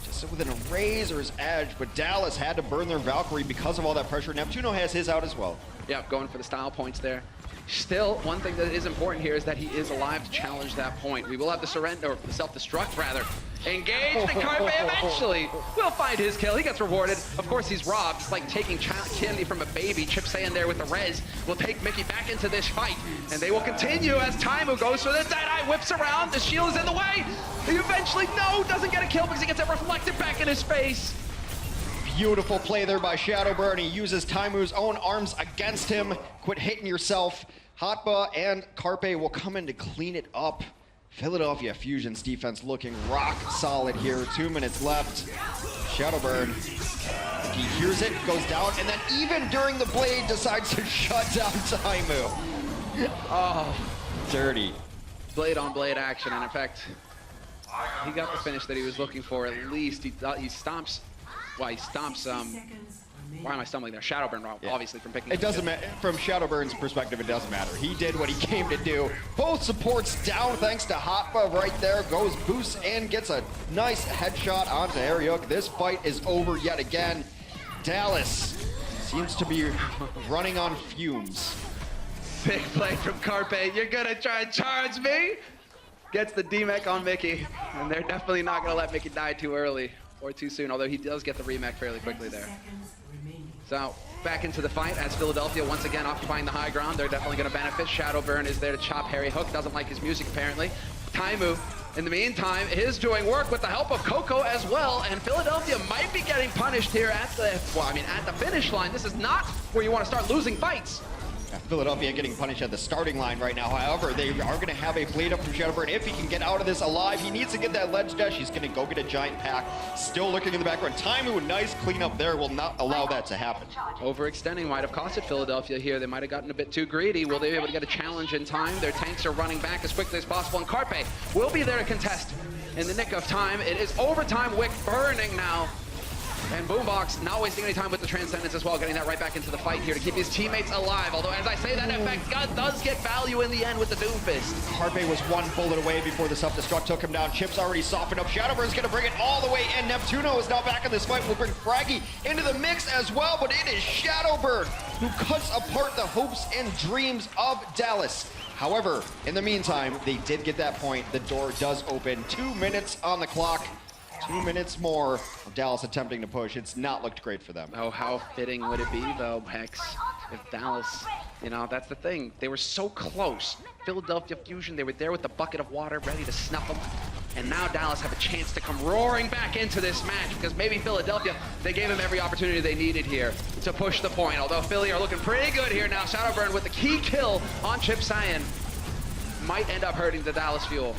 Just within a razor's edge, but Dallas had to burn their Valkyrie because of all that pressure. Neptuno has his out as well. Yeah, going for the style points there. Still, one thing that is important here is that he is alive to challenge that point. We will have the surrender, or the self-destruct rather. Engaged, and Carpe eventually will find his kill. He gets rewarded. Of course, he's robbed. It's like taking candy from a baby. Chip Saiyan there with the res will take Mickey back into this fight. And they will continue as Taimu goes for the Deadeye, whips around. The shield is in the way. He eventually, doesn't get a kill because he gets it reflected back in his face. Beautiful play there by Shadowburn. He uses Taimu's own arms against him. Quit hitting yourself. Hotba and Carpe will come in to clean it up. Philadelphia Fusion's defense looking rock solid here. 2 minutes left. Shadowburn, he hears it, goes down, and then even during the blade decides to shut down Taimu. Oh, Dirty. blade on blade action, and in fact, he got the finish that he was looking for. At least he stomps. Well, he stomps. Why am I stumbling there? Shadowburn, obviously, from picking. It doesn't matter. From Shadowburn's perspective, it doesn't matter. He did what he came to do. Both supports down thanks to Hotba right there. Goes boosts and gets a nice headshot onto Ariuk. This fight is over yet again. Dallas seems to be running on fumes. Big play from Carpe. You're gonna try and charge me? Gets the D-Mech on Mickey, and they're definitely not gonna let Mickey die too early or too soon, although he does get the remech fairly quickly there. So back into the fight as Philadelphia once again occupying the high ground. They're definitely going to benefit. Shadowburn is there to chop Harry Hook. Doesn't like his music apparently. Taimu, in the meantime, is doing work with the help of Coco as well. And Philadelphia might be getting punished here at the finish line. This is not where you want to start losing fights. Philadelphia getting punished at the starting line right now. However, they are going to have a blade up from Shadowburn. If he can get out of this alive, he needs to get that ledge dash. He's going to go get a giant pack. Still looking in the background. Taimu, nice cleanup there, will not allow that to happen. Overextending might have costed Philadelphia here. They might have gotten a bit too greedy. Will they be able to get a challenge in time? Their tanks are running back as quickly as possible, and Carpe will be there to contest in the nick of time. It is overtime. Wick burning now. And Boombox not wasting any time with the Transcendence as well, getting that right back into the fight here to keep his teammates alive. Although, as I say, that Effect does get value in the end with the Doomfist. Carpe was one bullet away before the self-destruct took him down. Chip's already softened up. Shadowburn's going to bring it all the way in. Neptuno is now back in this fight. We'll bring Fraggy into the mix as well, but it is Shadowburn who cuts apart the hopes and dreams of Dallas. However, in the meantime, they did get that point. The door does open. 2 minutes on the clock. 2 minutes more of Dallas attempting to push. It's not looked great for them. Oh, how fitting would it be, though, Hex, if Dallas, you know, that's the thing. They were so close. Philadelphia Fusion, they were there with the bucket of water, ready to snuff them. And now Dallas have a chance to come roaring back into this match because maybe Philadelphia, they gave him every opportunity they needed here to push the point. Although Philly are looking pretty good here now. Shadowburn with the key kill on Chip Saiyan might end up hurting the Dallas Fuel.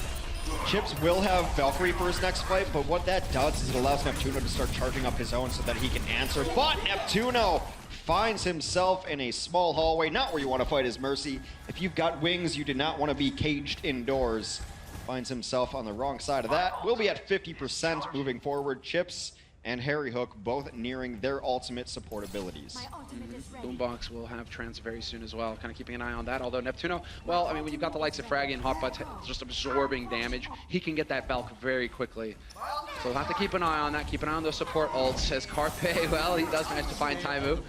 Chips will have Valkyrie for his next fight, but what that does is it allows Neptuno to start charging up his own so that he can answer. But Neptuno finds himself in a small hallway, not where you want to fight his Mercy. If you've got wings, you do not want to be caged indoors. Finds himself on the wrong side of that. We'll be at 50% moving forward. Chips and Harry Hook both nearing their ultimate support abilities. Boombox will have trance very soon as well, kind of keeping an eye on that. Although Neptuno, well, I mean, when you've got the likes of Fraggy and Hotbutt just absorbing damage, he can get that Valk very quickly. So we'll have to keep an eye on that, keep an eye on those support ults as Carpe, well, he does manage to find Taimu.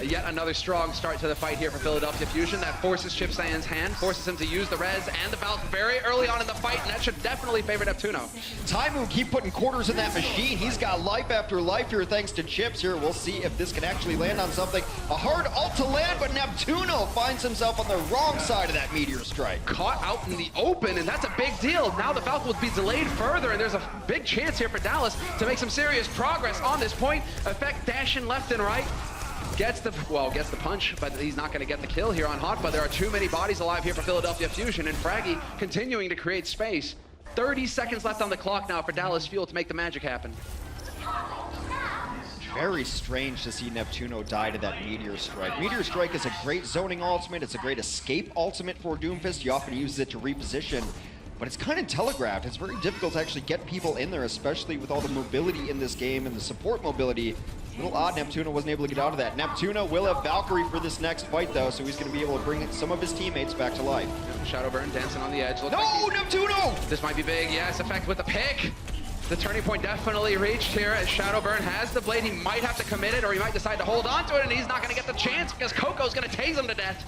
Yet another strong start to the fight here for Philadelphia Fusion. That forces Chip Saiyans' hand, forces him to use the res and the Valk very early on in the fight, and that should definitely favor Neptuno. Taimu keep putting quarters in that machine. He's got life after life here thanks to Chips here. We'll see if this can actually land on something. A hard ult to land, but Neptuno finds himself on the wrong side of that meteor strike. Caught out in the open, and that's a big deal. Now the Valk will be delayed further, and there's a big chance here for Dallas to make some serious progress on this point. Effect dashing left and right. Gets the punch, but he's not going to get the kill here on Hotbutt. There are too many bodies alive here for Philadelphia Fusion, and Fraggy continuing to create space. 30 seconds left on the clock now for Dallas Fuel to make the magic happen. Very strange to see Neptuno die to that Meteor Strike. Meteor Strike is a great zoning ultimate. It's a great escape ultimate for Doomfist. He often uses it to reposition, but it's kind of telegraphed. It's very difficult to actually get people in there, especially with all the mobility in this game and the support mobility. A little odd Neptuno wasn't able to get out of that. Neptuno will have Valkyrie for this next fight, though, so he's going to be able to bring some of his teammates back to life. Shadowburn dancing on the edge. No, Neptuno! This might be big. Yes, Effect with the pick. The turning point definitely reached here as Shadowburn has the blade. He might have to commit it, or he might decide to hold on to it, and he's not going to get the chance because Coco's going to tase him to death.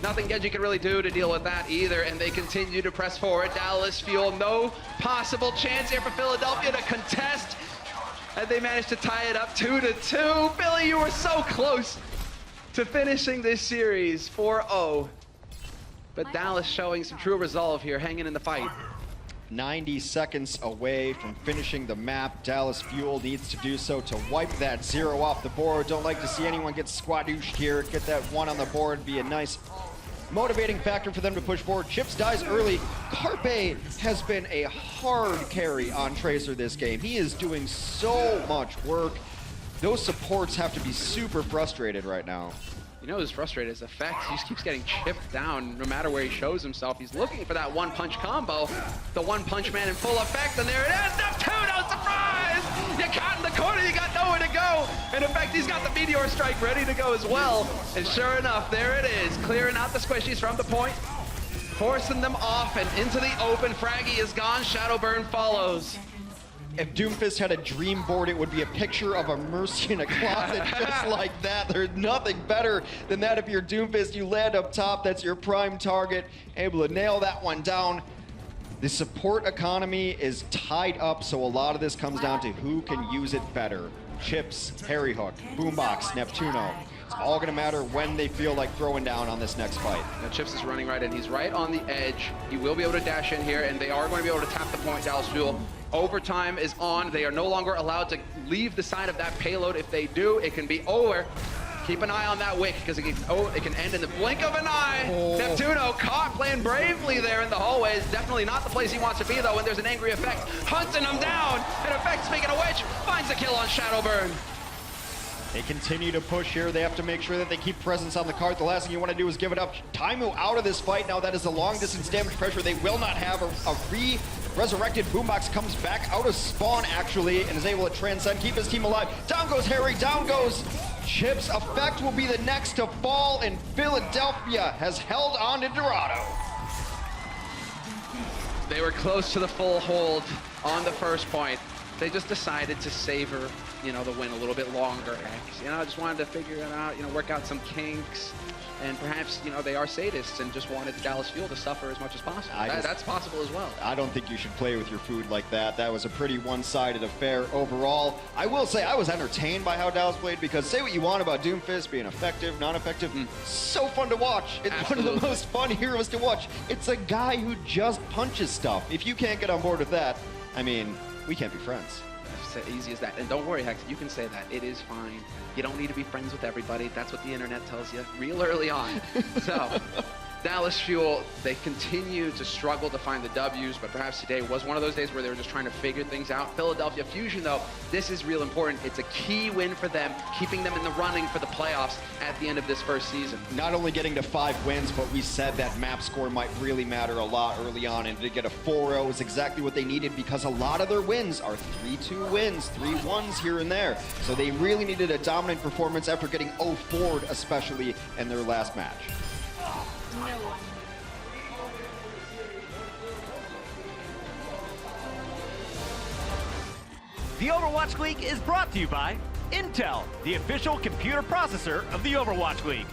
Nothing Genji can really do to deal with that either, and they continue to press forward. Dallas Fuel, no possible chance here for Philadelphia to contest, and they managed to tie it up 2-2. Philly, you were so close to finishing this series 4-0, but Dallas showing some true resolve here, hanging in the fight. 90 seconds away from finishing the map. Dallas Fuel needs to do so to wipe that 0 off the board. Don't like to see anyone get squadooshed here. Get that 1 on the board, be a nice motivating factor for them to push forward. Chips dies early. Carpe has been a hard carry on Tracer this game. He is doing so much work. Those supports have to be super frustrated right now. You know who's frustrated is Effect. He just keeps getting chipped down no matter where he shows himself. He's looking for that one-punch combo. The one-punch man in full effect, and there it is! Neptuno, surprise! You caught in the corner, you got nowhere to go. And in fact, he's got the Meteor Strike ready to go as well. And sure enough, there it is, clearing out the squishies from the point, forcing them off and into the open. Fraggy is gone, Shadowburn follows. If Doomfist had a dream board, it would be a picture of a Mercy in a closet just like that. There's nothing better than that. If you're Doomfist, you land up top, that's your prime target, able to nail that one down. The support economy is tied up, so a lot of this comes down to who can use it better. Chips, Harry Hook, Boombox, Neptuno. It's all gonna matter when they feel like throwing down on this next fight. Now Chips is running right in. He's right on the edge. He will be able to dash in here, and they are going to be able to tap the point, Dallas Fuel. Overtime is on. They are no longer allowed to leave the side of that payload. If they do, it can be over. Keep an eye on that wick, because it can end in the blink of an eye. Oh. Neptuno caught playing bravely there in the hallways. Definitely not the place he wants to be, though, when there's an angry Effect hunting him down. And Effect, speaking of which, finds the kill on Shadowburn. They continue to push here. They have to make sure that they keep presence on the card. The last thing you want to do is give it up. Taimu out of this fight. Now that is a long distance damage pressure. They will not have a resurrected. Boombox comes back out of spawn actually and is able to transcend, keep his team alive. Down goes Harry, down goes Chips. Effect will be the next to fall, and Philadelphia has held on to Dorado. They were close to the full hold on the first point. They just decided to savor, you know, the win a little bit longer. X. You know, I just wanted to figure it out, you know, work out some kinks. And perhaps, you know, they are sadists and just wanted Dallas Fuel to suffer as much as possible. That's possible as well. I don't think you should play with your food like that. That was a pretty one-sided affair overall. I will say I was entertained by how Dallas played, because say what you want about Doomfist being effective, non-effective, so fun to watch. It's Absolutely. one of the most fun heroes to watch. It's a guy who just punches stuff. If you can't get on board with that, I mean, we can't be friends. It's as easy as that. And don't worry, Hex, you can say that. It is fine. You don't need to be friends with everybody. That's what the internet tells you real early on. So, Dallas Fuel, they continue to struggle to find the W's, but perhaps today was one of those days where they were just trying to figure things out. Philadelphia Fusion, though, this is real important. It's a key win for them, keeping them in the running for the playoffs at the end of this first season. Not only getting to 5 wins, but we said that map score might really matter a lot early on, and to get a 4-0 is exactly what they needed because a lot of their wins are 3-2 wins, 3-1s here and there. So they really needed a dominant performance after getting 0-4'd, especially in their last match. The Overwatch League is brought to you by Intel, the official computer processor of the Overwatch League.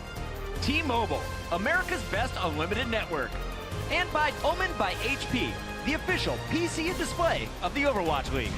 T-Mobile, America's best unlimited network. And by Omen by HP, the official PC and display of the Overwatch League.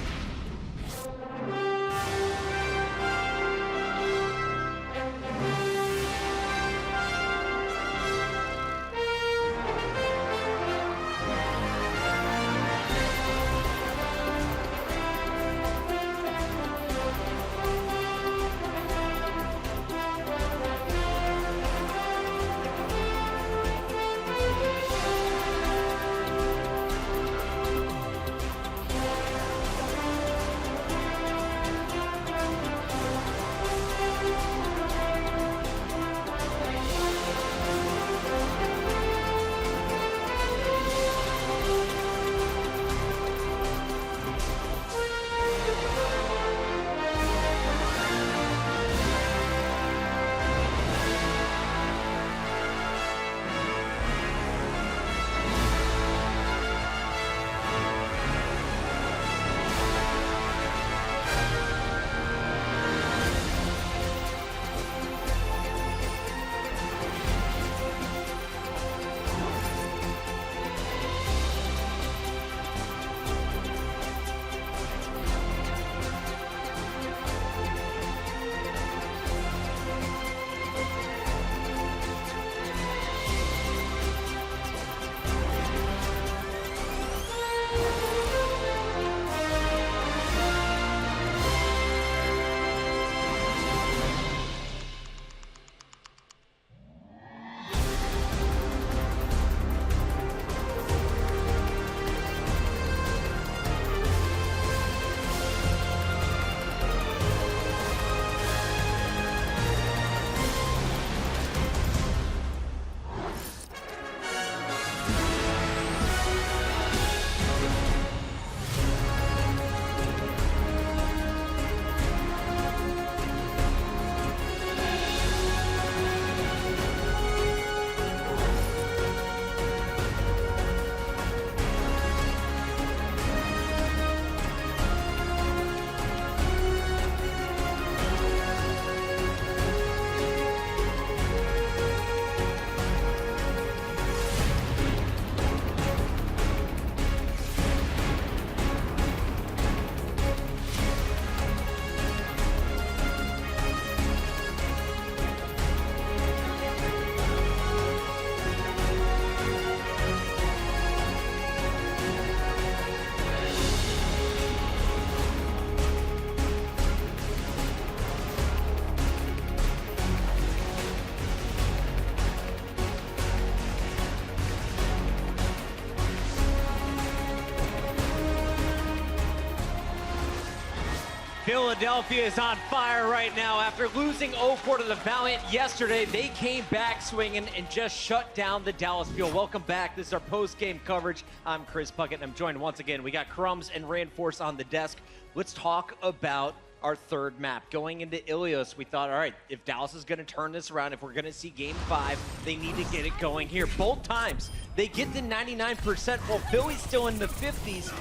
Philadelphia is on fire right now. After losing 0-4 to the Valiant yesterday, they came back swinging and just shut down the Dallas Fuel. Welcome back. This is our post-game coverage. I'm Chris Puckett, and I'm joined once again. We got Crumbs and Reinforce on the desk. Let's talk about our third map. Going into Ilios, we thought, all right, if Dallas is going to turn this around, if we're going to see Game 5, they need to get it going here. Both times, they get to 99%, while Philly's still in the 50s.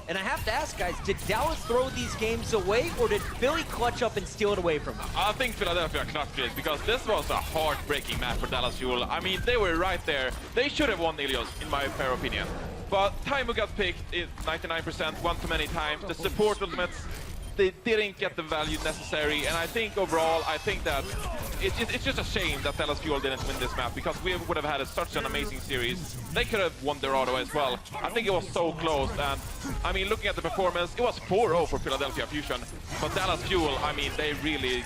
And I have to ask, guys, did Dallas throw these games away, or did Philly clutch up and steal it away from them? I think Philadelphia clutched it, because this was a heartbreaking match for Dallas Fuel. I mean, they were right there. They should have won Ilios, in my fair opinion. But Taimu got picked 99%, one too many times. The support ultimates, they didn't get the value necessary. And I think overall, I think that it's just a shame that Dallas Fuel didn't win this map, because we would have had such an amazing series. They could have won Dorado as well. I think it was so close. And I mean, looking at the performance, it was 4-0 for Philadelphia Fusion. But Dallas Fuel, I mean, they really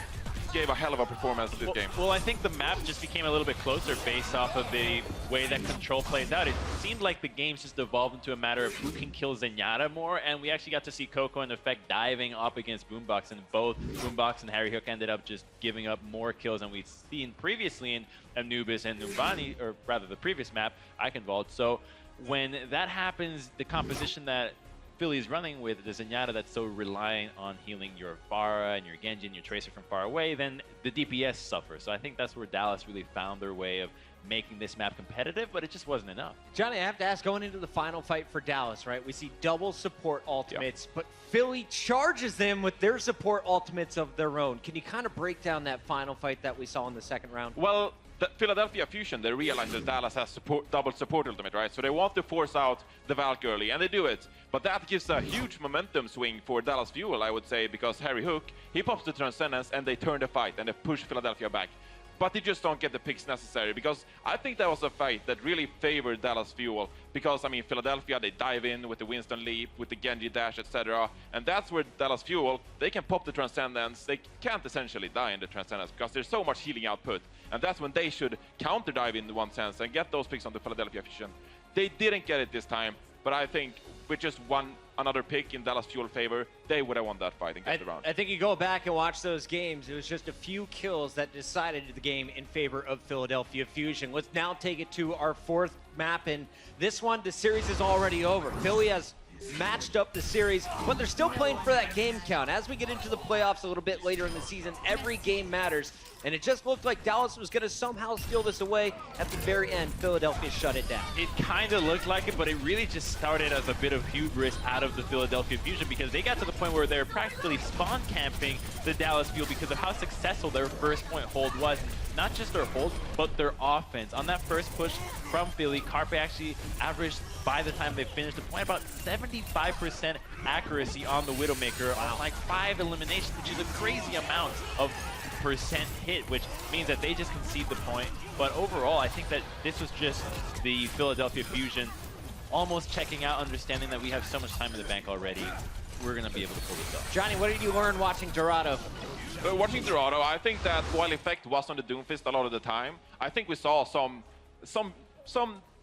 gave a hell of a performance this game. Well, I think the map just became a little bit closer based off of the way that control plays out. It seemed like the game's just evolved into a matter of who can kill Zenyatta more, and we actually got to see Coco and Effect diving up against Boombox, and both Boombox and Harry Hook ended up just giving up more kills than we'd seen previously in Anubis and Numbani, or rather the previous map, Eichenwald. So when that happens, the composition that Philly is running with the Zenyatta that's so reliant on healing your Pharah and your Genji and your Tracer from far away, then the DPS suffers. So I think that's where Dallas really found their way of making this map competitive, but it just wasn't enough. Johnny, I have to ask, going into the final fight for Dallas, right? We see double support ultimates, but Philly charges them with their support ultimates of their own. Can you kind of break down that final fight that we saw in the second round? Well, the Philadelphia Fusion, they realize that Dallas has double support ultimate, right? So they want to force out the Valk early, and they do it. But that gives a huge momentum swing for Dallas Fuel, I would say, because Harry Hook, he pops the Transcendence, and they turn the fight, and they push Philadelphia back. But they just don't get the picks necessary, because I think that was a fight that really favored Dallas Fuel. Because, I mean, Philadelphia, they dive in with the Winston Leap, with the Genji Dash, etc. And that's where Dallas Fuel, they can pop the Transcendence. They can't essentially die in the Transcendence, because there's so much healing output. And that's when they should counter-dive in one sense and get those picks on the Philadelphia Fusion. They didn't get it this time, but I think with just another pick in Dallas Fuel favor, they would have won that fight and got the round. I think you go back and watch those games, it was just a few kills that decided the game in favor of Philadelphia Fusion. Let's now take it to our fourth map, and this one, the series is already over. Philly has matched up the series, but they're still playing for that game count. As we get into the playoffs a little bit later in the season, every game matters, and it just looked like Dallas was going to somehow steal this away. At the very end, Philadelphia shut it down. It kind of looked like it, but it really just started as a bit of hubris out of the Philadelphia Fusion, because they got to the point where they're practically spawn camping the Dallas Fuel because of how successful their first point hold was. Not just their hold, but their offense. On that first push from Philly, Carpe actually averaged, by the time they finished the point, about 75% accuracy on the Widowmaker on like 5 eliminations, which is a crazy amount of percent hit, which means that they just concede the point. But overall, I think that this was just the Philadelphia Fusion almost checking out, understanding that we have so much time in the bank already. We're going to be able to pull this off. Johnny, what did you learn watching Dorado? Watching Dorado, I think that while Effect was on the Doomfist a lot of the time, I think we saw some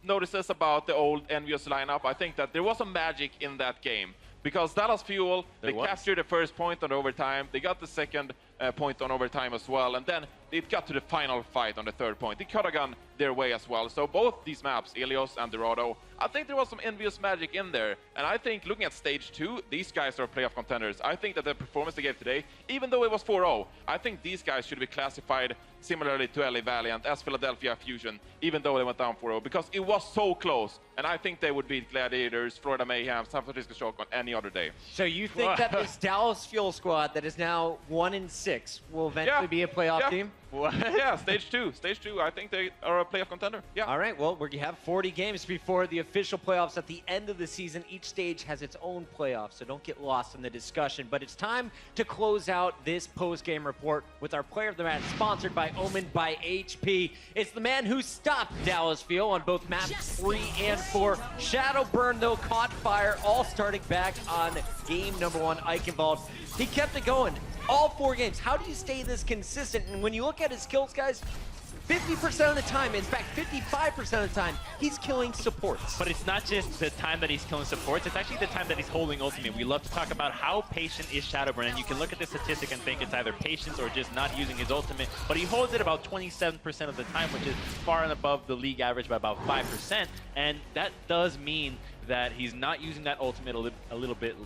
notices about the old Envious lineup. I think that there was some magic in that game. Because Dallas Fuel, they captured the first point on overtime, they got the second point on overtime as well, and then it got to the final fight on the third point. They could have gone their way as well. So both these maps, Ilios and Dorado, I think there was some envious magic in there. And I think looking at stage 2, these guys are playoff contenders. I think that the performance they gave today, even though it was 4-0, I think these guys should be classified similarly to LA Valiant as Philadelphia Fusion, even though they went down 4-0, because it was so close. And I think they would beat Gladiators, Florida Mayhem, San Francisco Shock on any other day. So you think that this Dallas Fuel squad that is now 1-6 will eventually be a playoff team? Yeah, stage 2. Stage 2, I think they are a playoff contender. Yeah. All right, well, we have 40 games before the official playoffs at the end of the season. Each stage has its own playoffs, so don't get lost in the discussion. But it's time to close out this post-game report with our player of the match, sponsored by Omen by HP. It's the man who stopped Dallas Fuel on both maps 3 and 4. Shadowburn, though, caught fire, all starting back on game number 1, Eichenwald. He kept it going all 4 games. How do you stay this consistent? And when you look at his kills, guys, 50% of the time, in fact 55% of the time, he's killing supports. But it's not just the time that he's killing supports, it's actually the time that he's holding ultimate. We love to talk about how patient is Shadowburn, and you can look at this statistic and think it's either patience or just not using his ultimate, but he holds it about 27% of the time, which is far and above the league average by about 5%, and that does mean that he's not using that ultimate a little bit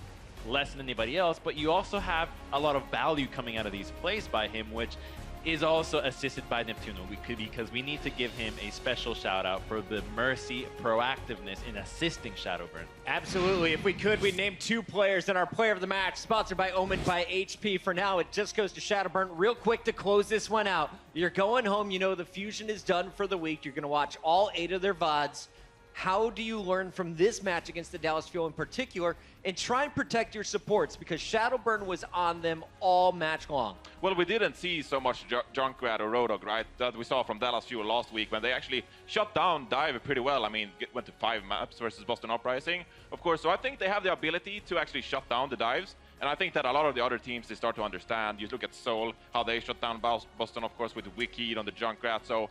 less than anybody else, but you also have a lot of value coming out of these plays by him, which is also assisted by Neptuno, because we need to give him a special shout out for the Mercy proactiveness in assisting Shadowburn. Absolutely. If we could, we'd name 2 players in our player of the match, sponsored by Omen by HP. For now, it just goes to Shadowburn. Real quick to close this one out. You're going home, you know the Fusion is done for the week. You're going to watch all 8 of their VODs. How do you learn from this match against the Dallas Fuel in particular and try and protect your supports? Because Shadowburn was on them all match long. Well, we didn't see so much Junkrat or Rodog, right, that we saw from Dallas Fuel last week when they actually shut down Dive pretty well. I mean, went to 5 maps versus Boston Uprising, of course. So I think they have the ability to actually shut down the dives. And I think that a lot of the other teams, they start to understand. You look at Seoul, how they shut down Boston, of course, with Wiki on the Junkrat. So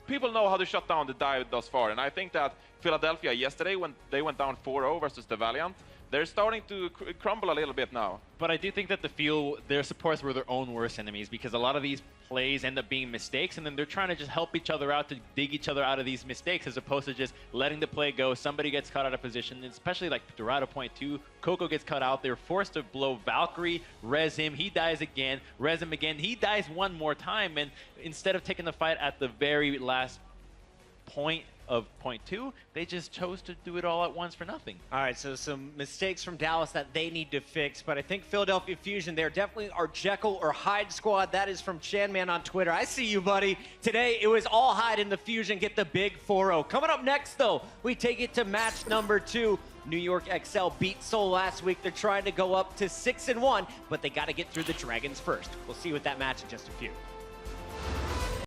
people know how to shut down the dive thus far. And I think that Philadelphia yesterday, when they went down 4-0 versus the Valiant, they're starting to crumble a little bit now. But I do think that their supports were their own worst enemies, because a lot of these plays end up being mistakes, and then they're trying to just help each other out to dig each other out of these mistakes, as opposed to just letting the play go. Somebody gets caught out of position, and especially like Dorado point 2, Coco gets cut out. They're forced to blow Valkyrie, res him, he dies again, res him again, he dies one more time, and instead of taking the fight at the very last point of point 2, they just chose to do it all at once for nothing. All right, so some mistakes from Dallas that they need to fix, but I think Philadelphia Fusion, they're definitely our Jekyll or Hyde squad. That is from Chanman on Twitter. I see you, buddy. Today, it was all Hyde in the Fusion, get the big 4-0. Coming up next, though, we take it to match number 2. New York XL beat Seoul last week. They're trying to go up to 6-1, but they got to get through the Dragons first. We'll see you with that match in just a few.